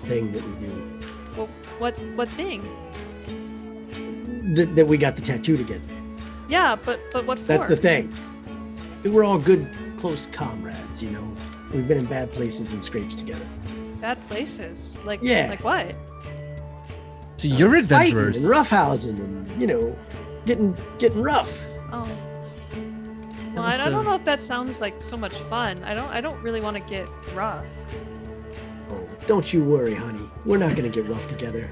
A: thing that we do.
B: Well, what thing?
A: That we got the tattoo together.
B: Yeah, but what for?
A: That's the thing. We're all good, close comrades. You know, we've been in bad places and scrapes together.
B: Bad places. Like
A: Yeah.
B: Like what?
D: So you're
A: Fighting
D: adventurers.
A: and roughhousing, and getting rough.
B: Oh. Well, I don't know if that sounds like so much fun. I don't really want to get rough.
A: Oh, don't you worry, honey. We're not gonna get rough together.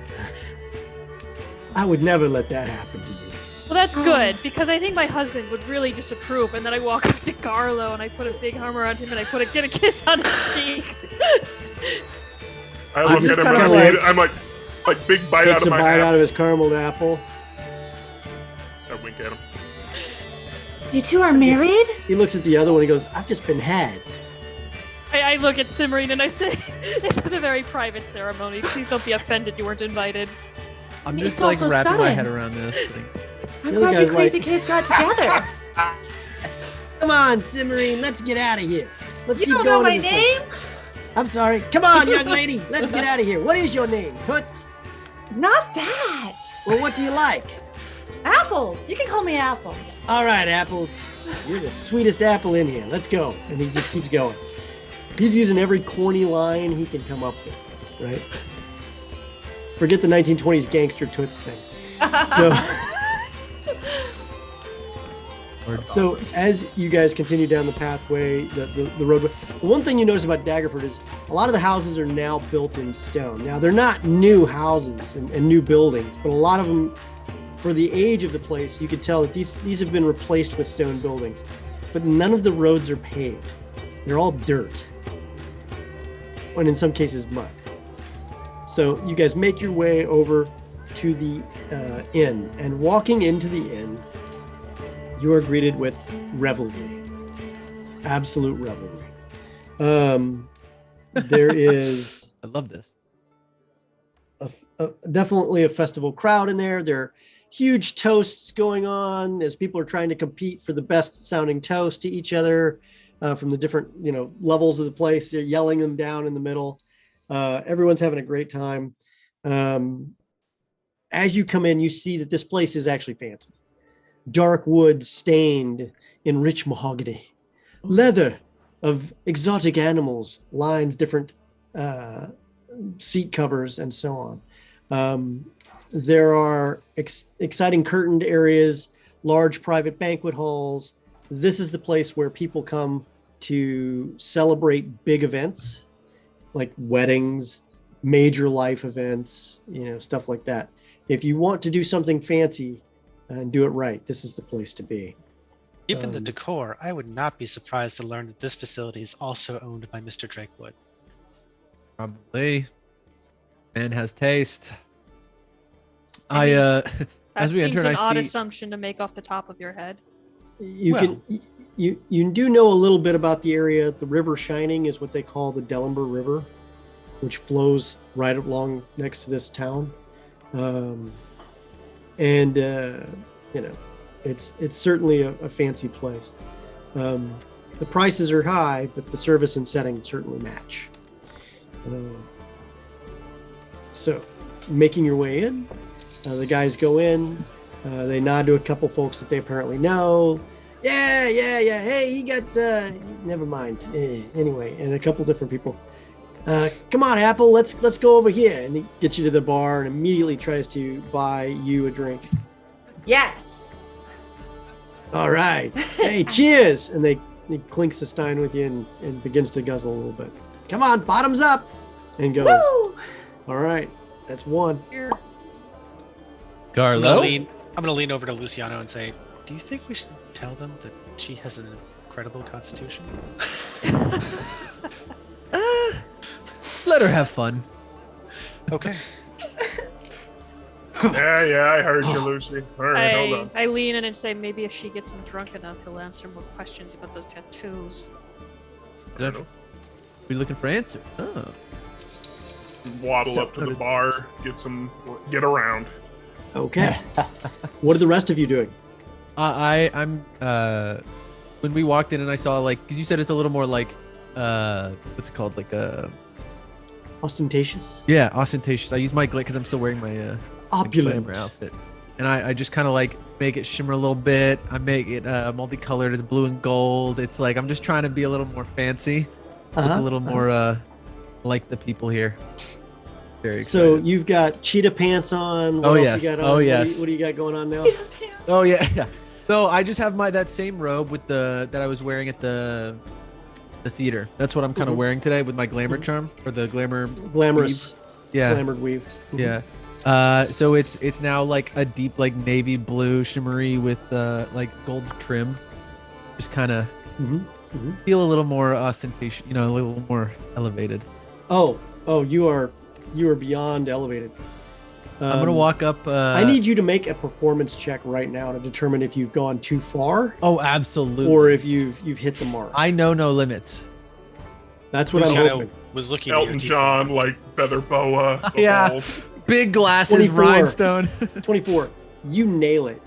A: I would never let that happen to you.
B: Well, that's good because I think my husband would really disapprove. And then I walk up to Garlo and I put a big arm around him and I get a kiss on his cheek.
E: I look
A: just
E: at him and
A: kinda
E: I'm like big bite out
A: Takes
E: of
A: a
E: my
A: bite
E: apple.
A: out of his caramel apple.
E: I wink at him.
F: You two are married?
A: He looks at the other one. He goes, "I've just been had."
B: I look at Simrine and I say, "It was a very private ceremony. Please don't be offended. You weren't invited."
D: I'm
F: It's
D: just like
F: also
D: wrapping my
F: sudden.
D: head around this. Like,
F: I'm
A: The other
F: glad you
A: guy's
F: crazy
A: like-
F: kids got together.
A: Come on, Simmerine, let's get out of here. Let's
F: You
A: keep
F: don't
A: going.
F: know my
A: to this place."
F: name?
A: I'm sorry. Come on, young lady. Let's get out of here. What is your name? Toots?
F: Not that.
A: Well, what do you like?
F: Apples. You can call me Apple.
A: All right, Apples. You're the sweetest apple in here. Let's go. And he just keeps going. He's using every corny line he can come up with, right? Forget the 1920s gangster Toots thing. So as you guys continue down the pathway, the roadway, the one thing you notice about Daggerford is a lot of the houses are now built in stone. Now, they're not new houses and new buildings, but a lot of them, for the age of the place, you could tell that these have been replaced with stone buildings. But none of the roads are paved. They're all dirt. And in some cases, mud. So you guys make your way over to the inn. And walking into the inn, you are greeted with revelry. Absolute revelry. There is
D: I love this.
A: definitely a festival crowd in there. There are huge toasts going on as people are trying to compete for the best sounding toast to each other from the different levels of the place. They're yelling them down in the middle. Everyone's having a great time. As you come in, you see that this place is actually fancy. Dark wood stained in rich mahogany, leather of exotic animals lines different seat covers and so on. There are exciting curtained areas, large private banquet halls. This is the place where people come to celebrate big events like weddings, major life events, stuff like that. If you want to do something fancy and do it right, this is the place to be.
C: Given the decor, I would not be surprised to learn that this facility is also owned by Mr. Drakewood.
D: Probably. Man has taste.
B: I mean,
D: As
B: That
D: we
B: seems
D: enter,
B: an odd
D: I see.
B: assumption to make off the top of your head.
A: You do know a little bit about the area. The River Shining is what they call the Dellenber River, which flows right along next to this town. It's certainly a fancy place. The prices are high, but the service and setting certainly match. So, making your way in, the guys go in. They nod to a couple folks that they apparently know. Yeah. Hey, you got. Never mind. Anyway, and a couple different people. Come on, Apple. Let's go over here. And he gets you to the bar and immediately tries to buy you a drink.
H: Yes.
A: All right. Hey, cheers. And he clinks the stein with you and begins to guzzle a little bit. Come on, bottoms up. And goes.
H: Woo!
A: All right. That's one.
B: Here.
D: Carlo.
C: I'm gonna lean over to Luciano and say, "Do you think we should tell them that she has an incredible constitution?"
D: Let her have fun.
C: Okay.
E: Yeah, I heard you, Lucy. All right, hold on.
B: I lean in and say maybe if she gets him drunk enough, he'll answer more questions about those tattoos.
D: We looking for answers? Oh.
E: Waddle
A: So-
E: up to the bar, get around.
A: Okay. What are the rest of you doing?
D: I'm when we walked in and I saw because you said it's a little more what's it called,
A: Ostentatious?
D: yeah, ostentatious. I use my because I'm still wearing my
A: Opulent.
D: glamour outfit, and I just kind of make it shimmer a little bit. I make it multicolored. It's blue and gold. It's I'm just trying to be a little more fancy, look a little more like the people here. Very excited.
A: So you've got cheetah pants on. What
D: Oh,
A: else
D: yes.
A: You got on?
D: Oh,
A: What do
D: yes.
A: What do you got going on now?
D: Oh yeah. So I just have that same robe with that I was wearing at the theater. That's what I'm kind of wearing today with my glamour charm or the glamour.
A: Glamorous.
D: Yeah.
A: Glamored weave. Mhm.
D: Yeah. So it's now a deep navy blue shimmery with gold trim. Just kind of feel a little more ostentatious, a little more elevated.
A: Oh, you are beyond elevated.
D: I'm gonna walk up.
A: I need you to make a performance check right now to determine if you've gone too far
D: Oh, absolutely.
A: or if you've hit the mark.
D: I know no limits.
A: That's what I'm
C: Luciano
A: hoping.
C: was looking at
E: Elton
C: your teeth.
E: John, feather boa. the
D: Yeah.
E: whole-
D: Big glasses,
A: 24.
D: rhinestone.
A: 24. You nail it.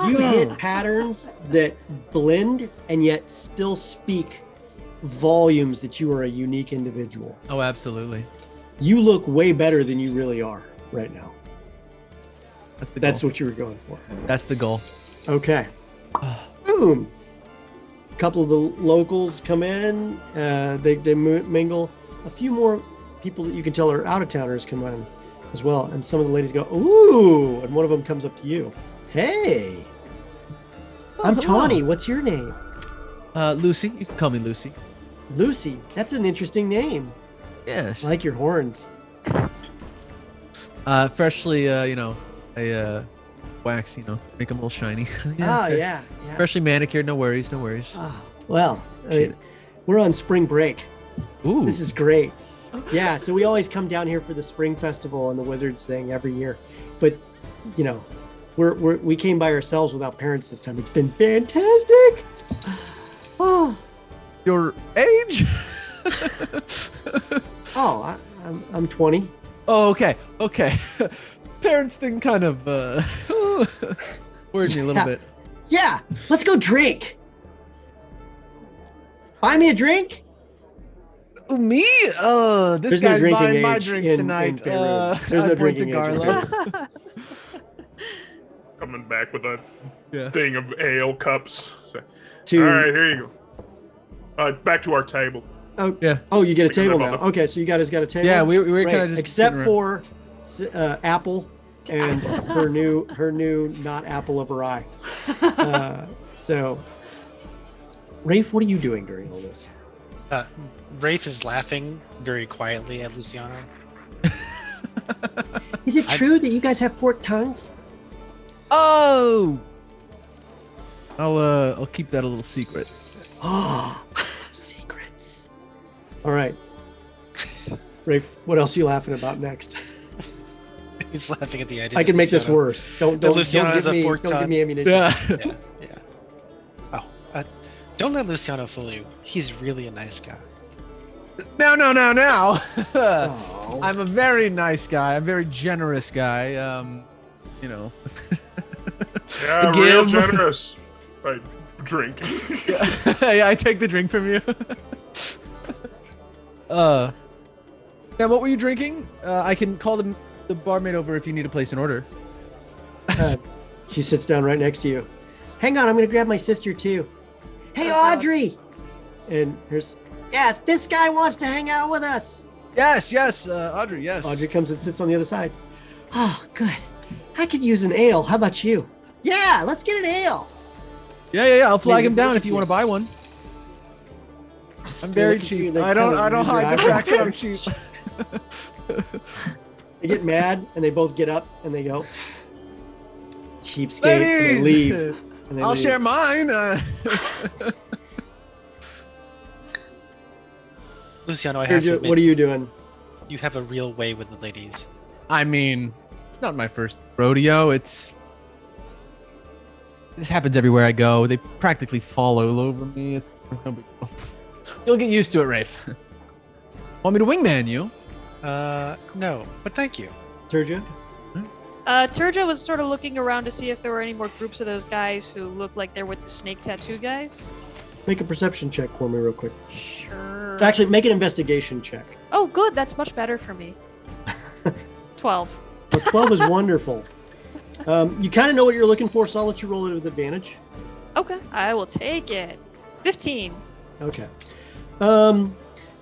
A: You hit patterns that blend and yet still speak volumes that you are a unique individual.
D: Oh, absolutely.
A: You look way better than you really are right now.
D: That's
A: What you were going for.
D: That's the goal.
A: Okay. Boom. A couple of the locals come in. They mingle. A few more people that you can tell are out of towners come in as well. And some of the ladies go, ooh. And one of them comes up to you. Hey. I'm Tawny. What's your name?
D: Lucy. You can call me Lucy.
A: Lucy. That's an interesting name.
D: Yeah.
A: I like your horns.
D: Freshly, I wax, make them a little shiny.
A: Yeah.
D: Freshly manicured. No worries.
A: Oh, well, we're on spring break.
D: Ooh.
A: This is great. Yeah, so we always come down here for the spring festival and the Wizards thing every year. But, we came by ourselves without parents this time. It's been fantastic. Oh,
D: Your age?
A: I'm 20.
D: Oh, okay. Parents thing kind of worried me a little bit.
A: Yeah, let's go drink. Buy me a drink.
D: Me? This
A: There's no
D: guy's
A: drinking
D: buying my
A: age
D: drinks
A: in
D: tonight.
A: Faerun. There's no
D: I point to
A: drinking age in
D: Garlo.
E: Coming back with a
D: Yeah.
E: thing of ale cups. So,
A: To,
E: all right, here you go. Back to our table.
A: Oh,
D: Yeah.
A: Oh, you get a
E: Because
A: table
E: I'm
A: now.
E: on the-
A: Okay, so you guys got a table.
D: Yeah, we were
A: Great.
D: kind of just
A: except
D: sitting
A: for Apple and her new not apple of her eye. So, Rafe, what are you doing during all this?
C: Rafe is laughing very quietly at Luciano.
A: Is it true that you guys have forked tongues?
D: Oh, I'll keep that a little secret.
A: Oh, secrets. All right. Rafe, what else are you laughing about next?
C: He's laughing at the idea.
A: I can
C: that
A: make this
C: Luciano-
A: worse. Don't
C: Luciano has
A: give
C: a
A: me,
C: forked
A: don't give
C: tongue.
A: me ammunition.
D: Yeah.
C: Yeah. Oh, don't let Luciano fool you. He's really a nice guy.
D: No.
A: Oh.
D: I'm a very nice guy. I'm a very generous guy. You know.
E: Yeah, real
D: Give.
E: generous. I drink.
D: Yeah, I take the drink from you. Now, what were you drinking? I can call the barmaid over if you need to place an order.
A: She sits down right next to you. Hang on, I'm gonna grab my sister too. Hey,
B: Oh, God.
A: Audrey. And here's this guy wants to hang out with us.
D: Yes, Audrey, yes.
A: Audrey comes and sits on the other side. Oh, good. I could use an ale. How about you? Yeah, let's get an ale.
D: Yeah. I'll flag him down
A: look
D: if you
A: at
D: want to buy one. I'm very
A: look at you
D: cheap.
A: and they
D: I don't
A: kinda raise
D: hide the
A: their
D: fact that I'm
A: eyebrows.
D: cheap.
A: They get mad and they both get up and they go, cheapskate, and they
D: Ladies!
A: leave. And they
D: I'll
A: leave.
D: share mine.
C: Luciano, I have to
A: Sergio,
C: admit,
A: what are you doing?
C: you have a real way with the ladies.
D: I mean, it's not my first rodeo. This happens everywhere I go. They practically fall all over me. It's no big deal. You'll get used to it, Rafe. Want me to wingman you?
C: No, but thank you.
A: Sergio?
B: Turjo was sort of looking around to see if there were any more groups of those guys who look like they're with the snake tattoo guys.
A: Make a perception check for me real quick.
B: Sure.
A: Actually, make an investigation check.
B: Oh, good. That's much better for me. 12.
A: Well, 12 is wonderful. You kind of know what you're looking for, so I'll let you roll it with advantage.
B: Okay, I will take it. 15.
A: Okay.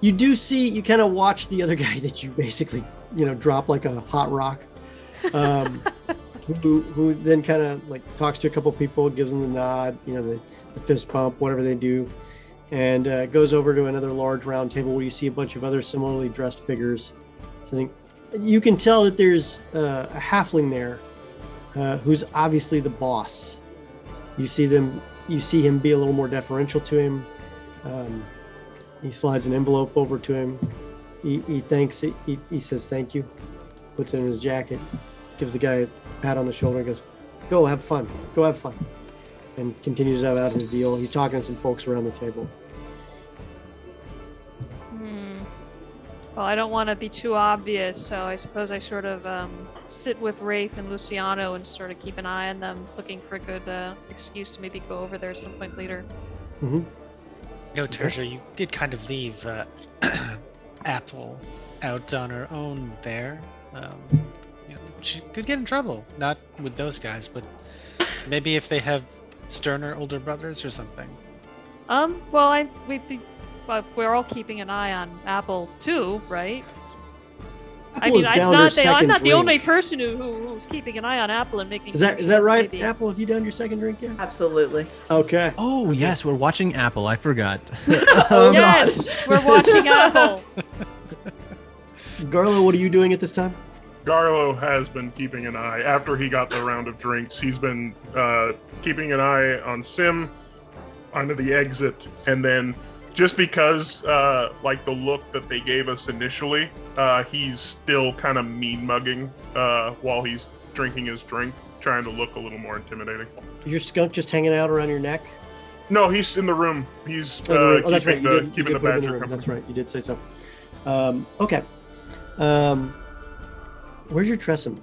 A: You do see, you kind of watch the other guy that you basically, drop like a hot rock. Who then kind of like talks to a couple people, gives them the nod, the fist pump, whatever they do, and goes over to another large round table where you see a bunch of other similarly dressed figures sitting. You can tell that there's a halfling there who's obviously the boss. You see him be a little more deferential to him. He slides an envelope over to him. He thanks. He says thank you. Puts it in his jacket. Gives the guy a pat on the shoulder. And goes, "Go have fun. Go have fun." And continues about his deal. He's talking to some folks around the table.
B: Well, I don't want to be too obvious, so I suppose I sort of sit with Rafe and Luciano and sort of keep an eye on them, looking for a good excuse to maybe go over there at some point later.
A: Mm-hmm.
C: Terja, you did kind of leave Apple out on her own there. She could get in trouble. Not with those guys, but maybe if they have sterner older brothers or something.
B: Well, we're all keeping an eye on Apple too, right?
A: Apple is down her
B: I'm
A: second
B: not the
A: drink.
B: only person who's keeping an eye on Apple and making.
A: Is
B: sure
A: that
B: she doesn't
A: right,
B: maybe-
A: Apple? Have you done your second drink yet?
H: Absolutely.
A: Okay.
D: Oh, yes, we're watching Apple. I forgot.
B: Yes, we're watching Apple.
A: Garlo, what are you doing at this time?
E: Garlo has been keeping an eye. After he got the round of drinks, he's been keeping an eye on Sim, onto the exit, and then just because, like the look that they gave us initially, he's still kind of mean-mugging while he's drinking his drink, trying to look a little more intimidating.
A: Is your skunk just hanging out around your neck?
E: No, he's in the room. He's
A: Oh, that's right.
E: keeping
A: You
E: the,
A: did,
E: keeping
A: you
E: the
A: did put him in
E: badger
A: room.
E: company.
A: That's right. You did say so. Okay. Where's your Tressum?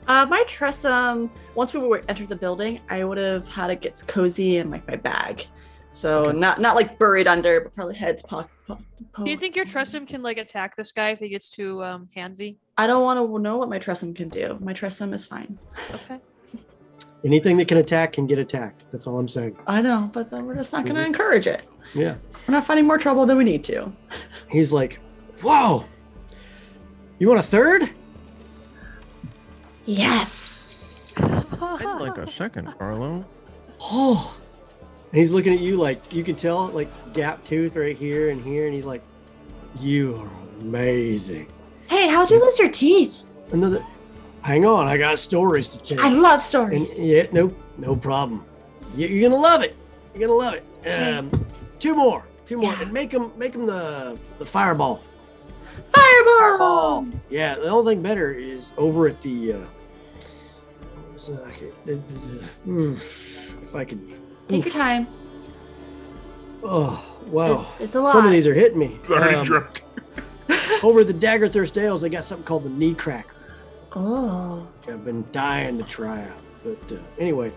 H: My Tressum, once we entered the building, I would have had it get cozy in like my bag. So
A: Okay.
H: not like buried under, but probably heads poke.
B: Do you think your Tressum can like attack this guy if he gets too handsy?
H: I don't want to know what my Tressum can do. My Tressum is fine.
B: Okay.
A: Anything that can attack can get attacked. That's all I'm saying.
H: I know, but then we're just not going to encourage it.
A: Yeah.
H: We're not finding more trouble than we need to.
A: He's like, "Whoa! You want a third?"
F: Yes.
D: I'd like a second, Carlo.
A: Oh. And he's looking at you like you can tell, like gap tooth right here and here, and he's like, "You are amazing."
F: Hey, how'd you lose your teeth?
A: Another. Hang on, I got stories to tell.
F: I love
A: And
F: stories.
A: yeah, no problem. You're gonna love it. You're gonna love it. Two more,
F: Yeah.
A: and make them the fireball.
F: Fireball!
A: Yeah, the only thing better is over at the. If I could.
F: Take your time.
A: Oh wow!
F: It's a lot.
A: Some of these are hitting me.
E: Sorry, drunk.
C: Oh.
A: Over at the Daggerford Stables, they got something called the knee cracker.
F: Oh.
A: I've been dying to try out, but anyway,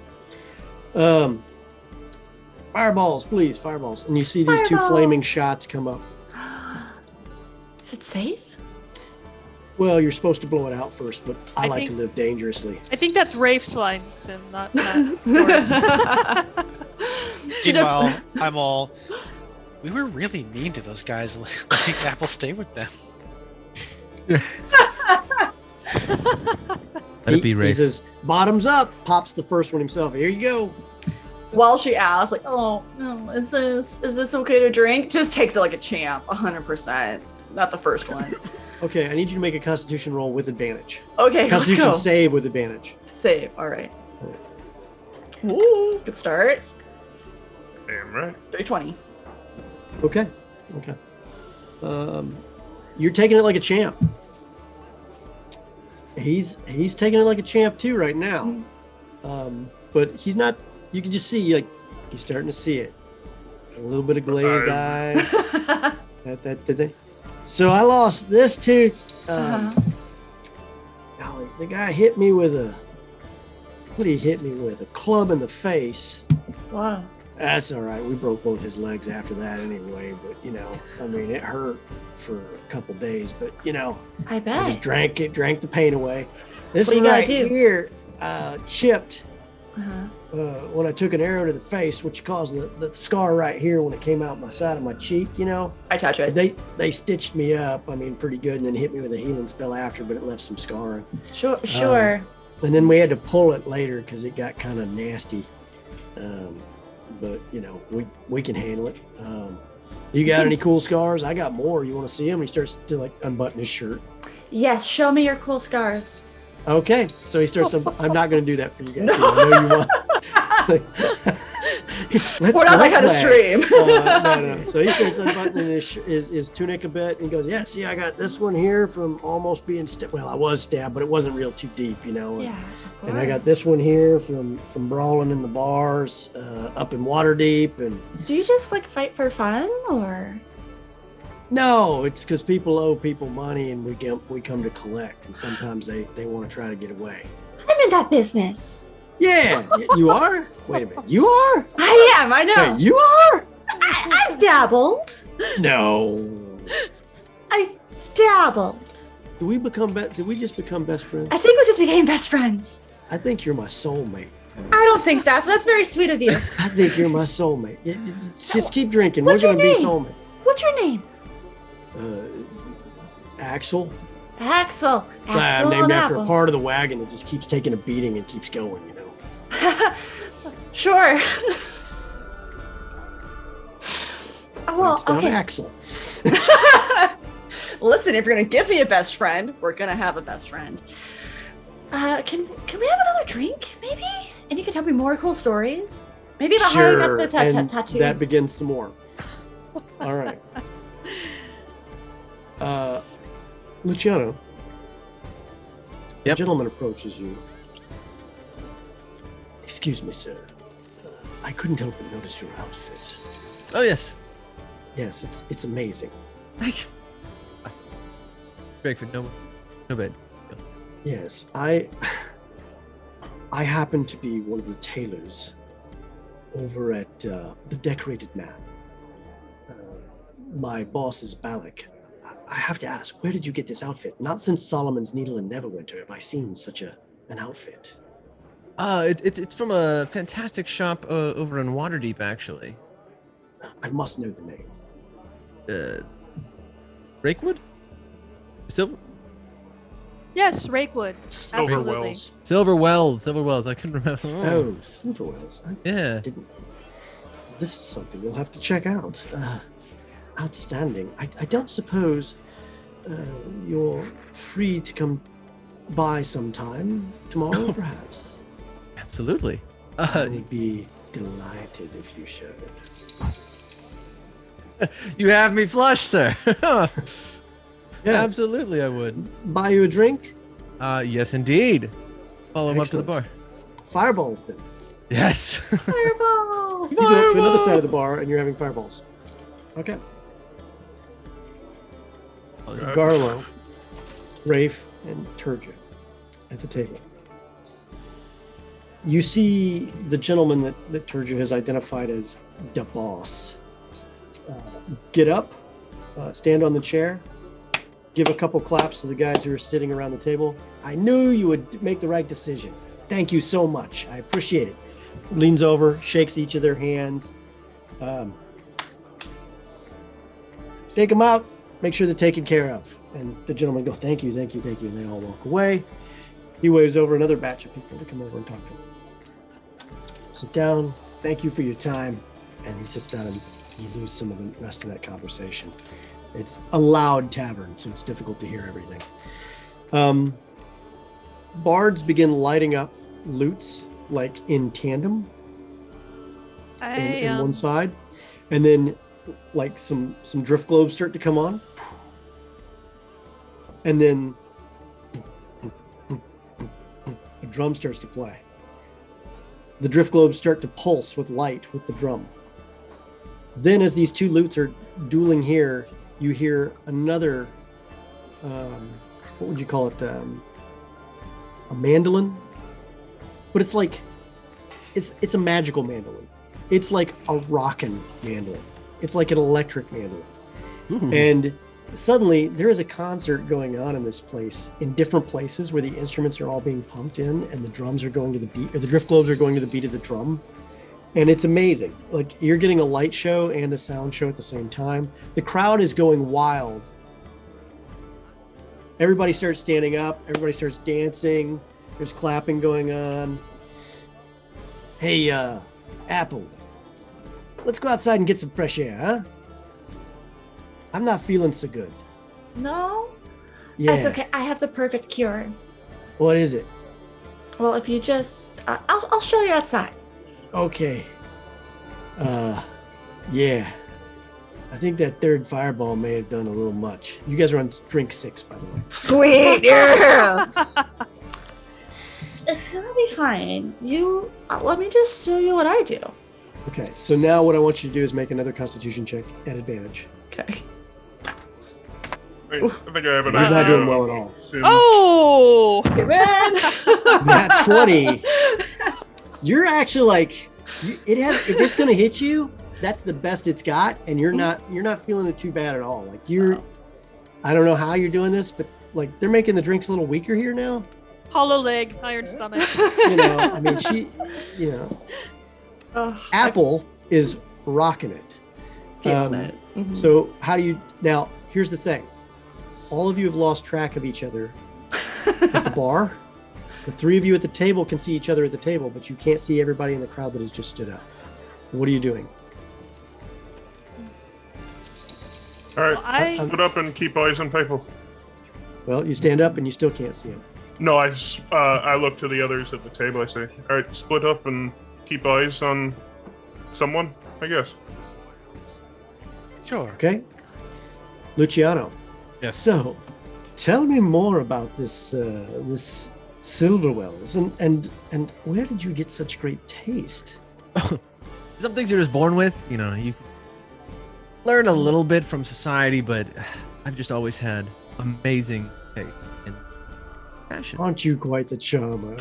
A: fireballs, please, fireballs. And you see these two flaming
F: Fireballs.
A: shots come up.
F: Is it safe?
A: Well, you're supposed to blow it out first, but I
B: I
A: like to
B: think-
A: live dangerously.
B: I think that's Rafe sliding sim, not yours.
C: Meanwhile, I'm all. We were really mean to those guys. Letting Apple stay with them.
D: Let it be
A: He
D: Rafe.
A: says, "Bottoms up." Pops the first one himself. Here you go.
H: While she asks, like, "Oh, no, is this okay to drink?" Just takes it like a champ, 100%. Not the first one.
A: Okay, I need you to make a Constitution roll with advantage.
H: Okay, let's
A: Constitution
H: go.
A: save with advantage.
H: Save. All right. Ooh, good start.
E: Damn right.
H: 320.
A: Okay. You're taking it like a champ. He's taking it like a champ too right now. But he's not. You can just see like he's starting to see it. A little bit of glazed eye. That. So I lost this tooth. Golly, the guy hit me with a. What did he hit me with? A club in the face.
F: Wow.
A: That's all right. We broke both his legs after that anyway. But I mean, it hurt for a couple days. But
F: I
A: I
F: bet.
A: just drank the pain away. This
F: What do
A: one
F: you
A: right
F: gotta do?
A: here chipped
F: Uh-huh.
A: when I took an arrow to the face, which caused the scar right here when it came out my side of my cheek.
H: I touch it.
A: They stitched me up. I mean, pretty good, and then hit me with a healing spell after, but it left some scarring.
F: Sure.
A: And then we had to pull it later because it got kind of nasty. But we can handle it. You got any cool scars? I got more. You want to see them? He starts to like unbutton his shirt.
F: Yes, show me your cool scars.
A: Okay, so he starts. I'm not going to do that for you guys. I know you want. Let's
H: We're not that
A: go
H: kind of
A: play.
H: stream.
A: No. So he starts unbuttoning his tunic a bit, and he goes, "Yeah, see, I got this one here from almost being stabbed. Well, I was stabbed, but it wasn't real too deep,
F: Yeah.
A: And I got this one here from brawling in the bars, up in Waterdeep, and
F: Do you just like fight for fun, or?
A: no, it's because people owe people money, and we come to collect, and sometimes they want to try to get away.
F: I'm in that business.
A: Yeah, you are. Wait a minute, you are.
H: I am. I know.
A: Hey, you are.
F: I dabbled.
A: No.
F: I dabbled.
A: Did we just become best friends?
F: I think we just became best friends.
A: I think you're my soulmate.
F: I don't think that. That's very sweet of you.
A: I think you're my soulmate. Just keep drinking.
F: What's
A: We're
F: your
A: gonna be
F: name?
A: soulmates.
F: What's your name?
A: Axel.
F: Axel.
A: I'm
F: Axel
A: named
F: and
A: after a
F: Apple.
A: part of the wagon that just keeps taking a beating and keeps going.
F: Sure. Well,
A: It's not
F: okay.
A: Axel.
H: Listen, if you're gonna give me a best friend, we're gonna have a best friend.
F: Can we have another drink, maybe? And you can tell me more cool stories. Maybe about how you got the
A: and
F: tattoos.
A: that begins some more. All right. Luciano.
D: Yep.
A: A gentleman approaches you. Excuse me, sir. I couldn't help but notice your outfit.
D: Oh yes,
A: Yes, it's amazing.
D: Drakeford, no bad.
A: Yes, I happen to be one of the tailors over at the Decorated Man. My boss is Balak. I have to ask, where did you get this outfit? Not since Solomon's Needle and Neverwinter have I seen such an outfit.
D: It's from a fantastic shop over in Waterdeep, actually.
A: I must know the name.
D: Rakewood? Silver
B: Yes, Rakewood. Absolutely.
E: Silverwells.
D: Wells. I couldn't remember.
A: Oh, Silverwells. I
D: Yeah.
A: didn't. This is something we'll have to check out. Outstanding. I don't suppose you're free to come by sometime tomorrow, perhaps.
D: Absolutely.
A: I would be
G: delighted if you should.
D: You have me flushed, sir.
A: Yes.
D: Absolutely, I would.
A: Buy you a drink?
D: Yes, indeed. Follow him up to the bar.
A: Fireballs, then.
D: Yes.
H: Fireballs.
A: You go up to another side of the bar, and you're having fireballs. Okay. Garlo, Rafe, and Turja at the table. You see the gentleman that Turja has identified as the boss. Get up, stand on the chair, give a couple claps to the guys who are sitting around the table. I knew you would make the right decision. Thank you so much. I appreciate it. Leans over, shakes each of their hands. Take them out. Make sure they're taken care of. And the gentlemen go, thank you, thank you, thank you. And they all walk away. He waves over another batch of people to come over and talk to him. Sit down. Thank you for your time. And he sits down and you lose some of the rest of that conversation. It's a loud tavern, so it's difficult to hear everything. Bards begin lighting up loots like in tandem in one side. And then like some drift globes start to come on. And then a drum starts to play. The drift globes start to pulse with light with the drum. Then as these two lutes are dueling here, you hear another, what would you call it? A mandolin? But it's like, it's a magical mandolin. It's like a rockin' mandolin. It's like an electric mandolin. Ooh. And suddenly there is a concert going on in this place in different places where the instruments are all being pumped in and the drums are going to the beat, or the drift globes are going to the beat of the drum. And it's amazing. Like you're getting a light show and a sound show at the same time. The crowd is going wild. Everybody starts standing up. Everybody starts dancing. There's clapping going on. Hey, Apple, let's go outside and get some fresh air, huh? I'm not feeling so good.
F: No?
A: Yeah.
F: That's okay. I have the perfect cure.
A: What is it?
F: Well, if you just... I'll show you outside.
A: Okay. Yeah. I think that third fireball may have done a little much. You guys are on drink 6, by the way.
H: Sweet, yeah.
F: It's gonna be fine. You... let me just show you what I do.
A: Okay, so now what I want you to do is make another Constitution check at advantage.
H: Okay.
E: I think I have an
A: He's not
E: idea
A: doing well
E: of
A: at all.
E: Sin's-
B: Oh!
H: Get in.
A: Nat 20. You're actually like, if it's gonna hit you, that's the best it's got, and you're not feeling it too bad at all. Like I don't know how you're doing this, but like they're making the drinks a little weaker here now.
B: Hollow leg, iron stomach.
A: You know, I mean, Apple is rocking it.
H: Feeling it. Mhm.
A: So how do you now? Here's the thing: all of you have lost track of each other at the bar. The 3 of you at the table can see each other at the table, but you can't see everybody in the crowd that has just stood up. What are you doing?
E: All right,
B: Well, I-
E: split up and keep eyes on people.
A: Well, you stand up and you still can't see him.
E: No, I look to the others at the table. I say, all right, split up and keep eyes on someone, I guess.
C: Sure.
A: Okay, Luciano.
D: Yes.
A: So, tell me more about this Silverwells and where did you get such great taste?
D: Some things you're just born with. You know, you can learn a little bit from society, but I've just always had amazing taste and passion.
A: Aren't you quite the charmer?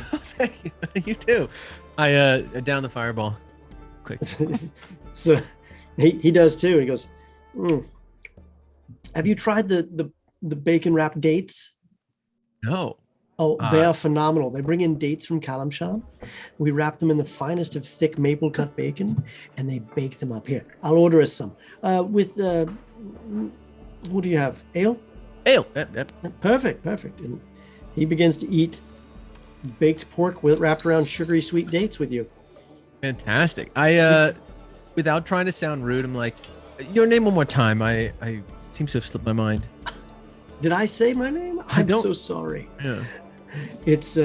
D: You too. I down the fireball. Quick.
A: So he does too. He goes, have you tried the bacon wrapped dates?
D: No.
A: Oh, they are phenomenal. They bring in dates from Kalamshan. We wrap them in the finest of thick maple cut bacon, and they bake them up here. I'll order us some. With what do you have? Ale?
D: Ale. Yep.
A: Perfect. And he begins to eat baked pork wrapped around sugary sweet dates with you.
D: Fantastic. I without trying to sound rude, I'm like, your name one more time. I seems to have slipped my mind.
A: Did I say my name? I'm so sorry.
D: Yeah.
A: It's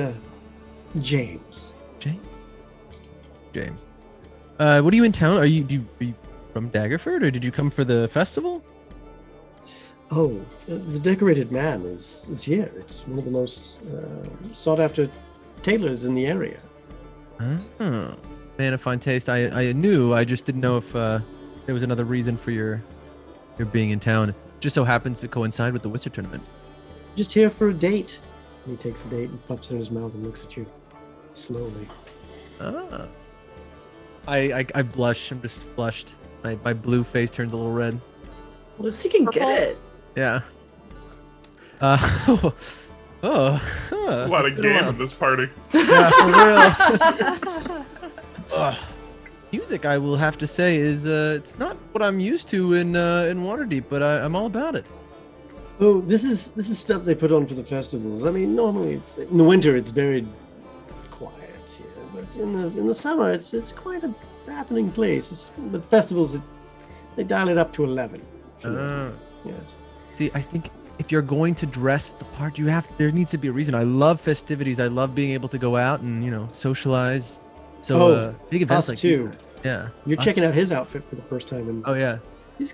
A: James.
D: James. What are you in town? Are you from Daggerford, or did you come for the festival?
A: Oh, the decorated man is here. It's one of the most sought after tailors in the area.
D: Oh, man of fine taste. I knew. I just didn't know if there was another reason for your being in town. Just so happens to coincide with the Wizard tournament.
A: Just here for a date. And he takes a date and pops it in his mouth and looks at you slowly.
D: Ah. I blush. I'm just flushed. My blue face turns a little red.
H: Well, if he can get it.
D: Yeah.
E: A lot of game in this party.
D: Yeah, for real. Music, I will have to say, is it's not what I'm used to in Waterdeep, but I'm all about it.
A: Oh, this is stuff they put on for the festivals. I mean, normally in the winter it's very quiet here, but in the summer it's quite a happening place. With festivals, they dial it up to 11. Yes.
D: See, I think if you're going to dress the part, there needs to be a reason. I love festivities. I love being able to go out and socialize. So big events like
A: too.
D: these. Yeah.
A: You're checking out his outfit for the first time, and
D: oh yeah,
A: he's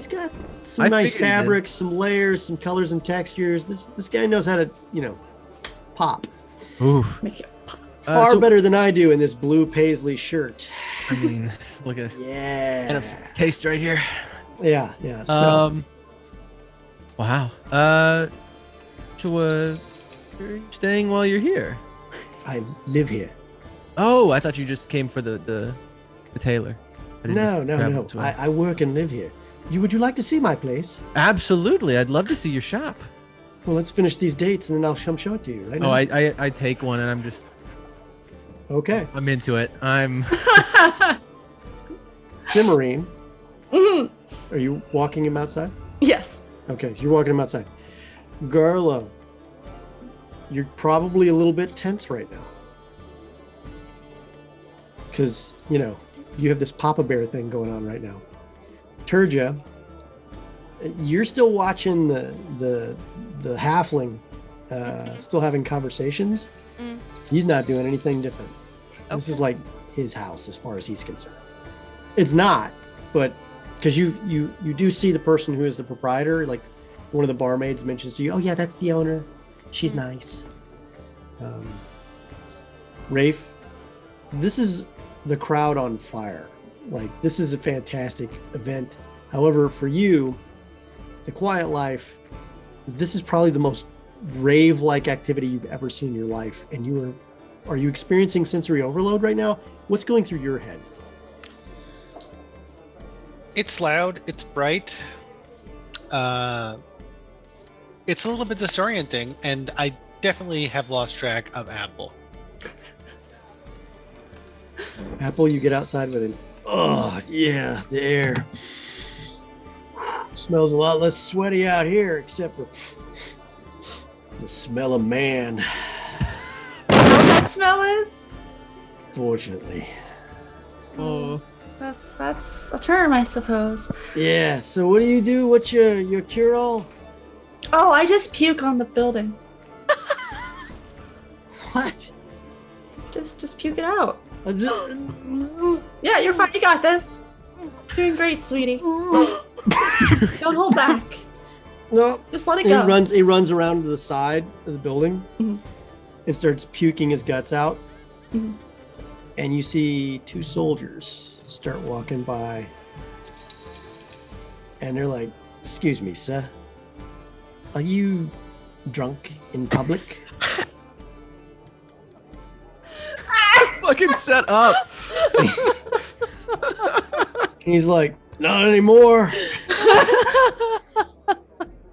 A: got some nice fabrics, some layers, some colors and textures. This guy knows how to pop.
D: Ooh.
H: Make it pop.
A: Far better than I do in this blue paisley shirt.
D: I mean, look at
A: yeah.
D: kind of taste right here.
A: Yeah. So.
D: Wow. So are you staying while you're here?
A: I live here.
D: Oh, I thought you just came for the tailor.
A: No. I work and live here. Would you like to see my place?
D: Absolutely. I'd love to see your shop.
A: Well, let's finish these dates and then I'll come show it to you. Right now.
D: Oh, I take one and I'm just
A: okay.
D: I'm into it. I'm
A: Cimarine.
H: Mm-hmm.
A: Are you walking him outside?
H: Yes.
A: Okay, you're walking him outside. Garlo, you're probably a little bit tense right now. Because, you have this Papa Bear thing going on right now. Turja, you're still watching the halfling still having conversations. He's not doing anything different. Okay. This is like his house as far as he's concerned. It's not, but because you do see the person who is the proprietor, like one of the barmaids mentions to you, oh yeah, that's the owner. She's nice. Rafe, this is the crowd on fire. Like, this is a fantastic event. However, for you, the Quiet Life, this is probably the most rave-like activity you've ever seen in your life. And are you experiencing sensory overload right now? What's going through your head?
C: It's loud. It's bright. It's a little bit disorienting, and I definitely have lost track of Apple.
A: Apple, you get outside with him. Oh, yeah, the air. Smells a lot less sweaty out here, except for the smell of man.
H: You know what that smell is?
A: Fortunately.
D: Oh.
F: That's a term, I suppose.
A: Yeah, so what do you do? What's your cure-all?
F: Oh, I just puke on the building.
A: What?
F: Just puke it out. Yeah, you're fine. You got this. Doing great, sweetie. Don't hold back.
A: No.
F: Just let it go.
A: He runs around to the side of the building and starts puking his guts out. And you see two soldiers start walking by. And they're like, excuse me, sir. Are you drunk in public?
D: Fucking set up.
A: He's like, not anymore.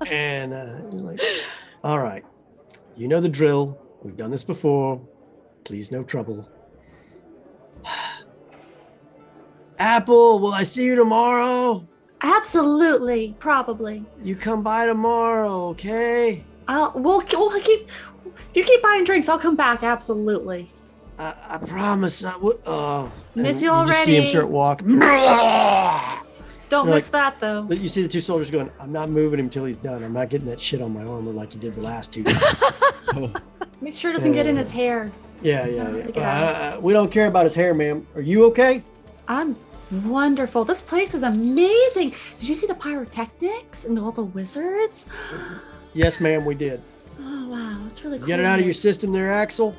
A: And he's like, all right, you know the drill. We've done this before. Please, no trouble. Apple, will I see you tomorrow?
F: Absolutely, probably.
A: You come by tomorrow, okay?
F: We'll keep. If you keep buying drinks, I'll come back. Absolutely.
A: I promise I would.
F: Miss you
A: You just see him
F: already.
A: start walking.
F: Don't
A: You're
F: miss that though.
A: You see the two soldiers going, I'm not moving him till he's done. I'm not getting that shit on my armor like you did the last two times.
F: Make sure it doesn't get in his hair.
A: Yeah. We don't care about his hair, ma'am. Are you okay?
F: I'm wonderful. This place is amazing. Did you see the pyrotechnics and all the wizards?
A: Yes, ma'am, we did.
F: Oh, wow. It's really cool.
A: Get it out of your system there, Axel.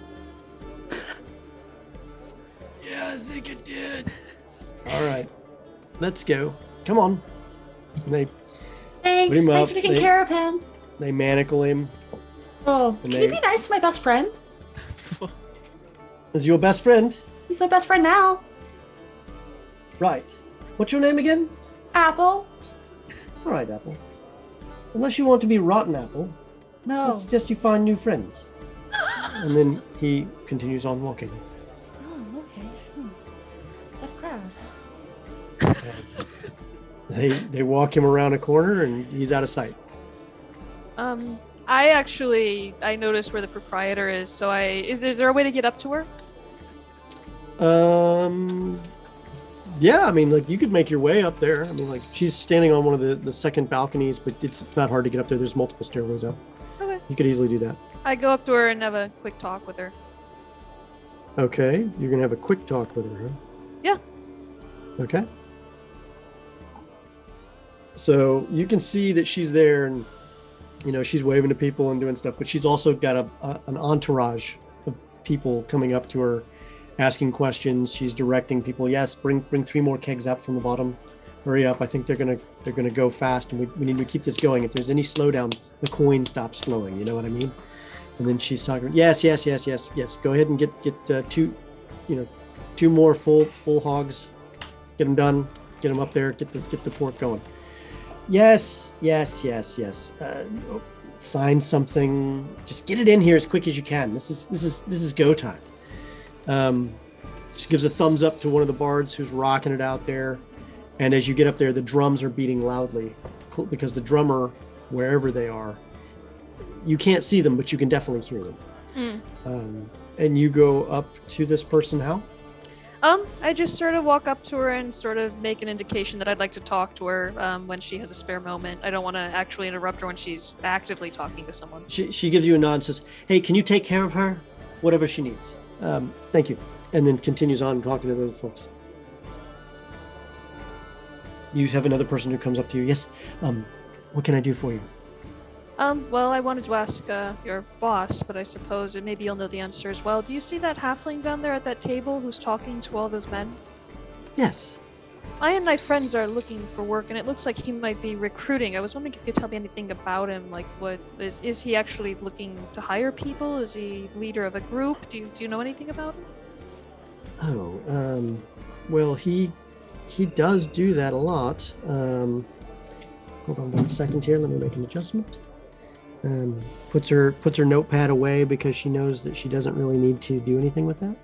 A: Yeah, I think it did. All right, let's go. Come on. And they
F: Thanks.
A: put him
F: Thanks
A: up.
F: for taking care of him.
A: They manacle him.
F: Oh,
A: And
F: can you be nice to my best friend?
A: Is your best friend?
F: He's my best friend now.
A: Right. What's your name again?
F: Apple.
A: All right, Apple. Unless you want to be Rotten Apple,
F: No.
A: I suggest you find new friends. And then he continues on walking.
F: Oh, okay. Tough crowd.
A: They walk him around a corner and he's out of sight.
B: I noticed where the proprietor is, so is there a way to get up to her?
A: Yeah, I mean, like, you could make your way up there. I mean, like, she's standing on one of the second balconies, but it's not hard to get up there. There's multiple stairways up.
B: Okay.
A: You could easily do that.
B: I go up to her and have a quick talk with her.
A: Okay, you're gonna have a quick talk with her, huh?
B: Yeah. Okay.
A: So you can see that she's there, and she's waving to people and doing stuff, but she's also got an entourage of people coming up to her, asking questions. She's directing people. Yes, bring 3 more kegs up from the bottom. Hurry up! I think they're gonna go fast, and we need to keep this going. If there's any slowdown, the coin stops flowing. You know what I mean? And then she's talking. Yes. Go ahead and get 2 more full hogs. Get them done. Get them up there. Get the pork going. Yes. Sign something. Just get it in here as quick as you can. This is go time. She gives a thumbs up to one of the bards who's rocking it out there. And as you get up there, the drums are beating loudly because the drummer, wherever they are, you can't see them, but you can definitely hear them. And you go up to this person, how?
B: I just sort of walk up to her and sort of make an indication that I'd like to talk to her when she has a spare moment. I don't want to actually interrupt her when she's actively talking to someone.
A: She gives you a nod and says, hey, can you take care of her? Whatever she needs. Thank you. And then continues on talking to the other folks. You have another person who comes up to you. Yes, what can I do for you?
B: Well, I wanted to ask your boss, but I suppose maybe you'll know the answer as well. Do you see that halfling down there at that table who's talking to all those men?
A: Yes.
B: I and my friends are looking for work, and it looks like he might be recruiting. I was wondering if you could tell me anything about him. Like, what is he actually looking to hire people? Is he leader of a group? Do you know anything about him?
A: Oh, well, he does do that a lot. Hold on 1 second here. Let me make an adjustment. Puts her notepad away because she knows that she doesn't really need to do anything with that.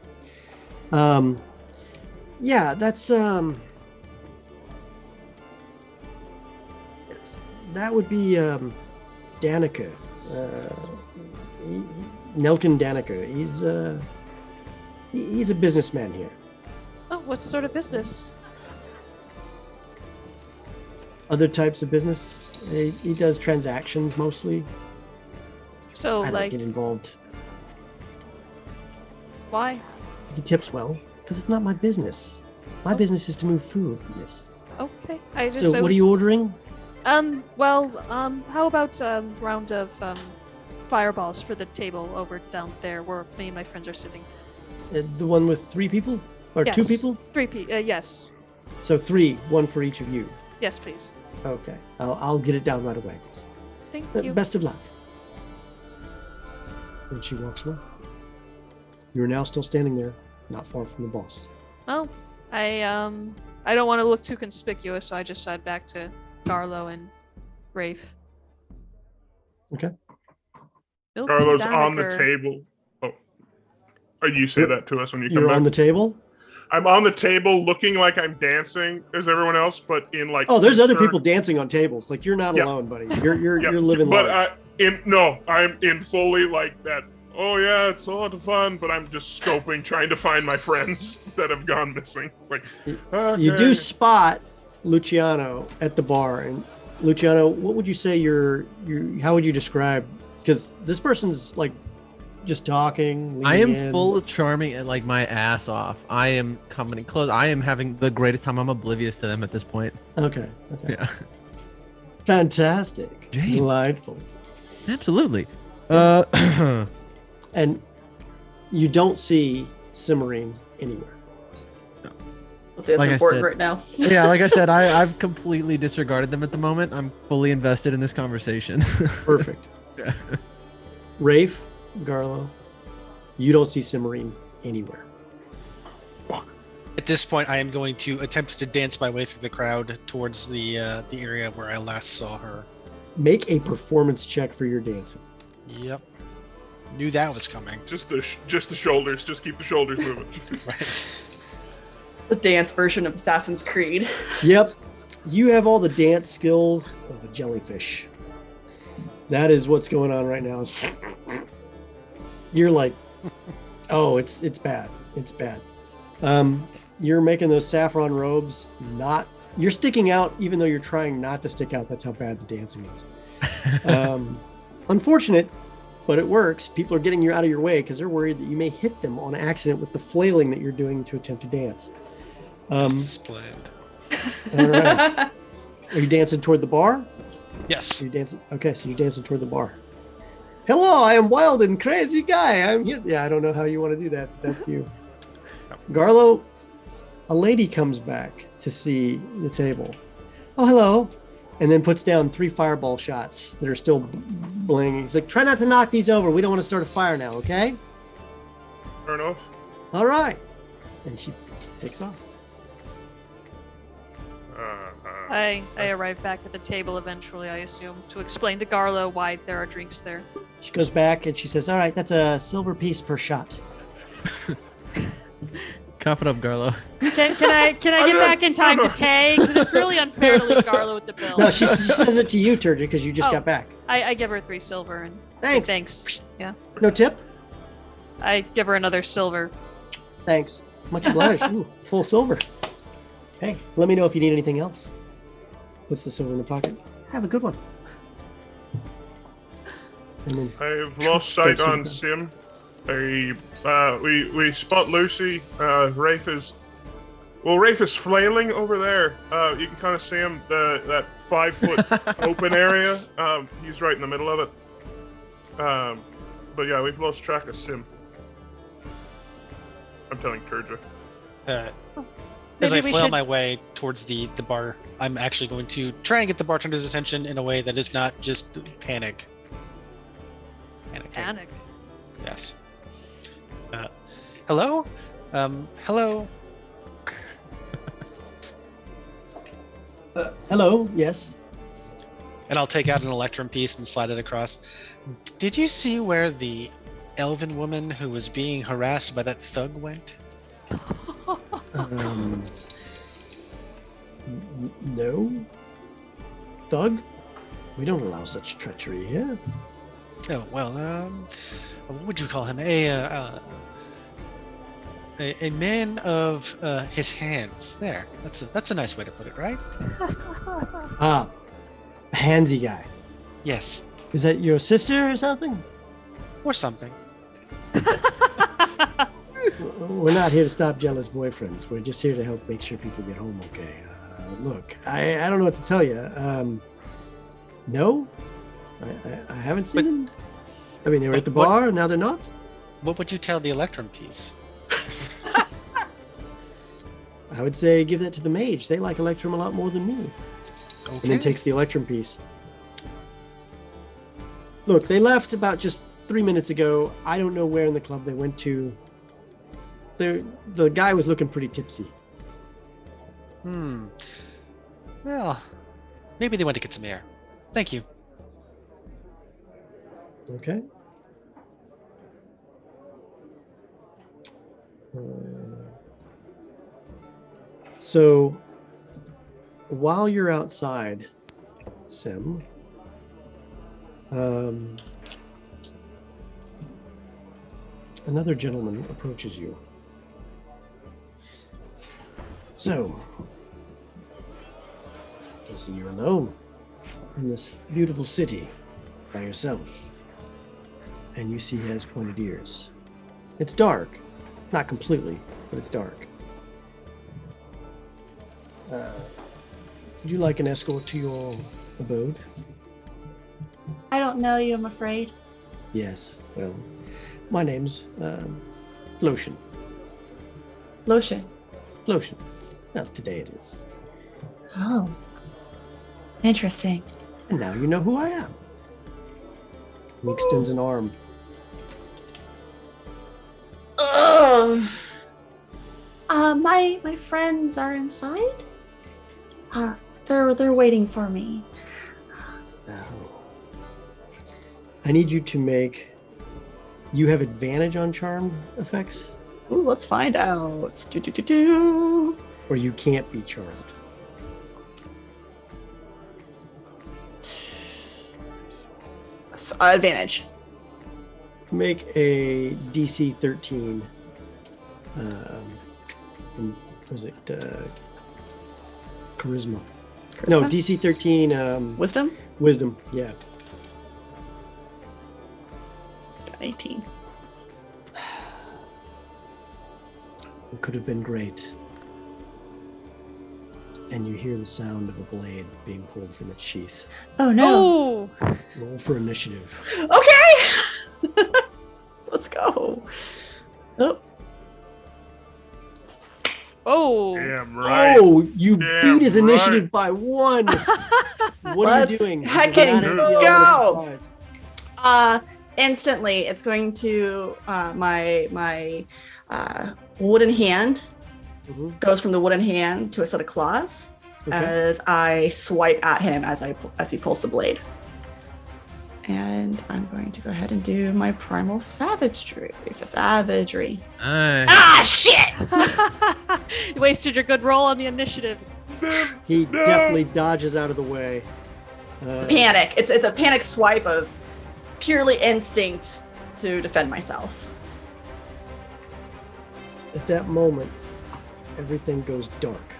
A: Yeah, that's that would be Danica. Nelkin Danica. He's a businessman here.
B: Oh, what sort of business?
A: Other types of business. He does transactions mostly.
B: So,
A: I don't
B: like,
A: get involved.
B: why?
A: He tips well because it's not my business. My business is to move food. Yes.
B: Okay.
A: So what are you ordering?
B: How about a round of fireballs for the table over down there where me and my friends are sitting?
A: The one with 3 people or
B: Yes.
A: 2 people?
B: 3 people. Yes.
A: So 3, 1 for each of you.
B: Yes, please.
A: Okay, I'll get it down right away.
B: Thank you.
A: Best of luck. And she walks away. You're now still standing there, not far from the boss.
B: Oh, I don't want to look too conspicuous, so I just sat back to Garlo and Rafe.
A: Okay.
B: Milk
E: Carlo's
B: and
E: on the
B: Dagger.
E: table. Oh, you say that to us when you come
A: You're
E: back.
A: on the table?
E: I'm on the table looking like I'm dancing as everyone else, but in like.
A: Oh, there's other
E: third-
A: people dancing on tables. Like, you're not
E: Yeah.
A: alone, buddy. You're
E: Yeah,
A: living
E: but
A: large.
E: I'm in fully like that. Oh yeah, it's a lot of fun, but I'm just scoping, trying to find my friends that have gone missing. It's like, okay.
A: You do spot Luciano at the bar, and Luciano, what would you say how would you describe? Because this person's like just talking.
D: I am
A: leaning in.
D: full of charming and like my ass off. I am coming close. I am having the greatest time. I'm oblivious to them at this point.
A: Okay.
D: Yeah,
A: Fantastic.
D: Jane.
A: Delightful.
D: absolutely.
A: And you don't see Cimarine anywhere.
H: That's
D: Like I
H: important
D: said-
H: right now.
D: Yeah, like I said, I've completely disregarded them at the moment. I'm fully invested in this conversation.
A: Perfect.
D: Yeah.
A: Rafe, Garlo, you don't see Cimarine anywhere.
C: At this point, I am going to attempt to dance my way through the crowd towards the area where I last saw her.
A: Make a performance check for your dancing.
C: Yep. Knew that was coming.
E: Just the shoulders. Just keep the shoulders moving.
C: Right.
H: The dance version of Assassin's Creed.
A: Yep. You have all the dance skills of a jellyfish. That is what's going on right now. You're like, oh, it's bad. It's bad. You're making those saffron robes you're sticking out even though you're trying not to stick out. That's how bad the dancing is. Unfortunate, but it works. People are getting you out of your way because they're worried that you may hit them on accident with the flailing that you're doing to attempt to dance.
C: Splendid.
A: All right. Are you dancing toward the bar?
C: Yes.
A: Are you dancing? Okay, so you're dancing toward the bar. Hello, I am wild and crazy guy. I'm here. Yeah, I don't know how you want to do that, but that's you. Garlo, a lady comes back to see the table. Oh, hello. And then puts down 3 fireball shots that are still blinging. He's like, try not to knock these over. We don't want to start a fire now, okay?
E: Fair enough.
A: All right. And she takes off.
B: I arrive back at the table eventually, I assume, to explain to Garlo why there are drinks there.
A: She goes back and she says, all right, that's a silver piece per shot.
D: Cough it up, Garlo.
B: Can I get back in time to pay? Because it's really unfair to leave Garlo with the bill.
A: No, she says it to you, Turgid, because you just
B: Oh.
A: got back.
B: I give her 3 silver and
A: Thanks.
B: thanks. Yeah.
A: No tip?
B: I give her another silver.
A: Thanks. Much obliged. Ooh, full silver. Hey, let me know if you need anything else. Puts the silver in the pocket. Have a good one. And then
E: I've lost sight on Sim. We spot Lucy. Rafe is flailing over there. You can kind of see him, that 5-foot open area. He's right in the middle of it. But yeah, we've lost track of Sim. I'm telling Turja.
C: As I
B: Maybe we
C: flail
B: should-
C: my way towards the bar, I'm actually going to try and get the bartender's attention in a way that is not just panic.
B: Panic.
C: Yes. Hello? Hello?
A: hello, yes.
C: And I'll take out an electrum piece and slide it across. Did you see where the elven woman who was being harassed by that thug went?
A: No. Thug? We don't allow such treachery here.
C: Oh, well, what would you call him? A man of his hands. There. That's a nice way to put it, right?
A: Ah, handsy guy.
C: Yes.
A: Is that your sister or something?
C: Or something.
A: We're not here to stop jealous boyfriends. We're just here to help make sure people get home okay. Look, I don't know what to tell you. No, I haven't seen them. I mean, they were at the bar, and now they're not.
C: What would you tell the electrum piece?
A: I would say give that to the mage. They like Electrum a lot more than me.
C: Okay.
A: And then takes the Electrum piece. Look, they left about just 3 minutes ago. I don't know where in the club they went to. The guy was looking pretty tipsy.
C: Well, maybe they went to get some air. Thank you.
A: Okay. So, while you're outside, Sim, another gentleman approaches you. So, I see you're alone in this beautiful city by yourself. and you see he has pointed ears. It's dark. Not completely, but it's dark. Would you like an escort to your abode?
F: I don't know you, I'm afraid.
A: Yes. Well, my name's Lotion.
F: Lotion.
A: Lotion. Well, today it is.
F: Oh. Interesting.
A: And now you know who I am. He extends an arm.
F: Ugh. My friends are inside. They're waiting for me.
A: Oh. I need you to make. You have advantage on charm effects,
H: Ooh, let's find out. Do.
A: or you can't be charmed.
H: Advantage.
A: Make a DC 13. Was it charisma? No,
H: Charisma?
A: DC 13.
H: Wisdom?
A: Wisdom. Yeah.
H: Got 18.
A: It could have been great. And you hear the sound of a blade being pulled from its sheath.
F: Oh no.
B: Oh,
A: Roll for initiative.
H: Okay! Let's go. Oh.
B: oh.
E: Damn right.
A: Oh, you
E: Damn
A: beat his
E: right.
A: initiative by 1. What are you
H: Let's
A: doing?
H: heckin'
A: Does not have
H: go.
A: a surprise.
H: Instantly, it's going to my wooden hand
A: Mhm.
H: goes from the wooden hand to a set of claws
A: Okay.
H: as I swipe at him as he pulls the blade. And I'm going to go ahead and do my primal savagery. Savagery.
D: Nice.
H: Ah, shit!
B: You wasted your good roll on the initiative.
A: He
E: No.
A: definitely dodges out of the way.
H: Panic. It's a panic swipe of purely instinct to defend myself.
A: At that moment, everything goes dark.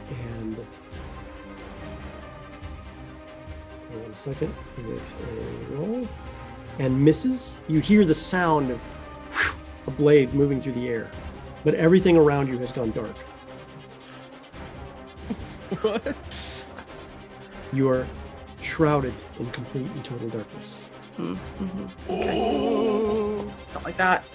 A: And hold on a second. He makes a roll and misses. You hear the sound of a blade moving through the air, but everything around you has gone dark.
D: What?
A: You are shrouded in complete and total darkness.
H: Don't like that.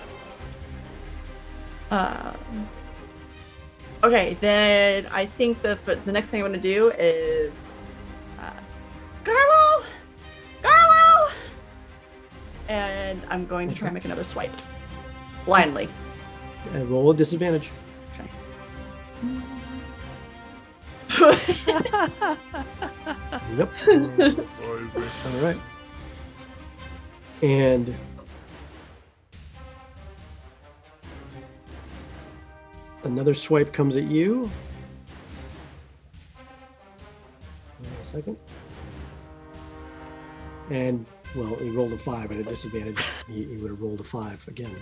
H: Okay, then I think the next thing I'm going to do is Garlo, and I'm going to try and make another swipe blindly.
A: And roll a disadvantage. Yep. All right. And another swipe comes at you. Wait a second. And, well, he rolled a 5 at a disadvantage. He would have rolled a 5 again.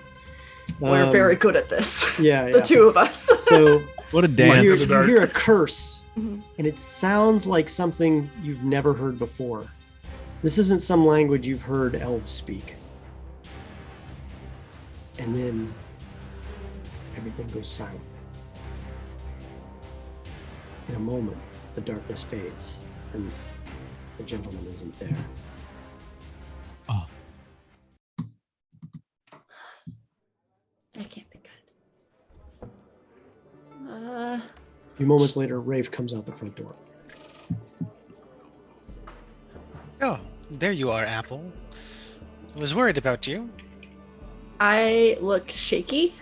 H: We're very good at this.
A: Yeah,
H: The
A: yeah.
H: two of us.
A: So
D: What a
A: you
D: dance.
A: hear a curse,
H: Mhm.
A: and it sounds like something you've never heard before. This isn't some language you've heard elves speak. And then everything goes silent. In a moment, the darkness fades, and the gentleman isn't there.
D: Oh.
H: That can't be good.
A: A few moments later, Rafe comes out the front door.
C: Oh, there you are, Apple. I was worried about you.
H: I look shaky.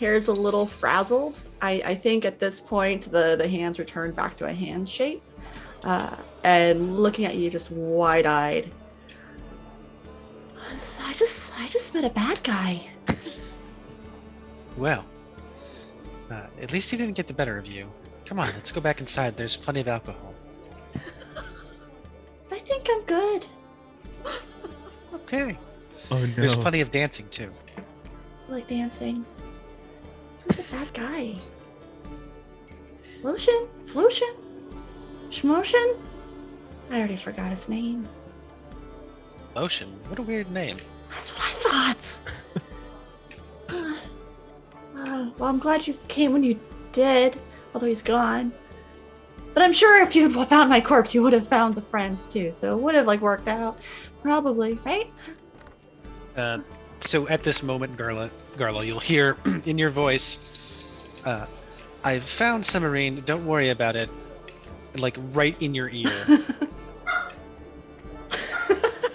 H: Hair's a little frazzled. I think at this point the hands return back to a hand shape. And looking at you just wide-eyed.
F: I just met a bad guy.
C: Well, at least he didn't get the better of you. Come on, let's go back inside. There's plenty of alcohol.
F: I think I'm good.
C: Okay.
D: Oh no.
C: There's plenty of dancing too.
F: I like dancing. Who's a bad guy? Lotion? Flotion? Schmotion? I already forgot his name.
C: Lotion. What a weird name.
F: That's what I thought. Well, I'm glad you came when you did, although he's gone. But I'm sure if you had found my corpse, you would have found the friends too. So it would have worked out, probably, right?
C: So at this moment, Garla, you'll hear in your voice, I've found Summerine, don't worry about it, like right in your ear.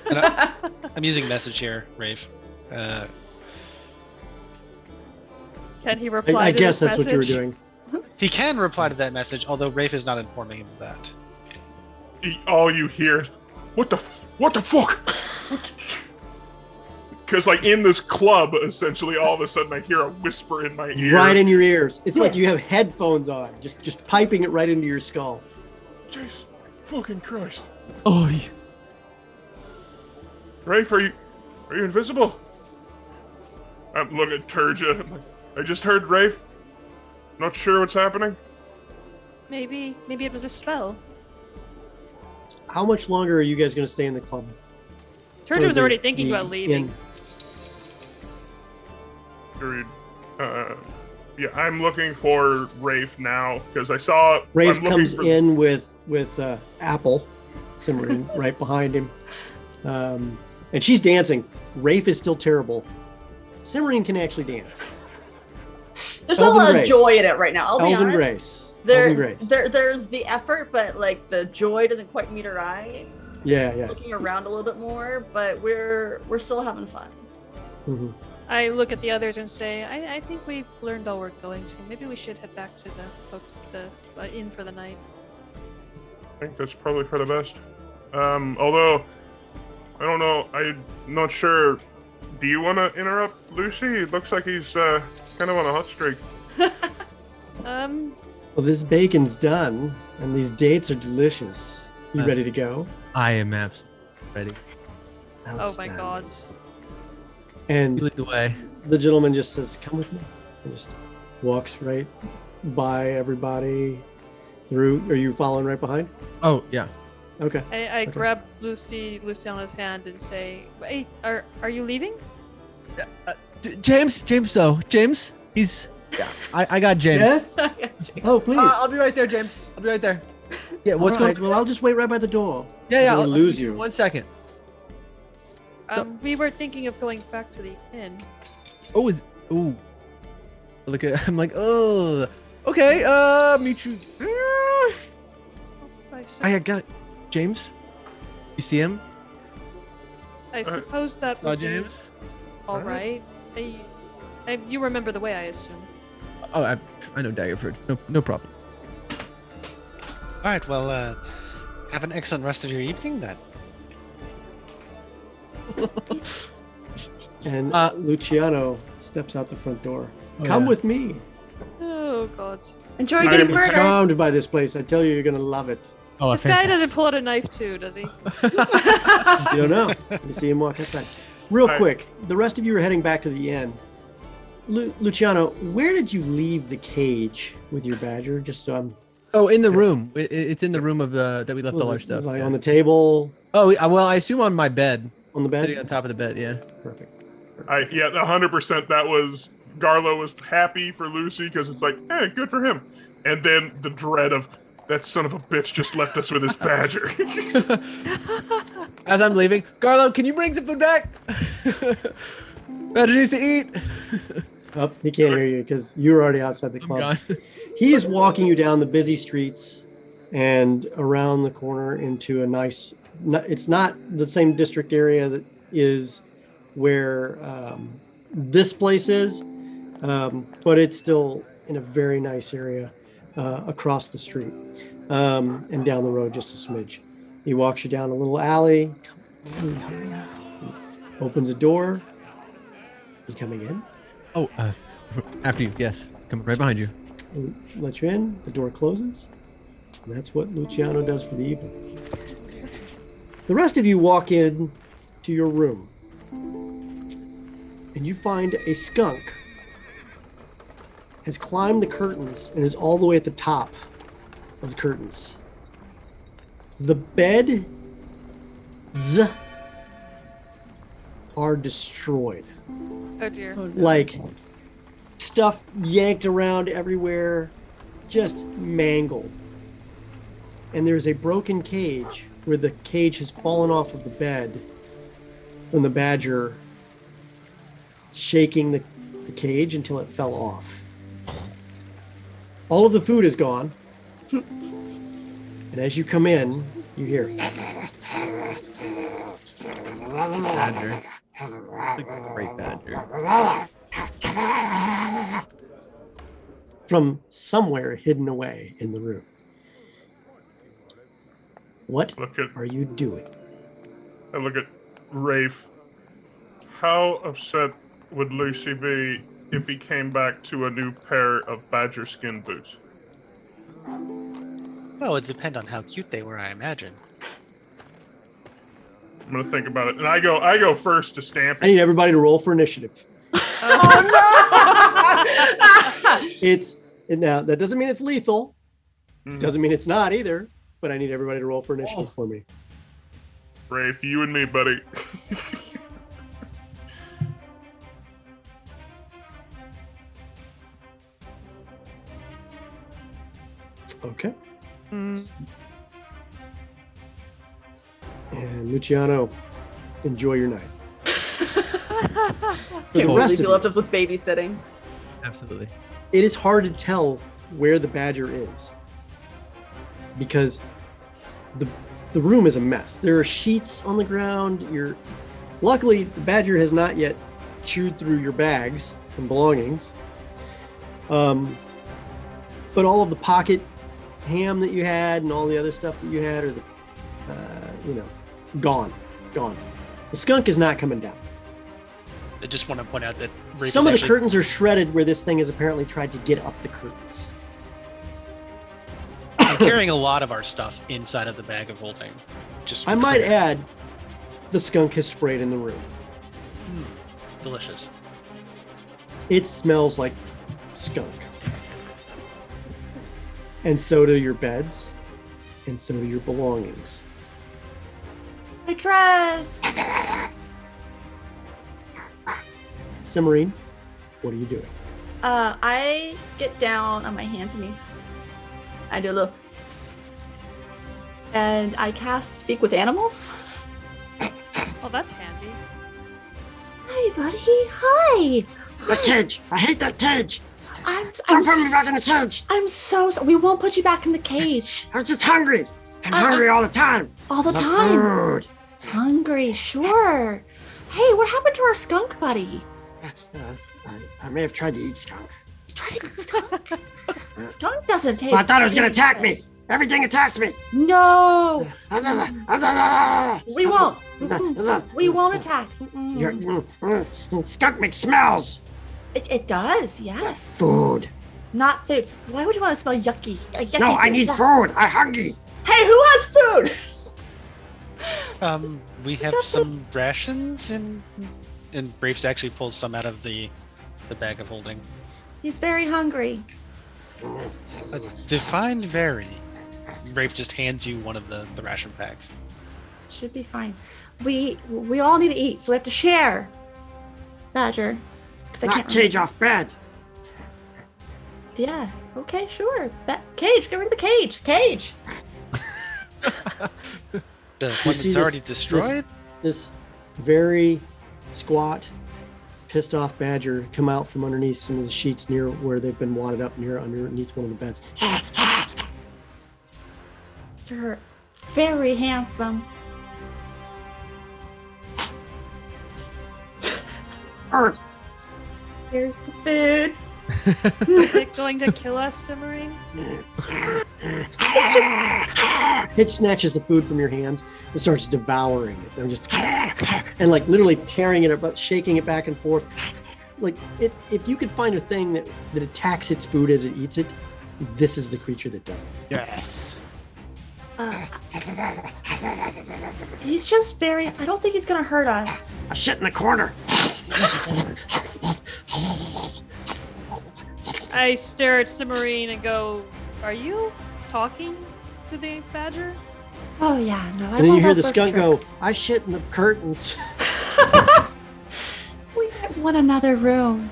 C: And I'm using message here, Rafe.
B: Can he reply
A: I
B: to
A: guess
B: this
A: that's what you were
B: message?
A: doing.
C: He can reply to that message, although Rafe is not informing him of that.
E: All you hear is, what the fuck? Because like in this club, essentially, all of a sudden I hear a whisper in my ear.
A: Right in your ears. It's like you have headphones on, just piping it right into your skull.
E: Jesus fucking Christ.
D: Oh, yeah.
E: Rafe, are you invisible? I'm looking at Turja. I'm like, I just heard Rafe. Not sure what's happening.
B: Maybe it was a spell.
A: How much longer are you guys going to stay in the club?
B: Turja
A: Or
B: was
A: the-
B: already thinking
A: the
B: about leaving.
A: inn?
E: Agreed. Yeah, I'm looking for Rafe now because I saw
A: Rafe
E: I'm looking
A: comes
E: for-
A: in with Apple simmering right behind him, and she's dancing. Rafe is still terrible. Cimarine can actually dance.
H: There's a
A: Elven
H: lot of
A: Grace.
H: joy in it right now. I'll be
A: Elven
H: honest.
A: Grace. Elven Grace.
H: There's the effort, but like the joy doesn't quite meet our eyes.
A: Yeah.
H: Looking around a little bit more, but we're still having fun.
A: Mhm.
B: I look at the others and say, I think we've learned all we're going to. Maybe we should head back to the inn for the night.
E: I think that's probably for the best. Although I don't know, I'm not sure. Do you want to interrupt Lucy? It looks like he's kind of on a hot streak.
A: Well, this bacon's done, and these dates are delicious. You ready to go?
D: I am absolutely ready.
B: Oh my
A: Outstanding.
B: gods.
A: And
D: You lead the way.
A: the gentleman just says, "Come with me," and just walks right by everybody through. Are you following right behind?
D: Oh, yeah.
A: Okay.
B: I grab Luciana's hand and say, "Hey, are you leaving?"
D: James, he's... Yeah, I got James.
A: Yes. Oh, please.
D: I'll be right there, James. I'll be right there. Yeah, what's
A: All right,
D: going on?
A: Well, I'll just wait right by the door.
D: Yeah,
A: I
D: yeah.
A: don't
D: I'll
A: wanna lose
D: see
A: you.
D: in 1 second.
B: We were thinking of going back to the inn.
D: Oh, ooh. Look at, I'm like, oh. Okay, meet you. I got it. James? You see him?
B: I suppose that
D: Saw
B: would be
D: James?
B: all right. You remember the way, I assume.
D: Oh, I know Daggerford. No problem.
C: All right, well, have an excellent rest of your evening then.
A: And Luciano steps out the front door.
D: Oh,
A: Come
D: yeah.
A: with me.
B: Oh gods.
F: Enjoy
E: I
F: getting
E: am
F: murdered.
A: Charmed by this place. I tell you, you're gonna love it.
D: Oh,
B: This guy doesn't pull out a knife too, does he?
A: You don't know. You see him walk outside. Real
E: All right.
A: quick, the rest of you are heading back to the inn. Luciano, where did you leave the cage with your badger? Just so I'm.
D: Oh, in the room. It's in the room of that we left all our
A: Was
D: stuff.
A: like
D: yeah.
A: on the table,
D: Oh, well, I assume on my bed.
A: on the
D: Sitting
A: bed.
D: on top of the bed, yeah.
A: Perfect.
E: Yeah, 100%. That was Garlo was happy for Lucy because it's like, hey, good for him. And then the dread of that son of a bitch just left us with his badger.
D: As I'm leaving, Garlo, can you bring some food back? Better needs to eat.
A: Oh, he can't hear you because you're already outside the
D: I'm
A: club.
D: gone.
A: He is walking you down the busy streets and around the corner into a nice. It's not the same district area that is where this place is, but it's still in a very nice area across the street and down the road just a smidge. He walks you down a little alley. Come with me, hurry up. He opens a door. You coming in?
D: Oh, after you, yes. Coming right behind you.
A: He lets you in. The door closes. And that's what Luciano does for the evening. The rest of you walk in to your room. And you find a skunk has climbed the curtains and is all the way at the top of the curtains. The bed are destroyed.
B: Oh dear.
A: Like stuff yanked around everywhere, just mangled. And there's a broken cage where the cage has fallen off of the bed from the badger shaking the cage until it fell off. All of the food is gone. And as you come in, you hear
D: Badger. It's a great badger.
A: from somewhere hidden away in the room. What
E: Look at
A: are you doing?
E: I look at Rafe. How upset would Lucy be if he came back to a new pair of badger skin boots?
C: Well, it would depend on how cute they were, I imagine.
E: I'm gonna think about it. And I go first to
A: I
E: Stampy.
A: need everybody to roll for initiative. Now that doesn't mean it's lethal.
E: Mhm.
A: Doesn't mean it's not either. But I need everybody to roll for initiative for me.
E: Rafe, you and me, buddy.
A: Okay. And Luciano, enjoy your night. For the
H: Can't
A: rest
H: believe you
A: of
H: left
A: you,
H: us with babysitting.
D: Absolutely.
A: it is hard to tell where the badger is because the room is a mess. There are sheets on the ground. Luckily, the badger has not yet chewed through your bags and belongings. But all of the pocket ham that you had and all the other stuff that you had are gone. The skunk is not coming down.
C: I just want to point out that Rafe
A: Some
C: is
A: of the
C: actually-
A: curtains are shredded where this thing has apparently tried to get up the curtains.
C: I'm carrying a lot of our stuff inside of the bag of holding. Just
A: I might
C: clear.
A: add, the skunk has sprayed in the room.
C: Delicious.
A: It smells like skunk. And so do your beds, and so do your belongings.
H: My dress.
A: Cimarine, what are you doing?
H: I get down on my hands and knees. I do a little, and I cast Speak with Animals.
B: Oh, that's handy.
F: Hi, buddy. Hi.
G: The cage. I hate that cage.
F: I'm
G: Don't put me back in the cage.
F: I'm so we won't put you back in the cage
G: I was just hungry. I'm hungry all the time.
F: all the
G: Love
F: time.
G: Food.
F: Hungry, sure. Hey, what happened to our skunk buddy?
G: I may have tried to eat skunk.
F: You tried to eat skunk? Skunk doesn't taste.
G: But I thought it was going to
F: any
G: attack me.
F: good.
G: Everything attacks me.
F: No, we
G: We
F: won't. We won't attack. Mm-mm.
G: Skunk makes smells.
F: It does, yes.
G: Food.
F: Not food. Why would you want to smell yucky? Yucky
G: No, I
F: food.
G: need food. I'm hungry.
H: Hey, who has food?
C: We have some rations, and Rafe actually pulls some out of the bag of holding.
F: He's very hungry.
C: Defined very. Rafe just hands you one of the ration packs.
F: Should be fine. We all need to eat, so we have to share. Badger. 'Cause I
G: Not
F: can't
G: cage
F: remember.
G: off bed.
F: Yeah. Okay. Sure. Cage. Get rid of the cage. Cage.
C: The
A: You
C: one
A: see
C: that's already destroyed?
A: This very squat, pissed off badger come out from underneath some of the sheets near where they've been wadded up underneath one of the beds.
F: You're very handsome. Here's the food.
B: Is it going to kill us, Cimarine?
A: It snatches the food from your hands and starts devouring it. And just and like literally tearing it apart, shaking it back and forth. Like if you could find a thing that attacks its food as it eats it, this is the creature that does it.
D: Yes.
F: He's just very. I don't think he's gonna hurt us.
G: I shit in the corner.
B: I stare at Cimarine and go, "Are you talking to the badger?"
F: Oh yeah, no. I
A: And then you
F: love
A: hear
F: all
A: the
F: sorts of
A: skunk go,
F: tricks.
A: "I shit in the curtains."
F: want another room.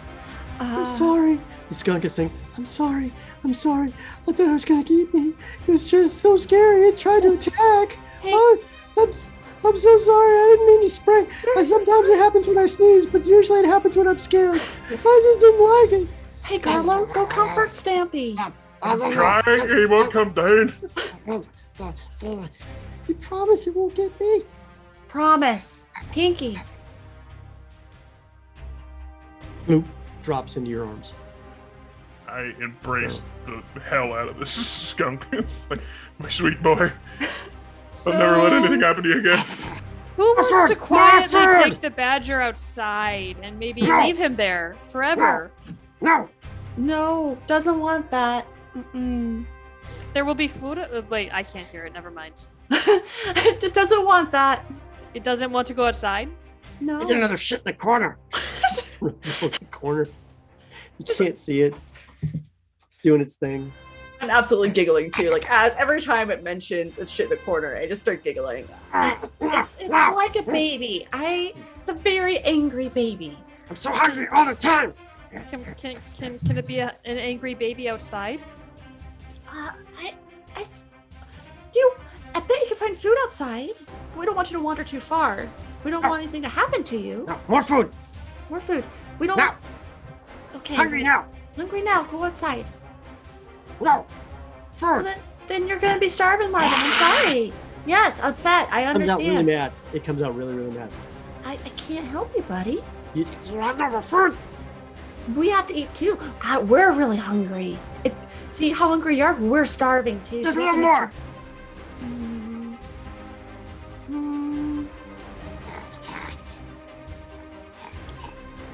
A: I'm sorry. The skunk is saying, I'm sorry. I thought it was going to eat me. It's just so scary. It tried to attack.
F: Hey.
A: I'm so sorry. I didn't mean to spray. Sometimes it happens when I sneeze, but usually it happens when I'm scared. I just didn't like it.
F: Hey, Garlo, go comfort Stampy.
E: Trying, he won't come down.
A: You promise it won't get me?
F: Promise. Pinky.
A: Bloop drops into your arms.
E: I embrace the hell out of this skunk. It's like, my sweet boy. I'll never let anything happen to you again.
B: Who wants to quietly
G: Marford!
B: take the badger outside and maybe leave him there forever?
G: No.
F: No, doesn't want that. Mm-mm.
B: There will be food. Wait, I can't hear it. Never mind.
F: It just doesn't want that.
B: It doesn't want to go outside.
F: No.
G: I did another shit in the corner.
A: Runs over the corner. You can't see it. It's doing its thing.
H: I'm absolutely giggling too. Like as every time it mentions it's shit in the corner, I just start giggling.
F: It's like a baby. It's a very angry baby.
G: I'm so hungry all the time.
B: Can it be an angry baby outside?
F: I bet you can find food outside. We don't want you to wander too far. We don't want anything to happen to you.
G: No, more food.
F: More food. We don't.
G: Now.
F: Okay.
G: Hungry now.
F: Hungry now. Go outside.
G: No.
F: Well,
G: Food.
F: then you're gonna be starving, Marvin. I'm sorry. Yes, upset. I
A: It comes out really
F: understand.
A: mad. It comes out really, really mad.
F: I can't help you, buddy.
A: You,
G: You have no more food.
F: We have to eat too. We're really hungry. See how hungry you are? We're starving too.
G: Just a
F: We have
G: little
F: to make
G: more.
F: sure-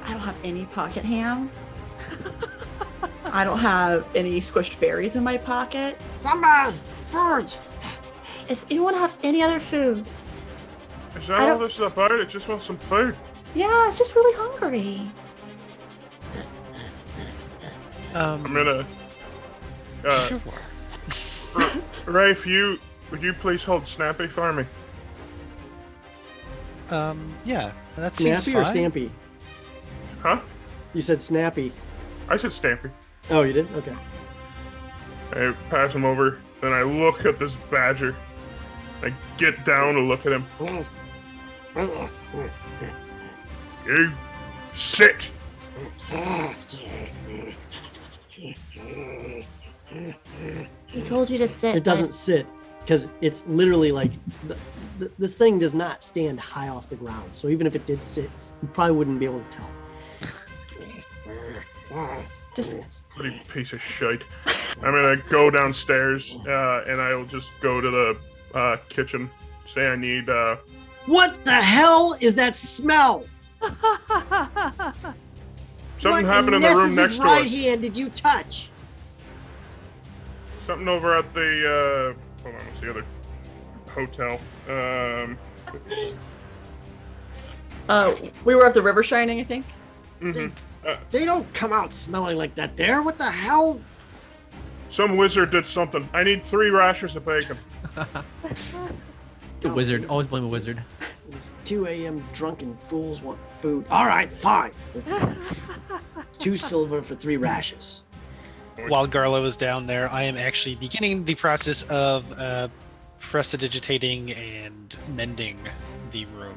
H: I don't have any pocket ham. I don't have any squished berries in my pocket.
G: Someone. Food.
F: Does anyone have any other food?
E: Is
F: I
E: that all
F: don't-
E: this is about? It just wants some food.
F: Yeah, it's just really hungry.
E: I'm gonna.
C: Sure.
E: Rafe, would you please hold Snappy for me?
C: Yeah, that seems
A: Snappy or
C: fine.
A: Stampy?
E: Huh?
A: You said Snappy.
E: I said Stampy.
A: Oh, you did? Okay.
E: I pass him over, then I look at this badger. I get down to look at him. You sit.
F: He told you to sit.
A: It doesn't sit because it's literally like this thing does not stand high off the ground. So even if it did sit, you probably wouldn't be able to tell.
F: Just
E: Bloody piece of shit. I'm gonna go downstairs, and I'll just go to the kitchen. Say I need.
G: What the hell is that smell?
E: Something
G: What
E: happened in the room
G: Ness's
E: next to
G: right
E: us.
G: hand did you touch?
E: Something over at the. Hold on, what's the other hotel?
H: We were at the River Shining, I think.
E: Mhm.
G: They don't come out smelling like that there. What the hell?
E: Some wizard did something. I need 3 rashers of bacon.
D: The wizard. Always blame a wizard.
A: These 2 a.m. drunken fools want food.
G: All right, fine.
A: 2 silver for 3 rashes.
C: While Garlo is down there, I am actually beginning the process of prestidigitating and mending the room.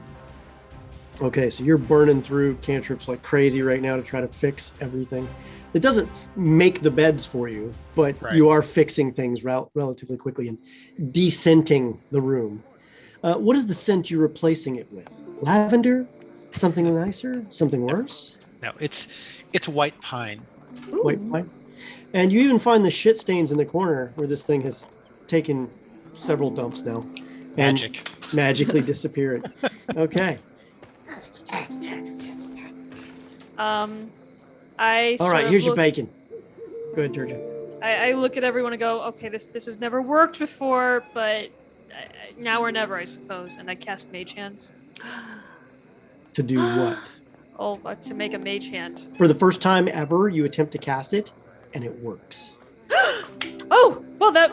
A: Okay, so you're burning through cantrips like crazy right now to try to fix everything. It doesn't make the beds for you, but
C: Right.
A: you are fixing things relatively quickly and descenting the room. What is the scent you're replacing it with? Lavender? Something nicer? Something worse?
C: No, it's white pine.
A: White pine? And you even find the shit stains in the corner where this thing has taken several dumps now. And
C: Magic.
A: magically disappeared. Okay.
B: I
A: All
B: sort
A: right,
B: of
A: here's your
B: look-
A: bacon. Go ahead, Georgia.
B: I look at everyone and go, okay, this has never worked before, but now or never, I suppose. And I cast Mage Hands.
A: To do what?
B: Oh, to make a Mage Hand.
A: For the first time ever, you attempt to cast it, and it works.
B: Oh, well, that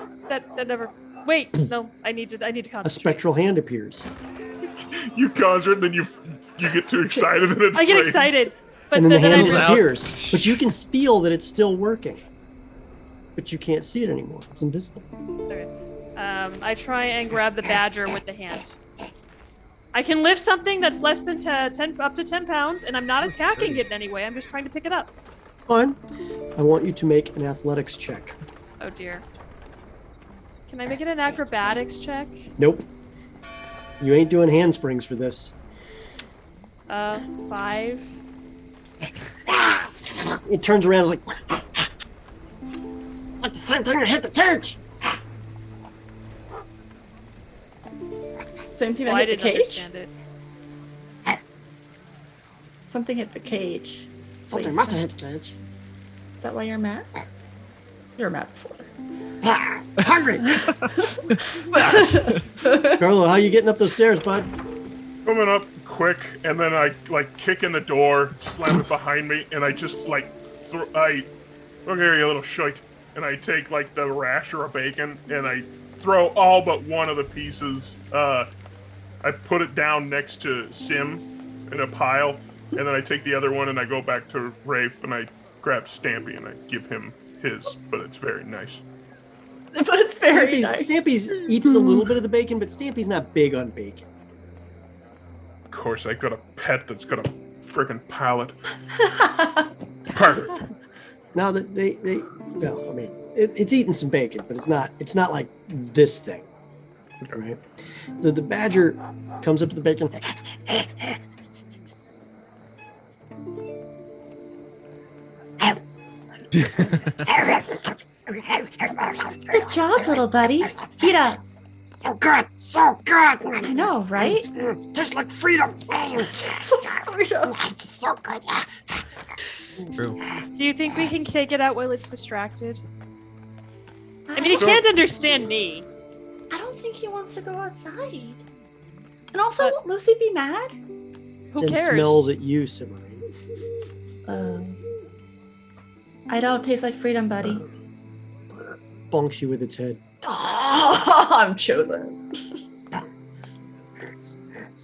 B: never. Wait, no, I need to concentrate.
A: A spectral hand appears.
E: You conjure it, and then you get too excited and it
B: I get
E: flames.
B: excited.
A: and then the
B: then
A: hand
B: I
C: Pulls out.
A: disappears. But you can feel that it's still working. But you can't see it anymore. It's invisible.
B: I try and grab the badger with the hand. I can lift something that's less than 10 up to 10 pounds, and I'm not attacking it in any way. I'm just trying to pick it up.
A: Fine. I want you to make an athletics check.
B: Oh dear. Can I make it an acrobatics check?
A: Nope. You ain't doing handsprings for this.
B: 5.
A: It turns around and is like,
G: Like the same thing that hit the cage.
H: Same thing
B: Well,
H: that
B: I
H: hit the
B: didn't
H: cage.
B: understand it.
H: Something hit the cage.
G: Something must have hit the cage.
H: Is that why you're mad? You're mad before.
G: Hungry.
A: Carlo, how you getting up those stairs, bud?
E: Coming up quick, and then I like kick in the door, slam it behind me, and I just like I look here, you little shite, and I take like the rasher of bacon, and I throw all but one of the pieces. I put it down next to Sim in a pile, and then I take the other one and I go back to Rafe and I grab Stampy and I give him his, but it's very nice.
H: But it's very nice.
A: Stampy's eats a little bit of the bacon, but Stampy's not big on bacon.
E: Of course, I got a pet that's got a freaking palate. Perfect.
A: Now that they well, I mean, it's eating some bacon, but it's not like this thing, right? The badger comes up to the bacon.
F: Good job, little buddy. Eat up.
G: So good. So good.
F: I know, right?
G: Tastes like freedom.
H: Freedom.
G: It's so good.
D: True.
B: Do you think we can take it out while it's distracted? I mean, it can't understand me.
F: I don't think he wants to go outside. And also, won't Lucy be mad?
B: Who
A: and
B: cares?
A: smells at you, Cimarine.
F: I don't taste like freedom, buddy.
A: Bonks you with its head.
H: Oh, I'm chosen.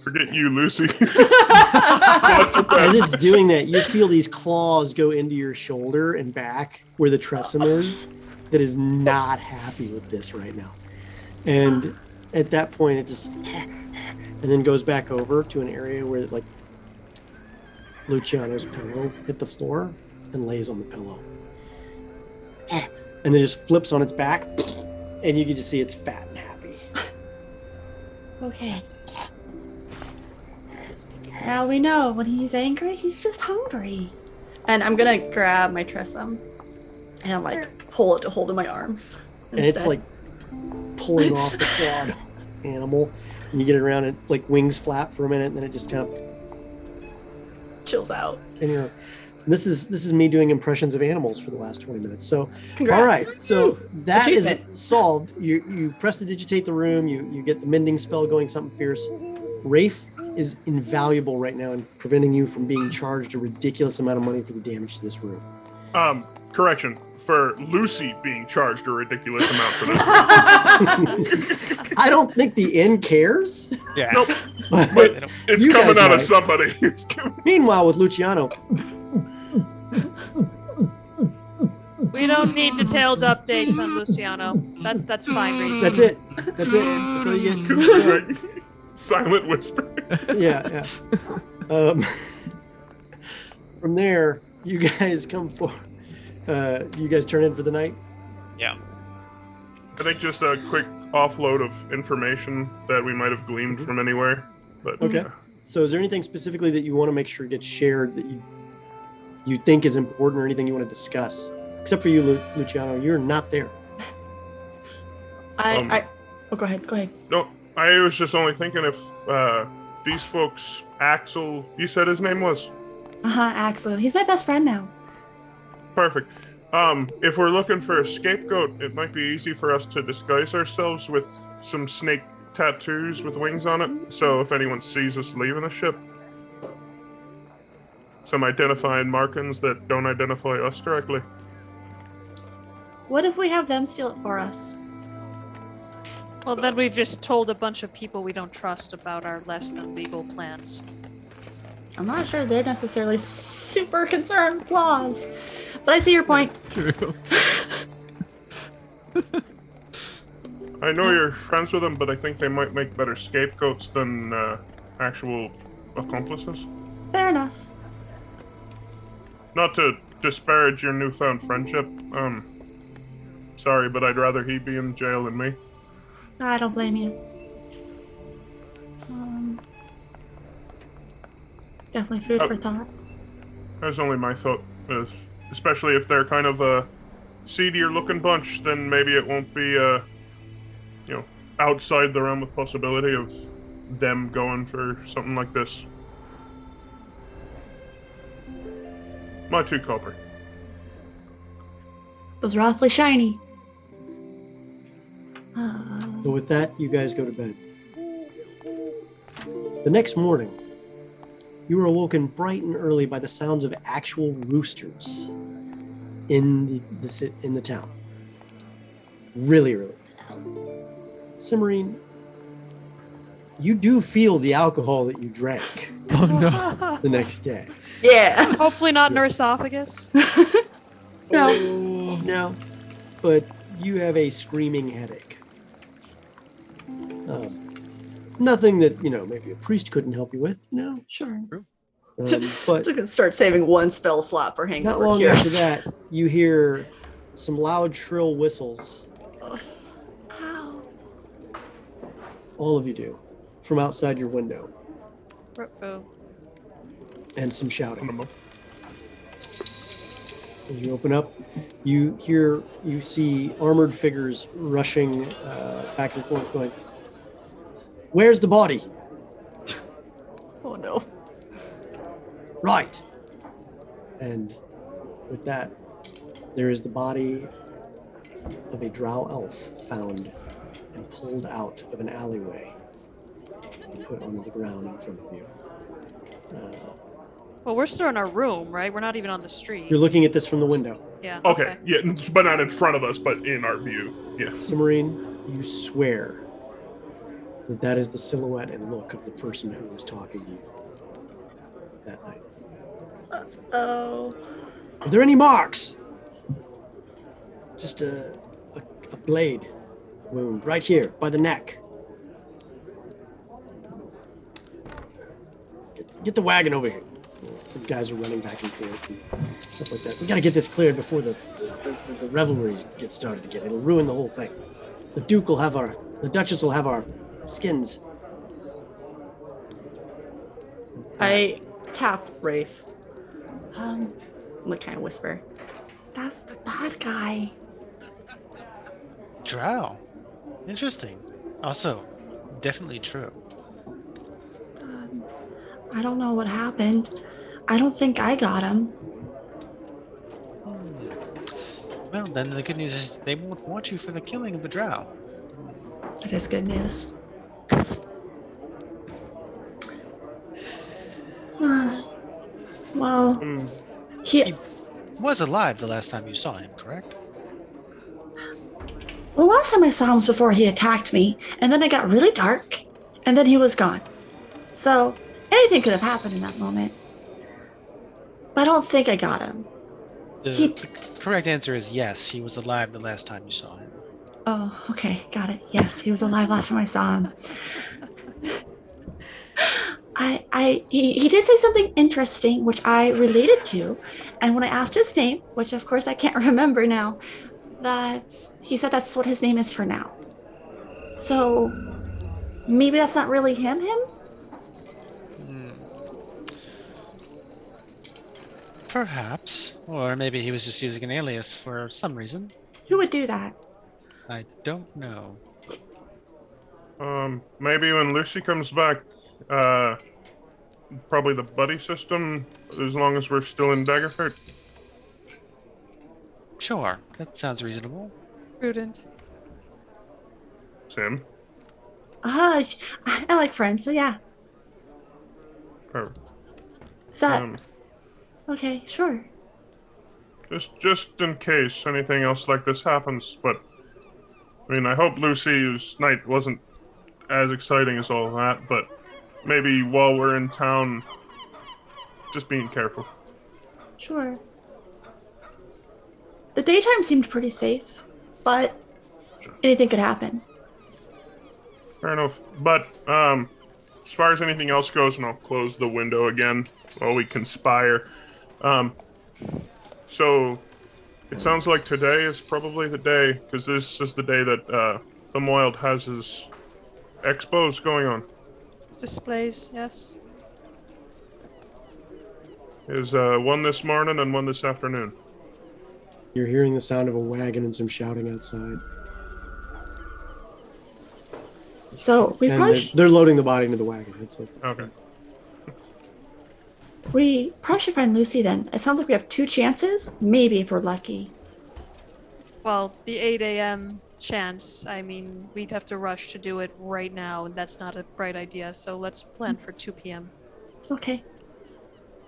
E: Forget you, Lucy.
A: As it's doing that, you feel these claws go into your shoulder and back where the tressum is. That is not happy with this right now. And at that point, it just and then goes back over to an area where like Luciano's pillow hit the floor and lays on the pillow. And then just flips on its back, and you can just see it's fat and happy.
F: Okay. Now we know when he's angry, he's just hungry.
H: And I'm gonna grab my tressum and like pull it to hold in my arms.
A: And it's like pulling off the clawed animal, and you get it around, and like wings flap for a minute, and then it just kind of
H: chills out.
A: and you're. So this is me doing impressions of animals for the last 20 minutes. So
H: Congrats.
A: all right, so that is
H: Achievement.
A: solved. You prestidigitate the room. You get the mending spell going, something fierce. Rafe is invaluable right now in preventing you from being charged a ridiculous amount of money for the damage to this room.
E: Correction. For Lucy being charged a ridiculous amount for this.
A: I don't think the inn cares.
C: Yeah.
E: Nope.
A: But
E: But it's
A: you
E: coming
A: guys
E: out of
A: might.
E: somebody. It's coming.
A: Meanwhile, with Luciano,
B: We don't need detailed updates on Luciano. That's fine, Reese.
A: that's it. That's it. That's all you get.
E: Right. Silent whisper.
A: Yeah. From there, you guys come for. You guys turn in for the night.
E: I think just a quick offload of information that we might have gleaned from anywhere. But
A: Okay. So, is there anything specifically that you want to make sure gets shared that you think is important, or anything you want to discuss? Except for you, Luciano, you're not there.
H: Oh, go ahead.
E: No, I was just only thinking if these folks, Axel, you said his name was?
F: Axel. He's my best friend now.
E: Perfect. If we're looking for a scapegoat, it might be easy for us to disguise ourselves with some snake tattoos with wings on it. So if anyone sees us leaving the ship, some identifying markings that don't identify us directly.
F: What if we have them steal it for us?
B: Well, then we've just told a bunch of people we don't trust about our less than legal plans.
F: I'm not sure they're necessarily
H: super concerned claws. But I see your point.
D: True.
E: I know you're friends with them, but I think they might make better scapegoats than actual accomplices.
H: Fair enough.
E: Not to disparage your newfound friendship. Sorry, but I'd rather he be in jail than me.
F: I don't blame you. Definitely food for thought.
E: That's only my thought. Especially if they're kind of a seedier looking bunch, then maybe it won't be, outside the realm of possibility of them going for something like this. My 2 copper.
F: Those are awfully shiny.
A: So with that, you guys go to bed. The next morning, you were awoken bright and early by the sounds of actual roosters in the town. Really early. Cimarine, you do feel the alcohol that you drank
D: Oh no.
A: the next day.
H: Yeah.
B: Hopefully not in her esophagus.
A: No, but you have a screaming headache. Nothing that, maybe a priest couldn't help you with,
F: Sure.
A: but
H: Just gonna start saving 1 spell slot for hangover
A: not long
H: cures.
A: after that, you hear some loud, shrill whistles.
F: Ow.
A: All of you do, from outside your window,
B: Uh-oh.
A: and some shouting.
E: Minimum.
A: As you open up, you see armored figures rushing back and forth, going, "Where's the body?"
H: Oh no.
A: Right. And with that, there is the body of a drow elf found and pulled out of an alleyway and put onto the ground in front of you.
B: Well, we're still in our room, right? We're not even on the street.
A: You're looking at this from the window.
B: Yeah.
E: Okay, yeah, but not in front of us, but in our view. Yeah.
A: Cimarine, you swear that is the silhouette and look of the person who was talking to you that night.
H: Oh.
A: Are there any marks? Just a blade wound right here by the neck. Get the wagon over here. The guys are running back and forth and stuff like that. We gotta get this cleared before the revelries get started again. It'll ruin the whole thing. The Duchess will have our skins.
H: I tap Rafe. I'm like kind of whisper.
F: That's the bad guy.
C: Drow. Interesting. Also, definitely true.
F: I don't know what happened. I don't think I got him.
C: Well, then the good news is they won't want you for the killing of the drow.
F: That is good news. Well,
C: He was alive the last time you saw him, correct?
F: the last time I saw him was before he attacked me, and then it got really dark, and then he was gone. So anything could have happened in that moment. But I don't think I got him.
C: The correct answer is yes, he was alive the last time you saw him.
F: Oh, okay, got it. Yes, he was alive last time I saw him. He did say something interesting, which I related to, and when I asked his name, which of course I can't remember now, that he said that's what his name is for now. So maybe that's not really him.
C: Perhaps. Or maybe he was just using an alias for some reason.
F: Who would do that?
C: I don't know.
E: Maybe when Lucy comes back, probably the buddy system, as long as we're still in Daggerford.
C: Sure, that sounds reasonable.
B: Prudent.
E: Sam?
F: I like friends, so yeah.
E: Or,
F: Is that okay? Sure.
E: just in case anything else like this happens, but I mean, I hope Lucy's night wasn't as exciting as all that, but maybe while we're in town, just being careful.
F: Sure. The daytime seemed pretty safe, but anything could happen.
E: Fair enough. But as far as anything else goes, and I'll close the window again while we conspire. So it sounds like today is probably the day, because this is the day that Thumbwild has his expos going on.
B: Displays, yes.
E: Is one this morning and one this afternoon.
A: You're hearing the sound of a wagon and some shouting outside.
F: So we
A: And
F: probably
A: they're loading the body into the wagon. That's it.
E: Okay.
F: we probably should find Lucy then. It sounds like we have 2 chances, maybe if we're lucky.
B: Well, the 8 a.m. chance, I mean, we'd have to rush to do it right now, and that's not a bright idea. So let's plan for 2 p.m.
F: Okay.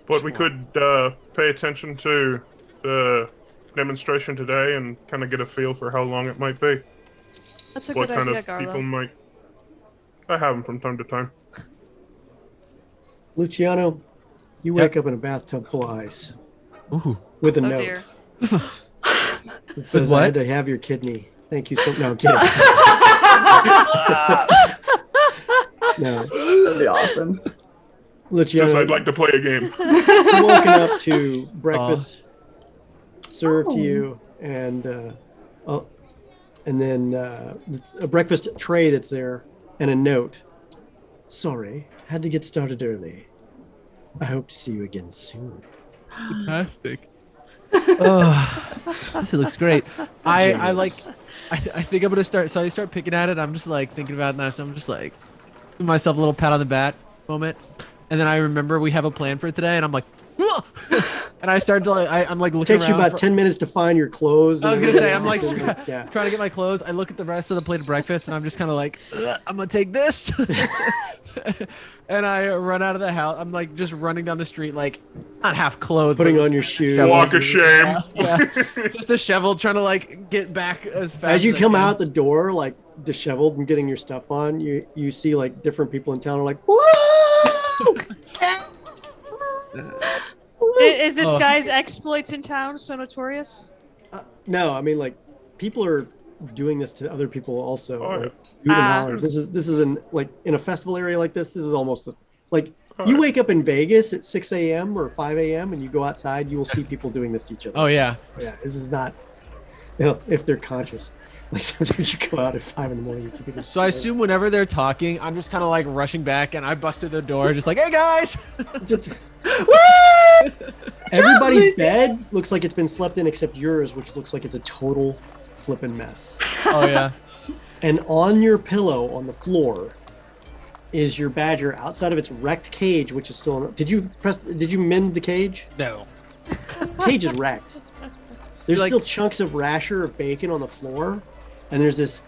E: But we could pay attention to the demonstration today and kind of get a feel for how long it might be.
B: That's a
E: What
B: good
E: kind
B: idea,
E: of
B: Garlo.
E: people might... I have them from time to time.
A: Luciano, you wake up in a bathtub full of ice
D: Ooh.
A: with a
B: Oh
A: note.
B: dear.
A: It says,
D: what?
A: I had to have your kidney. Thank you so No, I'm kidding. No.
H: That'd be awesome.
A: Luciano,
E: Says I'd like to play a game.
A: you're woken up to breakfast served to
F: Oh.
A: you, and then it's a breakfast tray that's there, and a note. Sorry, had to get started early. I hope to see you again soon.
D: Fantastic. This looks great. I like. I think I'm gonna start. So I start picking at it. I'm just like thinking about that. I'm just like, give myself a little pat on the back moment, and then I remember we have a plan for today, and I'm like, "Ugh!" And I start to like, I'm like looking
A: Takes you
D: around
A: about 10 minutes to find your clothes.
D: I was
A: and
D: gonna say,
A: everything.
D: I'm like
A: Yeah.
D: trying to get my clothes. I look at the rest of the plate of breakfast, and I'm just kind of like, "Ugh, I'm gonna take this. And I run out of the house. I'm like just running down the street, like not half clothed,
A: Putting
D: but
A: on your shoes.
E: Walk of shame.
D: yeah, just disheveled, trying to like get back as fast
A: As you
D: I
A: come
D: can.
A: out the door, like disheveled and getting your stuff on, you see like different people in town are like, whoa!
B: Is this
D: Oh.
B: guy's exploits in town so notorious?
A: No, I mean like people are doing this to other people also.
E: Oh, yeah.
A: Like, hoot and
B: Ah.
A: holler. This is in like in a festival area like this. This is almost like you wake up in Vegas at 6 a.m. or 5 a.m. and you go outside, you will see people doing this to each other.
D: Oh yeah,
A: Yeah, this is not, if they're conscious. Like sometimes you go out at 5 in the morning. And people
D: so I assume whenever they're talking, I'm just kind of like rushing back, and I bust through the door, just like, hey guys.
A: Everybody's
F: Lucy.
A: bed looks like it's been slept in except yours, which looks like it's a total flippin' mess.
D: Oh yeah.
A: And on your pillow on the floor is your badger outside of its wrecked cage, which is still. Did you mend the cage?
C: No.
A: Cage is wrecked. There's
D: Like-
A: still chunks of rasher of bacon on the floor, and there's this.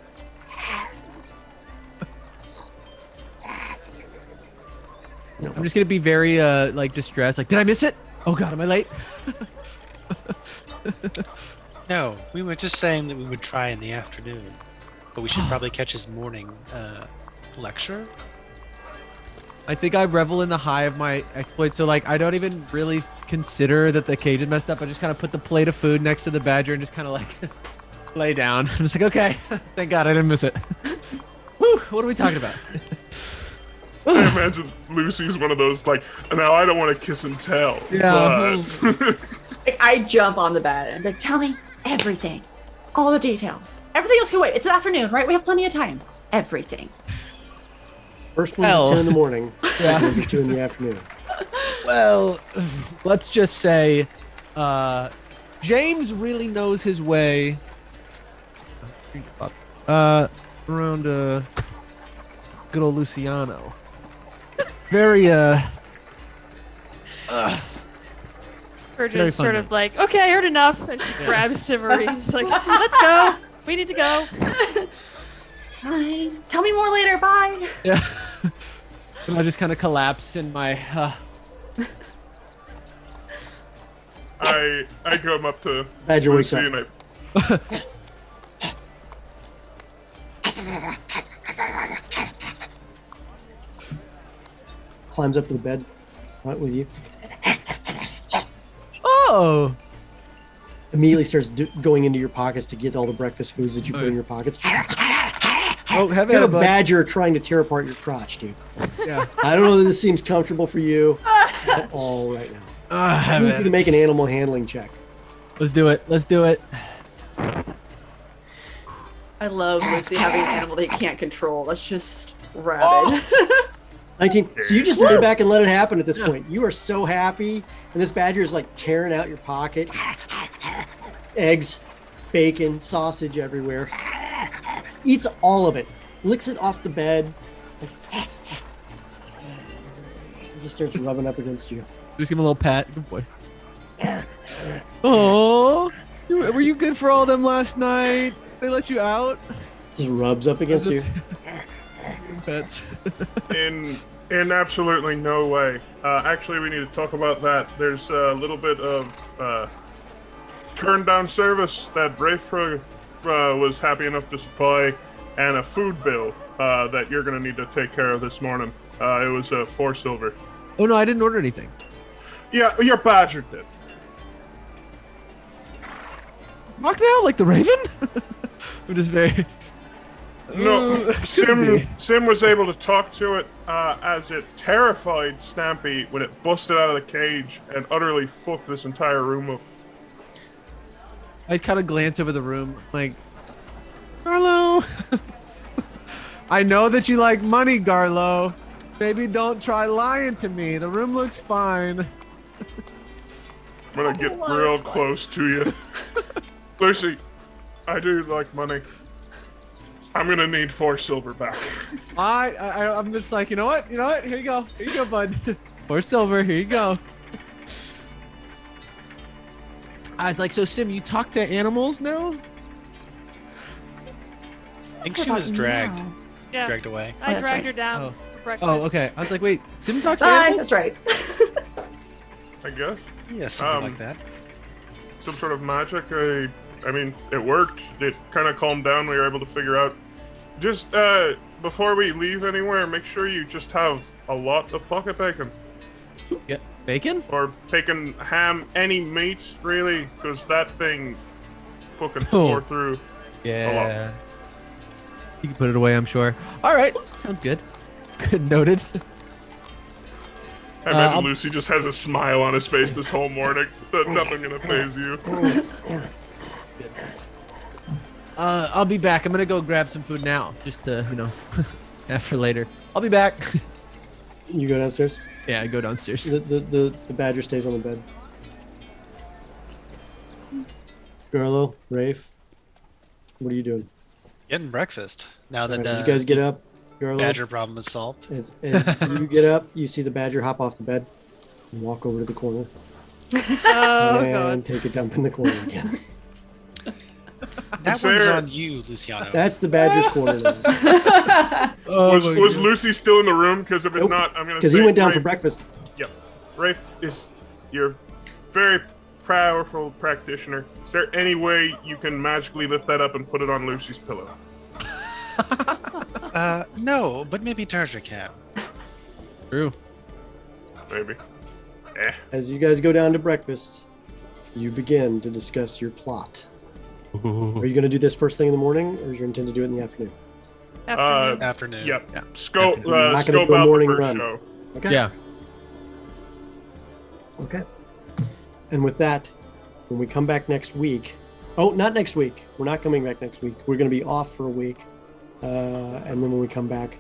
D: I'm just gonna be very like distressed. Like, did I miss it? Oh god, am I late?
C: No, we were just saying that we would try in the afternoon, but we should probably catch his morning lecture.
D: I think I revel in the high of my exploits. So like, I don't even really consider that the cage is messed up. I just kind of put the plate of food next to the badger and just kind of like lay down. I'm just like, okay, thank God I didn't miss it. Whew, what are we talking about?
E: I imagine Lucy's one of those, like, now I don't want to kiss and tell.
D: Yeah.
E: But...
H: Like, I jump on the bed and
F: Like, tell me everything. All the details. Everything else can wait. It's afternoon, right? We have plenty of time. Everything.
A: First one's
D: Well.
A: at 10 in the morning.
D: Yeah.
A: Second one's at 2 in the afternoon.
D: Well, let's just say James really knows his way around good old Luciano. Very
B: Or
D: Very
B: just sort
D: funny.
B: of like, okay, I heard enough, and she grabs Sivery. It's like, let's go. We need to go.
F: Fine. Tell me more later. Bye.
D: yeah. And I just kind of collapse in my
E: I come up to
A: Badger wakes
E: Lucy
A: up.
E: and
A: Climbs up to the bed, right with you.
D: Oh.
A: Immediately starts going into your pockets to get all the breakfast foods that you put in your pockets.
D: Oh, have
A: You
D: it,
A: got a
D: bud.
A: badger trying to tear apart your crotch, dude.
D: Yeah.
A: I don't know that this seems comfortable for you at all right now. I
D: Have
A: need you to
D: it.
A: make an animal handling check.
D: Let's do it. Let's do it.
H: I love Lucy having an animal that he can't control. That's just rabid.
A: 19. So you just lay back and let it happen at this point. You are so happy, and this badger is like tearing out your pocket. Eggs, bacon, sausage everywhere. Eats all of it. Licks it off the bed. He just starts rubbing up against you.
D: Just give him a little pat. Good boy. Oh, were you good for all them last night? They let you out?
A: Just rubs up against you.
D: Pets.
E: In absolutely no way. Actually, we need to talk about that. There's a little bit of turn down service that Rafe was happy enough to supply, and a food bill that you're going to need to take care of this morning. It was 4 silver.
D: Oh no, I didn't order anything.
E: Yeah, your badger did.
D: Mark now, like the Raven? I'm just very.
E: No,
D: Could be.
E: Sim was able to talk to it as it terrified Snappy when it busted out of the cage and utterly fucked this entire room up.
D: I'd kind of glance over the room, like, Garlo. I know that you like money, Garlo. Maybe don't try lying to me. The room looks fine.
E: I'm gonna get real close to you. Lucy, I do like money. I'm gonna need 4 silver back.
D: I'm just like, you know what? Here you go, bud. 4 silver. Here you go. I was like, so Sim, you talk to animals now?
C: I think she was dragged
B: Yeah,
C: away.
B: I
H: that's
B: dragged
H: right.
B: her down
D: Oh.
B: for breakfast.
D: Oh, okay. I was like, wait, Sim talks to
H: Bye.
D: animals?
H: That's right.
E: I guess.
C: Yeah, something like that.
E: Some sort of magic. I mean, it worked. It kind of calmed down. We were able to figure out. Just before we leave anywhere, make sure you just have a lot of pocket bacon.
D: Yeah. Bacon?
E: Or bacon, ham, any meat, really, because that thing fucking
D: Oh.
E: tore through.
D: Yeah. You can put it away, I'm sure. All right. Sounds good. Good. Noted.
E: I imagine
D: I'll-
E: Lucy just has a smile on his face this whole morning. Nothing gonna faze you.
D: I'll be back. I'm gonna go grab some food now, just to, have for later. I'll be back.
A: You go downstairs.
D: Yeah, I go downstairs.
A: The badger stays on the bed. Garlo, Rafe, what are you doing?
C: Getting breakfast. Now that
A: As you guys get up, Garlo,
C: badger problem is solved.
A: as you get up, you see the badger hop off the bed and walk over to the corner
B: Oh,
A: and
B: God.
A: take a dump in the corner again.
C: That
E: Fair.
C: one's on you, Luciano.
A: That's the badger's corner now.
E: Was Lucy still in the room? Because if it's
A: Nope.
E: not, I'm gonna.
A: Because
E: say
A: he went down for
E: Rafe-
A: breakfast.
E: Yep. Rafe is you're very powerful practitioner. Is there any way you can magically lift that up and put it on Lucy's pillow?
C: No, but maybe Tarja can.
D: True.
E: Maybe.
A: As you guys go down to breakfast, you begin to discuss your plot. Are you going to do this first thing in the morning, or is your intent to do it in the afternoon?
B: Afternoon.
C: Afternoon.
E: Yep.
D: Yeah.
E: Scope.
A: You're not gonna
E: Scope
A: go
E: out
A: morning
E: the first
A: run.
E: show.
A: Okay.
D: Yeah.
A: Okay. And with that, when we come back next week, not next week. We're not coming back next week. We're going to be off for a week, and then when we come back,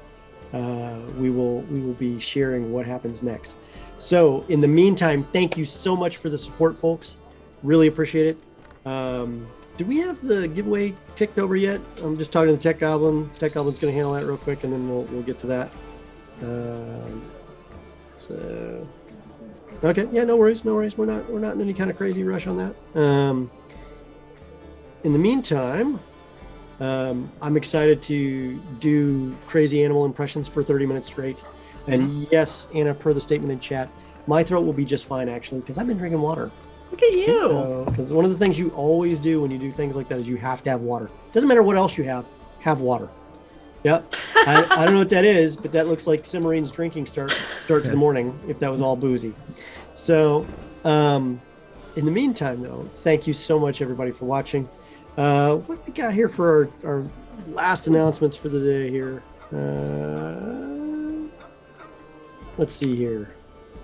A: we will be sharing what happens next. So in the meantime, thank you so much for the support, folks. Really appreciate it. Do we have the giveaway kicked over yet? I'm just talking to the Tech Goblin. Tech Goblin's going to handle that real quick, and then we'll get to that. So, okay, yeah, no worries. We're not in any kind of crazy rush on that. In the meantime, I'm excited to do crazy animal impressions for 30 minutes straight. And yes, Anna, per the statement in chat, my throat will be just fine actually, because I've been drinking water.
H: Look at you.
A: Because one of the things you always do when you do things like that is you have to have water. Doesn't matter what else you have water. Yep. I don't know what that is, but that looks like Cimmerine's drinking start to the morning if that was all boozy. So In the meantime, though, thank you so much, everybody, for watching. What we got here for our last announcements for the day here? Let's see here.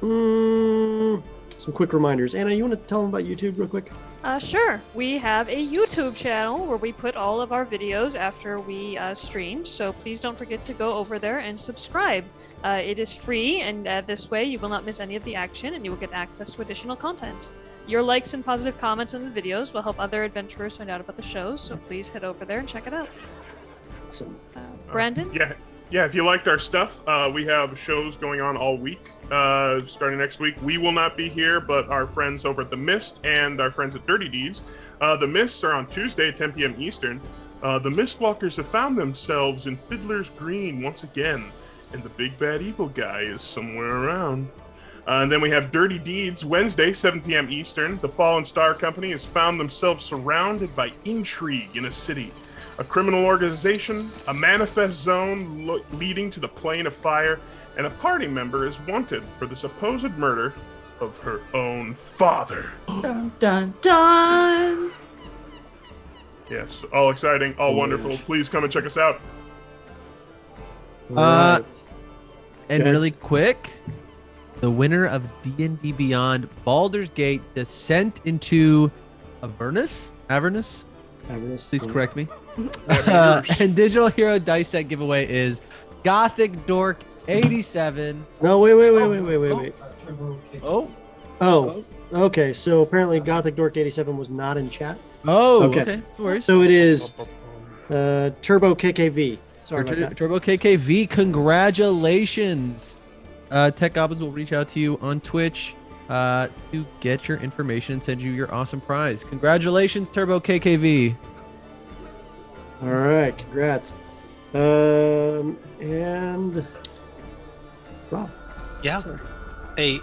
A: Some quick reminders. Anna, you want to tell them about YouTube real quick?
B: Sure. We have a YouTube channel where we put all of our videos after we stream, so please don't forget to go over there and subscribe. It is free, and this way you will not miss any of the action, and you will get access to additional content. Your likes and positive comments on the videos will help other adventurers find out about the shows, so please head over there and check it out.
A: Awesome.
B: Brandon?
E: Yeah, if you liked our stuff, we have shows going on all week. Starting next week, we will not be here, but our friends over at The Mist and our friends at Dirty Deeds. The Mists are on Tuesday at 10 p.m. Eastern. The Mistwalkers have found themselves in Fiddler's Green once again, and the big bad evil guy is somewhere around. And then we have Dirty Deeds Wednesday, 7 p.m. Eastern. The Fallen Star Company has found themselves surrounded by intrigue in a city, a criminal organization, a manifest zone leading to the Plane of Fire, and a party member is wanted for the supposed murder of her own father.
H: Dun dun dun.
E: Yes, all exciting, all wonderful. Please come and check us out.
A: Right.
D: And
A: Okay.
D: really quick, the winner of DNDBeyond Baldur's Gate Descent into Avernus? Please correct me. And Digital Hero Dice Set giveaway is Gothic Dork 87.
A: No, wait.
D: Oh.
A: Oh, okay. So apparently Gothic Dork 87 was not in chat.
D: Oh,
A: Okay.
D: okay. No worries.
A: So it is Turbo KKV. Sorry about that.
D: Turbo KKV, congratulations. Tech Goblins will reach out to you on Twitch to get your information and send you your awesome prize. Congratulations, Turbo KKV.
A: All right, congrats. And Rob.
C: Yeah.
A: Sorry.
C: A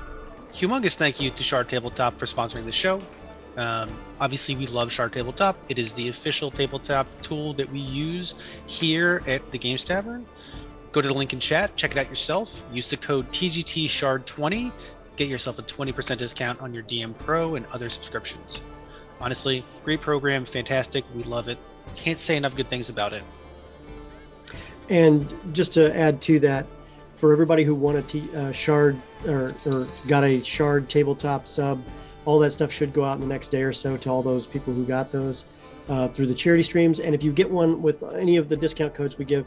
C: humongous thank you to Shard Tabletop for sponsoring the show. Obviously, we love Shard Tabletop. It is the official tabletop tool that we use here at the Games Tavern. Go to the link in chat, check it out yourself. Use the code TGTShard20. Get yourself a 20% discount on your DM Pro and other subscriptions. Honestly, great program, fantastic. We love it. Can't say enough good things about it.
A: And just to add to that, for everybody who won a Shard or got a Shard tabletop sub, all that stuff should go out in the next day or so to all those people who got those through the charity streams. And if you get one with any of the discount codes we give,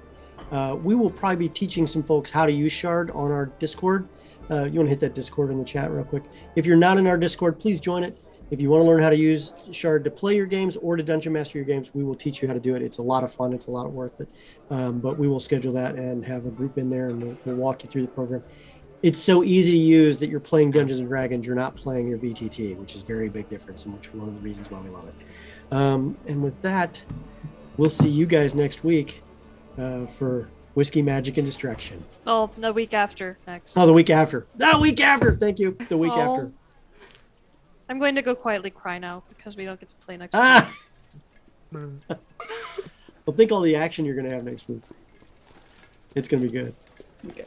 A: we will probably be teaching some folks how to use Shard on our Discord. You want to hit that Discord in the chat real quick. If you're not in our Discord, please join it. If you want to learn how to use Shard to play your games or to dungeon master your games, we will teach you how to do it. It's a lot of fun. It's a lot worth it. But we will schedule that and have a group in there, and we'll walk you through the program. It's so easy to use that you're playing Dungeons and Dragons. You're not playing your VTT, which is a very big difference, and which is one of the reasons why we love it. And with that, we'll see you guys next week for Whiskey, Magic, and Destruction.
B: Oh, the week after next.
A: Oh, the week after. The week after. Thank you. The week
B: Oh.
A: after.
B: I'm going to go quietly cry now because we don't get to play next week.
A: Ah! Well, think all the action you're going to have next week. It's going to be good.
H: Okay.